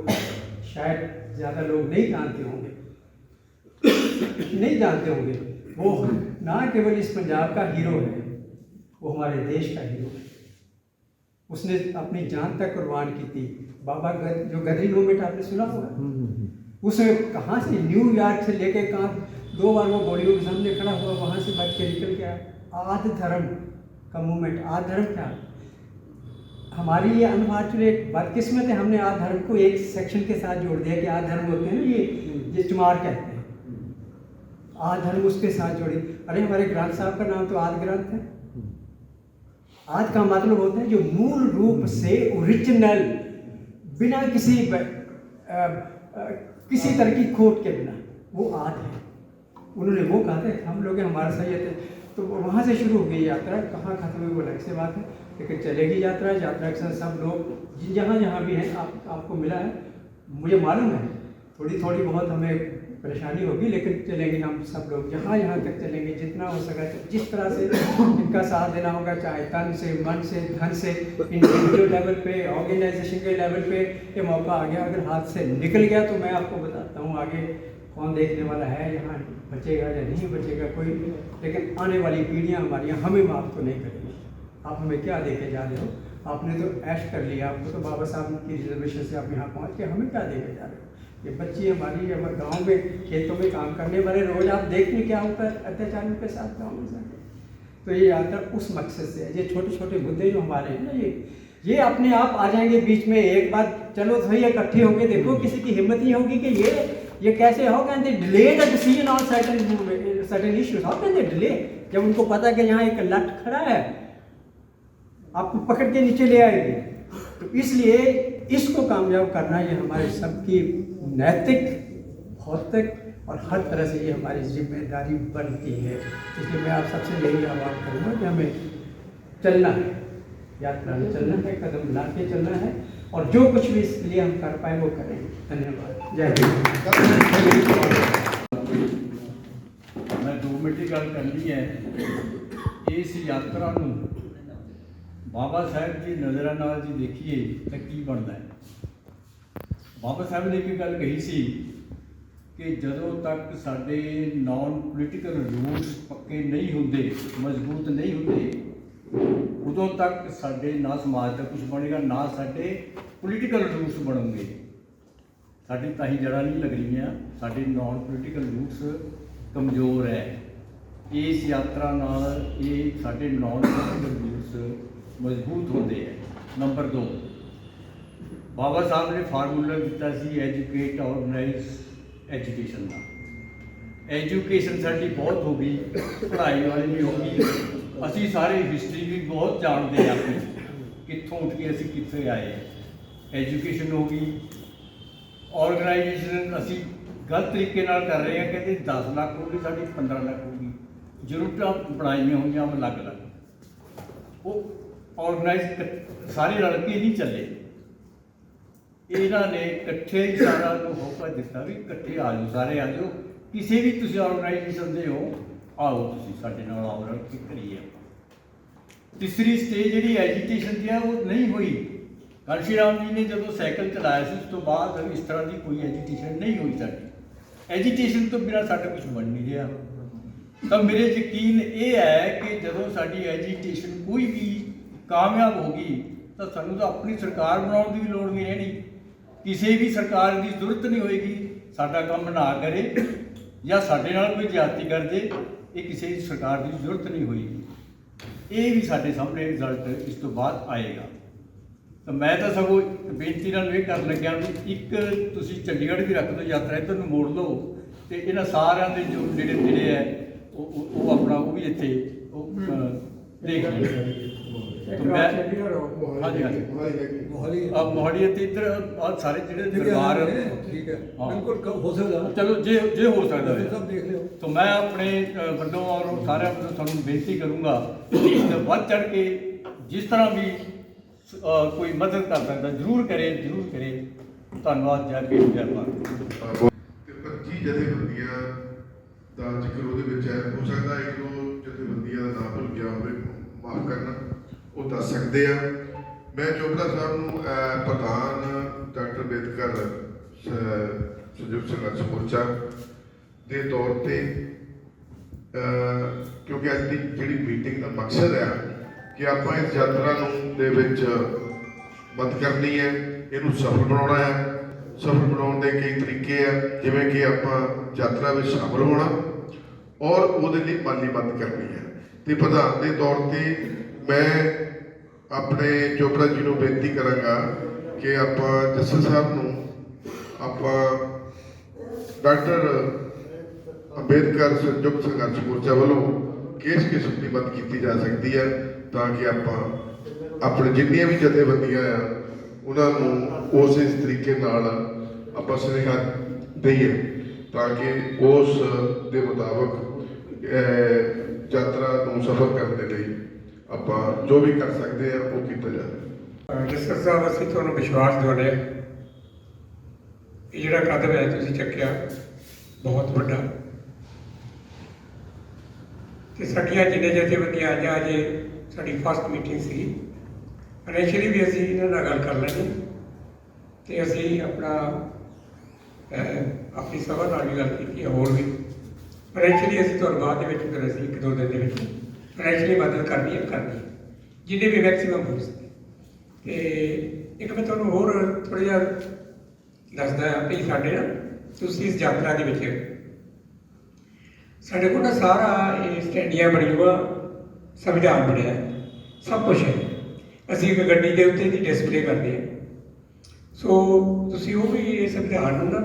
शायद ज़्यादा लोग नहीं जानते होंगे नहीं जानते होंगे। वो ना केवल इस पंजाब का हीरो है, वो हमारे देश का हीरो है। उसने अपनी जान तक कुर्बान की थी। बाबा जो गदरी मूवमेंट आपने सुना होगा, उसमें कहाँ से न्यूयॉर्क से लेके कहाँ 2 बार वो बॉलीवुड के सामने खड़ा हुआ, वहाँ से बच के निकल गया। आद धर्म का मूवमेंट, आद धर्म क्या? हमारी ये अनफॉर्चुनेट बदकिस्मत है, हमने आद धर्म को एक सेक्शन के साथ जोड़ दिया कि आद धर्म होते हैं ना, ये चुमार कहते हैं, आद धर्म उसके साथ जोड़ी। अरे हमारे ग्रंथ साहब का नाम तो आद ग्रंथ है। आद का मतलब होता है जो मूल रूप से ओरिजिनल, बिना किसी तरह की खोट के बिना, वो आद है। उन्होंने वो कहा था, हम लोग हमारा सही है। तो वहाँ से शुरू हो गई यात्रा, कहाँ खत्म हुई वो अलग से बात है, लेकिन चलेगी यात्रा। यात्रा के साथ सब लोग जहाँ जहाँ भी हैं, आपको मिला है, मुझे मालूम है। थोड़ी बहुत हमें परेशानी होगी, लेकिन चलेंगे हम सब लोग, जहाँ तक चलेंगे, जितना हो सका। जिस तरह से इनका साथ देना होगा, चाहे तन से, मन से, धन से, इंडिविजुअल लेवल पे, ऑर्गेनाइजेशन के लेवल पे ये मौका आ गया। अगर हाथ से निकल गया तो मैं आपको बताता हूँ आगे कौन देखने वाला है, यहाँ बचेगा या नहीं बचेगा कोई। लेकिन आने वाली पीढ़ियाँ हमारी हमें माफ़ तो नहीं करेंगी। आप हमें क्या देके जा रहे हो? आपने तो ऐश कर लिया, आपको तो बाबा साहब की रिजर्वेशन से आप यहाँ पहुँच के हमें क्या देके जा रहे हो? ये बच्ची हमारी हमारे गाँव में खेतों में काम करने वाले, रोज आप देखने क्या होता है अत्याचारियों के साथ गाँव में जाके। तो ये यात्रा उस मकसद से है। ये छोटे मुद्दे जो हमारे हैं ना, ये अपने आप आ जाएंगे बीच में। एक बार चलो सही इकट्ठे होके देखो, किसी की हिम्मत नहीं होगी कि ये कैसे हो can they delay the decision on certain issues, how can they delay? जब उनको पता कि यहाँ एक लट खड़ा है, आपको पकड़ के नीचे ले आएगी। तो इसलिए इसको कामयाब करना ये हमारे सबकी नैतिक, भौतिक और हर तरह से ये हमारी जिम्मेदारी बनती है। इसलिए मैं आप सबसे यही आह्वान करूँगा कि हमें चलना है, यात्रा में चलना है, कदम ला के चलना है, और जो कुछ भी इसके लिए हम कर पाए वो करें। धन्यवाद। जय हिंद। मैं 2 मिनट की गल करनी है। इस यात्रा ਨੂੰ ਬਾਬਾ ਸਾਹਿਬ ਦੀ ਨਜ਼ਰਾਂ ਨਾਲ ਜੀ ਦੇਖੀਏ ਤਾਂ ਕੀ ਬਣਦਾ ਹੈ। ਬਾਬਾ ਸਾਹਿਬ ਨੇ ਇੱਕ ਗੱਲ ਕਹੀ ਸੀ ਕਿ ਜਦੋਂ ਤੱਕ ਸਾਡੇ ਨਾਨ ਪੋਲੀਟੀਕਲ ਰੂਲਸ ਪੱਕੇ ਨਹੀਂ ਹੁੰਦੇ, ਮਜ਼ਬੂਤ ਨਹੀਂ ਹੁੰਦੇ, ਉਦੋਂ ਤੱਕ ਸਾਡੇ ਨਾ ਸਮਾਜ ਦਾ ਕੁਝ ਬਣੇਗਾ, ਨਾ ਸਾਡੇ ਪੋਲੀਟੀਕਲ ਰੂਲਸ ਬਣਨਗੇ। ਸਾਡੀ ਤਾਂ ਹੀ ਜੜ੍ਹਾਂ ਨਹੀਂ ਲੱਗ ਰਹੀਆਂ, ਸਾਡੇ ਨਾਨ ਪੋਲੀਟੀਕਲ ਰੂਲਸ ਕਮਜ਼ੋਰ ਹੈ। ਇਸ ਯਾਤਰਾ ਨਾਲ ਇਹ ਸਾਡੇ ਨਾਨ ਪੋਲੀਟੀਕਲ ਰੂਲਸ ਮਜ਼ਬੂਤ ਹੁੰਦੇ ਹੈ। ਨੰਬਰ 2, ਬਾਬਾ ਸਾਹਿਬ ਨੇ ਫਾਰਮੂਲਾ ਦਿੱਤਾ ਸੀ ਐਜੂਕੇਟ ਆਰਗੇਨਾਈਜ਼ ਐਜੂਕੇਸ਼ਨ ਦਾ। ਐਜੂਕੇਸ਼ਨ ਸਾਡੀ ਬਹੁਤ ਹੋ ਗਈ, ਪੜ੍ਹਾਈ ਵਾਲੀ ਵੀ ਹੋ ਗਈ। ਅਸੀਂ ਸਾਰੇ ਹਿਸਟਰੀ ਵੀ ਬਹੁਤ ਜਾਣਦੇ ਹਾਂ ਆਪਣੀ, ਕਿੱਥੋਂ ਉੱਠ ਕੇ ਅਸੀਂ ਕਿੱਥੇ ਆਏ। ਐਜੂਕੇਸ਼ਨ ਹੋ ਗਈ। ਆਰਗੇਨਾਈਜੇਸ਼ਨ ਅਸੀਂ ਗਲਤ ਤਰੀਕੇ ਨਾਲ ਕਰ ਰਹੇ ਹਾਂ, ਕਹਿੰਦੇ 10 ਲੱਖ ਹੋ ਗਈ, ਸਾਡੀ 15 ਲੱਖ ਹੋ ਗਈ। ਜ਼ਰੂਰਤਾਂ ਬਣਾਈਆਂ ਹੋਈਆਂ ਅਲੱਗ-ਅਲੱਗ। ਉਹ ਆਰਗੇਨਾਈਜ਼ ਸਾਰੇ ਰਲ ਕੇ ਨਹੀਂ ਚੱਲੇ। ਇਹਨਾਂ ਨੇ ਇਕੱਠੇ ਹੀ ਸਾਰਾ ਨੂੰ ਹੋਕਾ ਦਿੱਤਾ ਵੀ ਇਕੱਠੇ ਆ ਜਾਓ, ਸਾਰੇ ਆ ਜਾਓ, ਕਿਸੇ ਵੀ ਤੁਸੀਂ ਆਰਗੇਨਾਈਜੇਸ਼ਨ ਦੇ ਹੋ, ਆਓ ਤੁਸੀਂ ਸਾਡੇ ਨਾਲ ਆਓ, ਰਲ ਕੇ ਕਰੀਏ ਆਪਾਂ। ਤੀਸਰੀ ਸਟੇਜ ਜਿਹੜੀ ਐਜੀਟੇਸ਼ਨ ਦੀ ਆ ਉਹ ਨਹੀਂ ਹੋਈ। ਕਾਂਸ਼ੀ ਰਾਮ ਜੀ ਨੇ ਜਦੋਂ ਸਾਈਕਲ ਚਲਾਇਆ ਸੀ, ਉਸ ਤੋਂ ਬਾਅਦ ਇਸ ਤਰ੍ਹਾਂ ਦੀ ਕੋਈ ਐਜੀਟੇਸ਼ਨ ਨਹੀਂ ਹੋਈ ਸਾਡੀ। ਐਜੀਟੇਸ਼ਨ ਤੋਂ ਬਿਨਾਂ ਸਾਡਾ ਕੁਝ ਬਣ ਨਹੀਂ ਰਿਹਾ। ਤਾਂ ਮੇਰੇ ਯਕੀਨ ਇਹ ਹੈ ਕਿ ਜਦੋਂ ਸਾਡੀ ਐਜੀਟੇਸ਼ਨ ਕੋਈ ਵੀ ਕਾਮਯਾਬ ਹੋ ਗਈ ਤਾਂ ਸਾਨੂੰ ਤਾਂ ਆਪਣੀ ਸਰਕਾਰ ਬਣਾਉਣ ਦੀ ਵੀ ਲੋੜ ਨਹੀਂ ਰਹਿਣੀ। ਕਿਸੇ ਵੀ ਸਰਕਾਰ ਦੀ ਜ਼ਰੂਰਤ ਨਹੀਂ ਹੋਏਗੀ ਸਾਡਾ ਕੰਮ ਨਾ ਕਰੇ ਜਾਂ ਸਾਡੇ ਨਾਲ ਕੋਈ ਜ਼ਿਆਦਤੀ ਕਰ ਜੇ। ਇਹ ਕਿਸੇ ਦੀ ਸਰਕਾਰ ਦੀ ਜ਼ਰੂਰਤ ਨਹੀਂ ਹੋਏਗੀ। ਇਹ ਵੀ ਸਾਡੇ ਸਾਹਮਣੇ ਰਿਜ਼ਲਟ ਇਸ ਤੋਂ ਬਾਅਦ ਆਏਗਾ। ਤਾਂ ਮੈਂ ਤਾਂ ਸਗੋਂ ਬੇਨਤੀ ਨਾਲ ਇਹ ਕਰਨ ਲੱਗਿਆ ਵੀ ਇੱਕ ਤੁਸੀਂ ਚੰਡੀਗੜ੍ਹ ਵੀ ਰੱਖ ਦਿਓ ਯਾਤਰਾ, ਇੱਧਰ ਨੂੰ ਮੋੜ ਲਓ ਤੇ ਇਹਨਾਂ ਸਾਰਿਆਂ ਦੇ ਜੋ ਨੇੜੇ ਹੈ ਉਹ ਆਪਣਾ ਉਹ ਵੀ ਇੱਥੇ ਉਹ ਦੇਖ ਲਓ। ਹਾਂਜੀ ਹਾਂਜੀ ਮੋਹਾਲੀ ਅਤੇ ਇੱਧਰ ਸਾਰੇ ਜਿਹੜੇ ਦਰਬਾਰ ਠੀਕ ਹੈ, ਬਿਲਕੁਲ ਹੋ ਸਕਦਾ। ਚਲੋ ਜੇ ਹੋ ਸਕਦਾ ਹੈ ਸਭ ਦੇਖ ਲਿਓ। ਤਾਂ ਮੈਂ ਆਪਣੇ ਵੱਲੋਂ ਔਰ ਸਾਰਿਆਂ ਵੱਲੋਂ ਤੁਹਾਨੂੰ ਬੇਨਤੀ ਕਰੂੰਗਾ ਕਿ ਇਸ ਦੇ ਵੱਧ ਚੜ੍ਹ ਕੇ ਜਿਸ ਤਰ੍ਹਾਂ ਵੀ ਕੋਈ ਮਦਦ ਕਰ ਸਕਦਾ ਜ਼ਰੂਰ ਕਰੇ, ਜ਼ਰੂਰ ਕਰੇ। ਧੰਨਵਾਦ। ਜੈ ਭੀਮ, ਜੈ ਭਾਰਤ। 25 ਜਥੇਬੰਦੀਆਂ ਦਾ ਜ਼ਿਕਰ ਉਹਦੇ ਵਿੱਚ ਹੈ। ਹੋ ਸਕਦਾ ਇੱਕ ਦੋ ਜਥੇਬੰਦੀਆਂ ਦਾ ਨਾਮ ਭੁੱਲ ਗਿਆ ਹੋਵੇ, ਮਾਫ ਕਰਨਾ, ਉਹ ਦੱਸ ਸਕਦੇ ਆ। ਮੈਂ ਚੋਪੜਾ ਸਾਹਿਬ ਨੂੰ ਪ੍ਰਧਾਨ ਡਾਕਟਰ ਅੰਬੇਦਕਰ ਸੰਯੁਕਤ ਸੰਘਰਸ਼ ਮੋਰਚਾ ਦੇ ਤੌਰ ਤੇ, ਕਿਉਂਕਿ ਅੱਜ ਦੀ ਜਿਹੜੀ ਮੀਟਿੰਗ ਦਾ ਮਕਸਦ ਹੈ ਕਿ ਆਪਾਂ ਇਸ ਯਾਤਰਾ ਨੂੰ ਦੇ ਵਿੱਚ ਮਦਦ ਕਰਨੀ ਹੈ, ਇਹਨੂੰ ਸਫਲ ਬਣਾਉਣਾ ਹੈ। ਸਫਲ ਬਣਾਉਣ ਦੇ ਕਈ ਤਰੀਕੇ ਆ, ਜਿਵੇਂ ਕਿ ਆਪਾਂ ਯਾਤਰਾ ਵਿੱਚ ਸ਼ਾਮਲ ਹੋਣਾ ਔਰ ਉਹਦੇ ਲਈ ਮਾਲੀ ਮਦਦ ਕਰਨੀ ਹੈ। ਤੇ ਪ੍ਰਧਾਨ ਦੇ ਤੌਰ ਤੇ ਮੈਂ ਆਪਣੇ ਚੋਪੜਾ ਜੀ ਨੂੰ ਬੇਨਤੀ ਕਰਾਂਗਾ ਕਿ ਆਪਾਂ ਜੱਸਲ ਸਾਹਿਬ ਨੂੰ ਆਪਾਂ ਡਾਕਟਰ ਅੰਬੇਦਕਰ ਸੰਯੁਕਤ ਸੰਘਰਸ਼ ਮੋਰਚਾ ਵੱਲੋਂ ਕਿਸ ਕਿਸਮ ਦੀ ਮਦਦ ਕੀਤੀ ਜਾ ਸਕਦੀ ਹੈ ਤਾਂ ਕਿ ਆਪਾਂ ਆਪਣੇ ਜਿੰਨੀਆਂ ਵੀ ਜਥੇਬੰਦੀਆਂ ਆ ਉਹਨਾਂ ਨੂੰ ਉਸ ਇਸ ਤਰੀਕੇ ਨਾਲ ਆਪਾਂ ਸੁਨੇਹਾ ਦਈਏ ਤਾਂ ਕਿ ਉਸ ਦੇ ਮੁਤਾਬਕ ਯਾਤਰਾ ਨੂੰ ਸਫਲ ਕਰਨ ਦੇ ਲਈ ਆਪਾਂ ਜੋ ਵੀ ਕਰ ਸਕਦੇ ਆ ਉਹ ਕੀਤਾ ਜਾਵੇ। ਜਸਕਰ ਸਾਹਿਬ, ਅਸੀਂ ਤੁਹਾਨੂੰ ਵਿਸ਼ਵਾਸ ਦਿਵਾਉਂਦੇ ਹਾਂ ਇਹ ਜਿਹੜਾ ਕਦਮ ਹੈ ਤੁਸੀਂ ਚੱਕਿਆ ਬਹੁਤ ਵੱਡਾ। ਤੇ ਸਾਡੀਆਂ ਜਿੰਨੇ ਜਥੇਬੰਦੀਆਂ ਆਈਆਂ, ਅਜੇ ਸਾਡੀ ਫਸਟ ਮੀਟਿੰਗ ਸੀ, ਫਾਈਨੈਂਸ਼ੀਅਲੀ ਵੀ ਅਸੀਂ ਇਹਨਾਂ ਨਾਲ ਗੱਲ ਕਰ ਲੈਣੀ ਤੇ ਅਸੀਂ ਆਪਣੀ ਸਭਾ ਨਾਲ ਵੀ ਗੱਲ ਕੀਤੀ ਹੈ। ਹੋਰ ਵੀ ਫਾਈਨੈਂਸ਼ੀਅਲੀ ਅਸੀਂ ਤੁਹਾਨੂੰ ਬਾਅਦ ਦੇ ਵਿੱਚ ਫਿਰ ਅਸੀਂ 1-2 ਦਿਨ ਦੇ ਵਿੱਚ ਫਾਈਨੈਂਸ਼ੀਅਲੀ ਮਦਦ ਕਰਨੀ ਹੈ ਜਿੰਨੇ ਵੀ ਮੈਕਸੀਮਮ ਹੋ ਸਕੇ। ਤੇ ਇੱਕ ਮੈਂ ਤੁਹਾਨੂੰ ਹੋਰ ਥੋੜ੍ਹਾ ਜਿਹਾ ਦੱਸਦਾ ਵੀ ਸਾਡੇ ਨਾ ਤੁਸੀਂ ਇਸ ਯਾਤਰਾ ਦੇ ਵਿੱਚ ਸਾਡੇ ਕੋਲ ਨਾ ਸਾਰਾ ਇਹ ਸਟੈਂਡੀਆਂ ਬਣੀ ਹੋਆ, ਸੰਵਿਧਾਨ ਬਣਿਆ, ਸਭ ਕੁਛ ਹੈ। ਅਸੀਂ ਇੱਕ ਗੱਡੀ ਦੇ ਉੱਤੇ ਦੀ ਡਿਸਪਲੇ ਕਰਦੇ ਹਾਂ। ਸੋ ਤੁਸੀਂ ਉਹ ਵੀ ਇਹ ਸੰਵਿਧਾਨ ਨੂੰ ਨਾ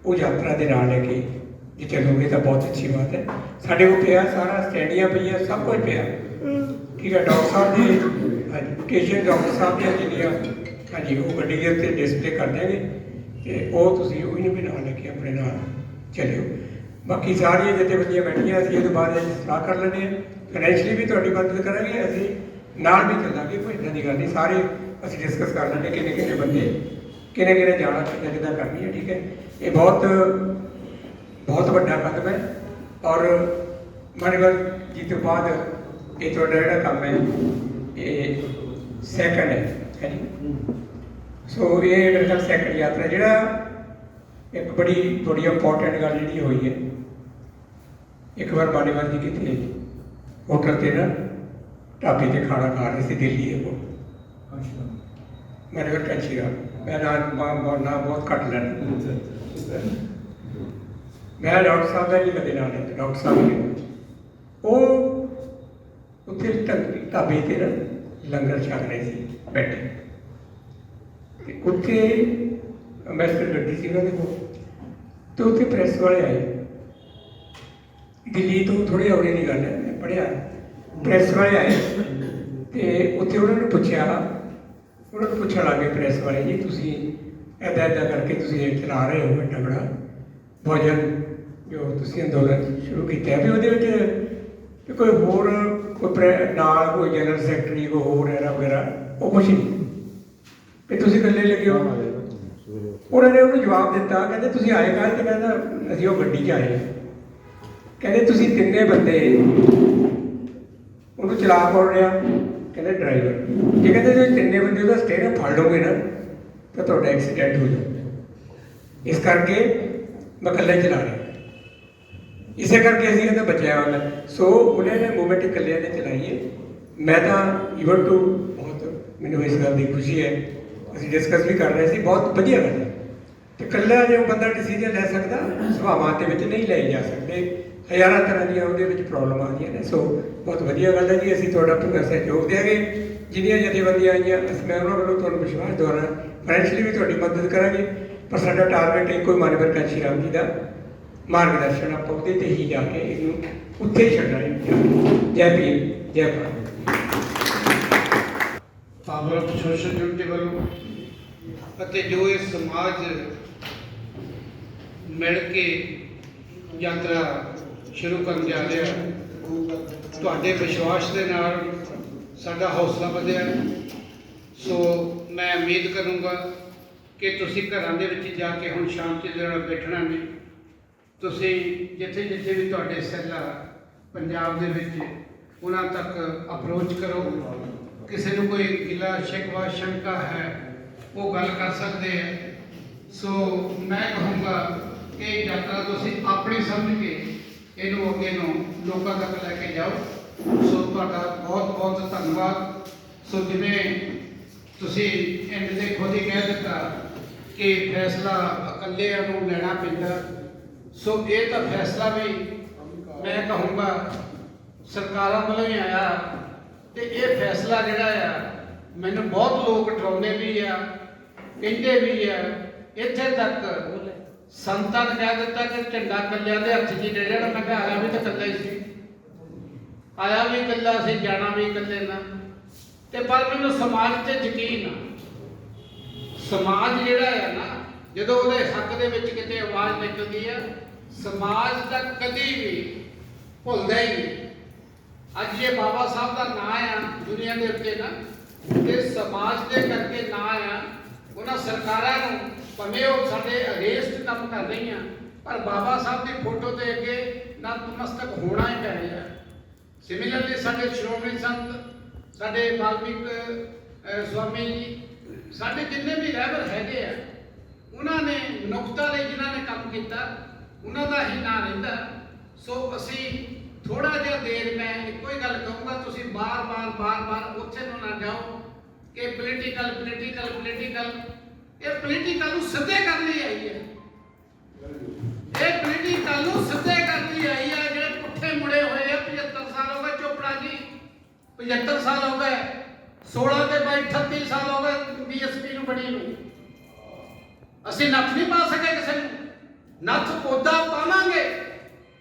ਉਹ ਯਾਤਰਾ ਦੇ ਨਾਲ ਲੈ ਕੇ ਜੇ ਚੱਲੋਗੇ ਤਾਂ ਬਹੁਤ ਅੱਛੀ ਬਾਤ ਹੈ। ਸਾਡੇ ਕੋਲ ਪਿਆ ਸਾਰਾ, ਸਟੈਂਡੀਆਂ ਪਈਆਂ, ਸਭ ਕੁਝ ਪਿਆ, ਠੀਕ ਹੈ। ਡਾਕਟਰ ਸਾਹਿਬ ਦੇ ਐਜੂਕੇਸ਼ਨ ਡਾਕਟਰ ਸਾਹਿਬ ਦੀਆਂ ਜਿੰਨੀਆਂ ਹਾਂਜੀ ਉਹ ਗੱਡੀ ਦੇ ਉੱਤੇ ਡਿਸਪਲੇ ਕਰ ਦਿਆਂਗੇ ਤੇ ਉਹ ਤੁਸੀਂ ਉਹ ਵੀ ਨਾਲ ਲੈ ਕੇ ਆਪਣੇ ਨਾਲ ਚੱਲਿਓ। ਬਾਕੀ ਸਾਰੀਆਂ ਜਥੇਬੰਦੀਆਂ ਬੈਠੀਆਂ, ਅਸੀਂ ਇਹਦੇ ਬਾਅਦ ਸਲਾਹ ਕਰ ਲੈਂਦੇ ਹਾਂ। ਫਾਈਨੈਂਸ਼ੀਅਲੀ ਵੀ ਤੁਹਾਡੀ ਮਦਦ ਕਰਾਂਗੇ, ਅਸੀਂ ਨਾਲ ਵੀ ਚੱਲਾਂਗੇ, ਕੋਈ ਇੱਦਾਂ ਦੀ ਗੱਲ ਨਹੀਂ। ਸਾਰੇ ਅਸੀਂ ਡਿਸਕਸ ਕਰ ਲੈਂਦੇ ਕਿੰਨੇ ਬੰਦੇ ਕਿਹਨੇ ਜਾਣਾ, ਕਿੱਦਾਂ ਕਰਨੀ ਹੈ, ਠੀਕ ਹੈ। ਇਹ ਬਹੁਤ ਵੱਡਾ ਕਦਮ ਹੈ ਔਰ ਮਨ ਗੱਲ ਜੀ ਤੋਂ ਬਾਅਦ ਇਹ ਤੁਹਾਡਾ ਜਿਹੜਾ ਕੰਮ ਹੈ ਇਹ ਸੈਕੰਡ ਹੈ ਜੀ। ਸੋ ਇਹ ਮੇਰੇ ਖਿਆਲ ਸੈਕੰਡ ਯਾਤਰਾ ਜਿਹੜਾ ਇੱਕ ਬੜੀ ਇੰਪੋਰਟੈਂਟ ਗੱਲ ਜਿਹੜੀ ਹੋਈ ਹੈ। ਇੱਕ ਵਾਰ ਮਾਨੇਵਾਲ ਜੀ ਕਿਤੇ ਹੋਟਲ 'ਤੇ ਨਾ ਢਾਬੇ 'ਤੇ ਖਾਣਾ ਖਾ ਰਹੇ ਸੀ ਦਿੱਲੀ ਦੇ ਕੋਲ, ਮਾਨੇਵਾਲ ਕੰਚੀਰਾ, ਮੈਂ ਨਾ ਬਹੁਤ ਘੱਟ ਲੈਣਾ। ਮੈਂ ਡਾਕਟਰ ਸਾਹਿਬ ਦਾ ਨਹੀਂ ਕਦੇ ਨਾਲ ਲੈਂਦਾ, ਡਾਕਟਰ ਸਾਹਿਬ ਨੇ ਉਹ ਉੱਥੇ ਢਾਬੇ 'ਤੇ ਨਾ ਲੰਗਰ ਛਕ ਰਹੇ ਸੀ ਬੈਠੇ, ਤੇ ਉੱਥੇ ਅੰਬੈਸਡਰ ਗੱਡੀ ਸੀ ਉਹਨਾਂ ਦੇ ਕੋਲ, ਤੇ ਉੱਥੇ ਪ੍ਰੈਸ ਵਾਲੇ ਆਏ ਦਿੱਲੀ ਤੋਂ, ਥੋੜ੍ਹੀ ਔੜੇ ਦੀ ਗੱਲ ਹੈ, ਮੈਂ ਪੜ੍ਹਿਆ। ਪ੍ਰੈਸ ਵਾਲੇ ਆਏ ਤੇ ਉੱਥੇ ਉਹਨਾਂ ਨੂੰ ਪੁੱਛਣ ਲੱਗੇ ਪ੍ਰੈਸ ਵਾਲੇ, ਜੀ ਤੁਸੀਂ ਇੱਦਾਂ ਕਰਕੇ ਤੁਸੀਂ ਇਹ ਚਲਾ ਰਹੇ ਹੋ ਐਡਾ ਬੜਾ ਭੋਜਨ ਜੋ ਤੁਸੀਂ ਅੰਦੋਲਨ ਸ਼ੁਰੂ ਕੀਤਾ, ਵੀ ਉਹਦੇ ਵਿੱਚ ਕੋਈ ਹੋਰ ਨਾਲ ਕੋਈ ਜਨਰਲ ਸੈਕਟਰੀ ਕੋਈ ਹੋਰ ਐਰਾ ਵਗੈਰਾ ਉਹ ਕੁਛ ਨਹੀਂ, ਵੀ ਤੁਸੀਂ ਇਕੱਲੇ ਲੱਗੇ ਹੋ। ਉਹਨਾਂ ਨੇ ਉਹਨੂੰ ਜਵਾਬ ਦਿੱਤਾ, ਕਹਿੰਦੇ ਤੁਸੀਂ ਆਏ ਕਾਹਦੇ ਤੇ? ਕਹਿੰਦਾ ਅਸੀਂ ਉਹ ਗੱਡੀ 'ਚ ਆਏ। ਕਹਿੰਦੇ ਤੁਸੀਂ ਤਿੰਨੇ ਬੰਦੇ, ਉਹਨੂੰ ਚਲਾ ਕੌਣ ਰਿਹਾ? ਕਹਿੰਦੇ ਡਰਾਈਵਰ। ਜੇ ਕਹਿੰਦੇ ਤੁਸੀਂ ਤਿੰਨੇ ਬੰਦੇ ਉਹਦਾ ਸਟੇਅਰਿੰਗ ਫੜ ਲਓਗੇ ਨਾ ਤਾਂ ਤੁਹਾਡਾ ਐਕਸੀਡੈਂਟ ਹੋ ਜਾਊ, ਇਸ ਕਰਕੇ ਮੈਂ ਇਕੱਲੇ ਚਲਾ ਰਿਹਾ। ਇਸੇ ਕਰਕੇ ਅਸੀਂ ਕਹਿੰਦਾ ਬਚਿਆ ਹੋਇਆ। ਸੋ ਉਹਨਾਂ ਨੇ ਮੂਵਮੈਂਟ ਇਕੱਲਿਆਂ ਨੇ ਚਲਾਈ ਹੈ। ਮੈਂ ਤਾਂ ਈਵਨ ਟੂ ਬਹੁਤ ਮੈਨੂੰ ਇਸ ਗੱਲ ਦੀ ਖੁਸ਼ੀ ਹੈ, ਅਸੀਂ ਡਿਸਕਸ ਵੀ ਕਰ ਰਹੇ ਸੀ, ਬਹੁਤ ਵਧੀਆ ਗੱਲ ਹੈ। ਤੇ ਇਕੱਲਾ ਜੇ ਉਹ ਬੰਦਾ ਡਿਸੀਜਨ ਲੈ ਸਕਦਾ, ਸਭਾਵਾਂ ਦੇ ਵਿੱਚ ਨਹੀਂ ਲਏ ਜਾ ਸਕਦੇ, ਹਜ਼ਾਰਾਂ ਤਰ੍ਹਾਂ ਦੀਆਂ ਉਹਦੇ ਵਿੱਚ ਪ੍ਰੋਬਲਮ ਆਉਂਦੀਆਂ ਨੇ। ਸੋ ਬਹੁਤ ਵਧੀਆ ਗੱਲ ਹੈ ਜੀ, ਅਸੀਂ ਤੁਹਾਡਾ ਪੂਰਾ ਸਹਿਯੋਗ ਦੇਵਾਂਗੇ। ਜਿਹੜੀਆਂ ਜਥੇਬੰਦੀਆਂ ਆਈਆਂ ਮੈਂ ਉਹਨਾਂ ਵੱਲੋਂ ਤੁਹਾਨੂੰ ਵਿਸ਼ਵਾਸ ਦਵਾਉਣਾ, ਫਾਈਨੈਂਸ਼ਲੀ ਵੀ ਤੁਹਾਡੀ ਮਦਦ ਕਰਾਂਗੇ, ਪਰ ਸਾਡਾ ਟਾਰਗੇਟ ਇੱਕੋ ਹੀ ਮਾਨਵਰ ਕਾਂਸ਼ੀ ਰਾਮ ਜੀ ਦਾ ਮਾਰਗਦਰਸ਼ਨ, ਆਪਾਂ ਉਹਦੇ 'ਤੇ ਹੀ ਜਾ ਕੇ ਇਹਨੂੰ ਉੱਥੇ ਹੀ ਛੱਡਣਾ ਹੈ। ਜੈ ਭੀਮ, ਜੈ Bharat. Power of social unity ਵੱਲੋਂ ਅਤੇ ਜੋ ਇਹ ਸਮਾਜ ਮਿਲ ਕੇ ਯਾਤਰਾ ਸ਼ੁਰੂ ਕਰਨ ਜਾ ਰਿਹਾ, ਤੁਹਾਡੇ ਵਿਸ਼ਵਾਸ ਦੇ ਨਾਲ ਸਾਡਾ ਹੌਸਲਾ ਵਧਿਆ। ਸੋ ਮੈਂ ਉਮੀਦ ਕਰੂੰਗਾ ਕਿ ਤੁਸੀਂ ਘਰਾਂ ਦੇ ਵਿੱਚ ਜਾ ਕੇ ਹੁਣ ਸ਼ਾਂਤੀ ਦੇ ਨਾਲ ਬੈਠਣਾ ਨਹੀਂ, ਤੁਸੀਂ ਜਿੱਥੇ ਜਿੱਥੇ ਵੀ ਤੁਹਾਡੇ ਸੈੱਲ ਆ ਪੰਜਾਬ ਦੇ ਵਿੱਚ ਉਹਨਾਂ ਤੱਕ ਅਪਰੋਚ ਕਰੋ। ਕਿਸੇ ਨੂੰ ਕੋਈ ਗਿਲਾ ਸ਼ਿਕਵਾ ਸ਼ੰਕਾ ਹੈ ਉਹ ਗੱਲ ਕਰ ਸਕਦੇ ਹੈ। ਸੋ ਮੈਂ ਕਹੂੰਗਾ ਕਿ ਯਾਤਰਾ ਤੁਸੀਂ ਆਪਣੀ ਸਮਝ ਕੇ ਇਹਨੂੰ ਅੱਗੇ ਨੂੰ ਲੋਕਾਂ ਤੱਕ ਲੈ ਕੇ ਜਾਓ। ਸੋ ਤੁਹਾਡਾ ਬਹੁਤ ਬਹੁਤ ਧੰਨਵਾਦ। ਸੋ ਜਿਵੇਂ ਤੁਸੀਂ ਐਂਡ ਦੇ ਖੁਦ ਹੀ ਕਹਿ ਦਿੱਤਾ ਕਿ ਫੈਸਲਾ ਇਕੱਲਿਆਂ ਨੂੰ ਲੈਣਾ ਪੈਂਦਾ, ਸੋ ਇਹ ਤਾਂ ਫੈਸਲਾ ਵੀ ਮੈਂ ਕਹੂੰਗਾ ਸਰਕਾਰਾਂ ਵੱਲੋਂ ਹੀ ਆਇਆ। ਤੇ ਇਹ ਫੈਸਲਾ ਜਿਹੜਾ ਆ, ਮੈਨੂੰ ਬਹੁਤ ਲੋਕ ਡਰਾਉਂਦੇ ਵੀ ਆ, ਕਹਿੰਦੇ ਵੀ ਆ, ਇੱਥੇ ਤੱਕ ਸੰਤਾਂ ਨੇ ਕਹਿ ਦਿੱਤਾ ਕਿ ਝੰਡਾ ਕੱਲਿਆਂ ਦੇ ਹੱਥ 'ਚ ਦੇ ਜਾਣਾ। ਮੈਂ ਕਿਹਾ ਆਇਆ ਵੀ ਤਾਂ ਇਕੱਲਾ ਹੀ ਸੀ, ਆਇਆ ਵੀ ਇਕੱਲਾ ਸੀ, ਜਾਣਾ ਵੀ ਇਕੱਲੇ ਨਾਲ। ਤੇ ਪਰ ਮੈਨੂੰ ਸਮਾਜ 'ਤੇ ਯਕੀਨ ਆ, ਸਮਾਜ ਜਿਹੜਾ ਆ ਨਾ, ਜਦੋਂ ਉਹਦੇ ਹੱਕ ਦੇ ਵਿੱਚ ਕਿਤੇ ਆਵਾਜ਼ ਨਿਕਲਦੀ ਆ, ਸਮਾਜ ਦਾ ਕਦੀ ਵੀ ਭੁੱਲਦਾ ਹੀ ਨਹੀਂ। ਅੱਜ ਇਹ ਬਾਬਾ ਸਾਹਿਬ ਦਾ ਨਾਂ ਆ ਦੁਨੀਆ ਦੇ ਉੱਤੇ ਨਾ, ਤੇ ਸਮਾਜ ਦੇ ਕਰਕੇ ਨਾਂ ਆ। ਉਹਨਾਂ ਸਰਕਾਰਾਂ ਨੂੰ ਭਾਵੇਂ ਉਹ ਸਾਡੇ ਅਗੇਂਸਟ ਕੰਮ ਕਰ ਰਹੀਆਂ, ਪਰ ਬਾਬਾ ਸਾਹਿਬ ਦੀ ਫੋਟੋ ਦੇ ਅੱਗੇ ਨਤਮਸਤਕ ਹੋਣਾ ਹੀ ਪੈ ਰਿਹਾ। ਸਿਮਿਲਰਲੀ ਸਾਡੇ ਸ਼੍ਰੋਮਣੀ ਸੰਤ, ਸਾਡੇ ਵਾਲਮੀਕ ਸਵਾਮੀ ਜੀ, ਸਾਡੇ ਜਿੰਨੇ ਵੀ ਰਹਿਬਰ ਹੈਗੇ ਆ, ਉਹਨਾਂ ਨੇ ਮਨੁੱਖਤਾ ਲਈ ਜਿਨ੍ਹਾਂ ਨੇ ਕੰਮ ਕੀਤਾ, ਉਹਨਾਂ ਦਾ ਹੀ ਨਾਂ ਰਹਿੰਦਾ। ਸੋ ਅਸੀਂ ਥੋੜਾ ਜਿਹਾ ਦੇਰ, ਮੈਂ ਇੱਕੋ ਹੀ ਗੱਲ ਕਹੂੰਗਾ, ਤੁਸੀਂ ਬਾਰ-ਬਾਰ ਉੱਥੇ ਨੂੰ ਨਾ ਜਾਓ ਕਿ ਪੋਲੀਟੀਕਲ। ਇਹ ਪੋਲੀਟੀਕਲ ਨੂੰ ਸਿੱਧੇ ਕਰਨ ਲਈ ਆਈ ਹੈ, ਇਹ ਪੋਲੀਟੀਕਲ ਨੂੰ ਸਿੱਧੇ ਕਰਨ ਲਈ ਆਈ ਹੈ। ਜਿਹੜੇ ਪੁੱਠੇ ਮੁੜੇ ਹੋਏ ਆ, 75 ਸਾਲ ਹੋ ਗਏ ਚੋਪੜਾ ਜੀ, 75 ਸਾਲ ਹੋ ਗਏ, 16 ਤੇ 38 ਸਾਲ ਹੋ ਗਏ ਬੀਐਸਪੀ ਨੂੰ ਬਣੀ ਨੂੰ। ਅਸੀਂ ਨੱਥ ਨਹੀਂ ਪਾ ਸਕੇ ਕਿਸੇ ਨੂੰ, ਨੱਥ ਪੌਦਾ ਪਾਵਾਂਗੇ,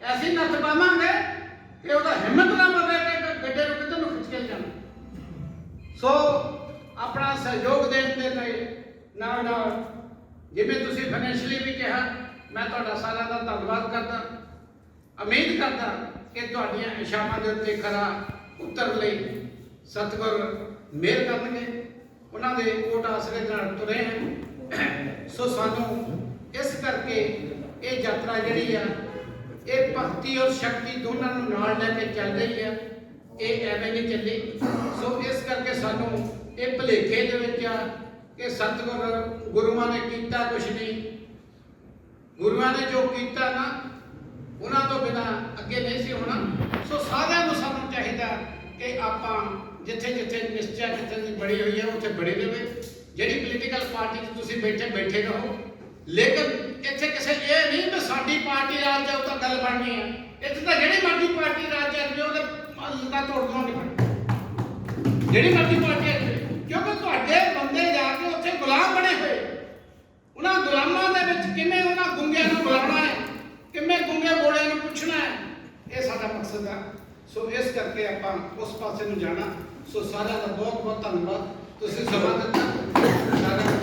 ਐਸੀ ਨੱਥ ਪਾਵਾਂਗੇ ਕਿ ਉਹਦਾ ਹਿੰਮਤ ਨਾ ਪਵੇ ਕਿ ਗੱਡੇ ਨੂੰ ਕਿੱਧਰ ਨੂੰ ਖਿੱਚ ਕੇ ਜਾਣਾ। ਸੋ ਆਪਣਾ ਸਹਿਯੋਗ ਦੇਣ ਦੇ ਲਈ ਨਾਲ ਜਿਵੇਂ ਤੁਸੀਂ ਫਾਈਨੈਂਸ਼ਲੀ ਵੀ ਕਿਹਾ, ਮੈਂ ਤੁਹਾਡਾ ਸਾਰਿਆਂ ਦਾ ਧੰਨਵਾਦ ਕਰਦਾ। ਉਮੀਦ ਕਰਦਾ ਕਿ ਤੁਹਾਡੀਆਂ ਇਸ਼ਾਵਾਂ ਦੇ ਉੱਤੇ ਖਰਾ ਉਤਰ ਲਈ ਸਤਿਗੁਰ ਮਿਹਰ ਕਰਨਗੇ। ਉਹਨਾਂ ਦੇ ਕੋਟ ਆਸਰੇ ਨਾਲ ਤੁਰੇ ਹਾਂ। ਸੋ ਸਾਨੂੰ ਇਸ ਕਰਕੇ ਇਹ ਯਾਤਰਾ ਜਿਹੜੀ ਆ, ਇਹ ਭਗਤੀ ਔਰ ਸ਼ਕਤੀ ਦੋਨਾਂ ਨੂੰ ਨਾਲ ਲੈ ਕੇ ਚੱਲ ਰਹੀ ਹੈ। ਇਹ ਐਵੇਂ ਨਹੀਂ ਚੱਲੀ। ਸੋ ਇਸ ਕਰਕੇ ਸਾਨੂੰ ਇਹ ਭੁਲੇਖੇ ਦੇ ਵਿੱਚ ਆ ਕਿ ਸਤਿਗੁਰ ਗੁਰੂਆਂ ਨੇ ਕੀਤਾ ਕੁਛ ਨਹੀਂ। ਗੁਰੂਆਂ ਨੇ ਜੋ ਕੀਤਾ ਨਾ ਉਹਨਾਂ ਤੋਂ ਬਿਨਾ ਅੱਗੇ ਨਹੀਂ ਸੀ ਹੋਣਾ। ਸੋ ਸਾਰਿਆਂ ਨੂੰ ਸਾਨੂੰ ਚਾਹੀਦਾ ਕਿ ਆਪਾਂ ਜਿੱਥੇ ਜਿੱਥੇ ਨਿਸ਼ਚੈ ਜਿੱਥੇ ਦੀ ਬੜੀ ਹੋਈ ਹੈ ਉੱਥੇ ਬੜੀ ਰਹੇ। ਜਿਹੜੀ ਪੋਲੀਟੀਕਲ ਪਾਰਟੀ 'ਚ ਤੁਸੀਂ ਬੈਠੇ ਰਹੋ, ਲੇਕਿਨ ਇੱਥੇ ਕਿਸੇ ਇਹ ਨਹੀਂ ਕਿ ਸਾਡੀ ਪਾਰਟੀ ਰਾਜ ਜਾਊ ਤਾਂ ਗੱਲ ਬਣਨੀ ਹੈ। ਇੱਥੇ ਤਾਂ ਜਿਹੜੀ ਮਰਜ਼ੀ ਪਾਰਟੀ ਰਾਜ ਜਾਵੇ ਉਹਦੇ ਲੱਤਾਂ ਤੋੜ ਦੋਗੇ, ਜਿਹੜੀ ਮਰਜ਼ੀ ਪਾਰਟੀ ਆ ਜਾਵੇ, ਕਿਉਂਕਿ ਤੁਹਾਡੇ ਬੰਦੇ ਜਾ ਕੇ ਉੱਥੇ ਗੁਲਾਮ ਬਣੇ ਹੋਏ। ਉਹਨਾਂ ਗੁਲਾਮਾਂ ਦੇ ਵਿੱਚ ਕਿਵੇਂ ਉਹਨਾਂ ਗੁੰਗਿਆਂ ਨੂੰ ਬੁਲਾਉਣਾ ਹੈ, ਕਿਵੇਂ ਗੁੰਗੇ ਬੋੜਿਆਂ ਨੂੰ ਪੁੱਛਣਾ ਹੈ, ਇਹ ਸਾਡਾ ਮਕਸਦ ਹੈ। ਸੋ ਇਸ ਕਰਕੇ ਆਪਾਂ ਉਸ ਪਾਸੇ ਨੂੰ ਜਾਣਾ। ਸੋ ਸਾਰਿਆਂ ਦਾ ਬਹੁਤ ਬਹੁਤ ਧੰਨਵਾਦ, ਤੁਸੀਂ ਸਮਾਂ ਦਿੱਤਾ। ਸਾਰਿਆਂ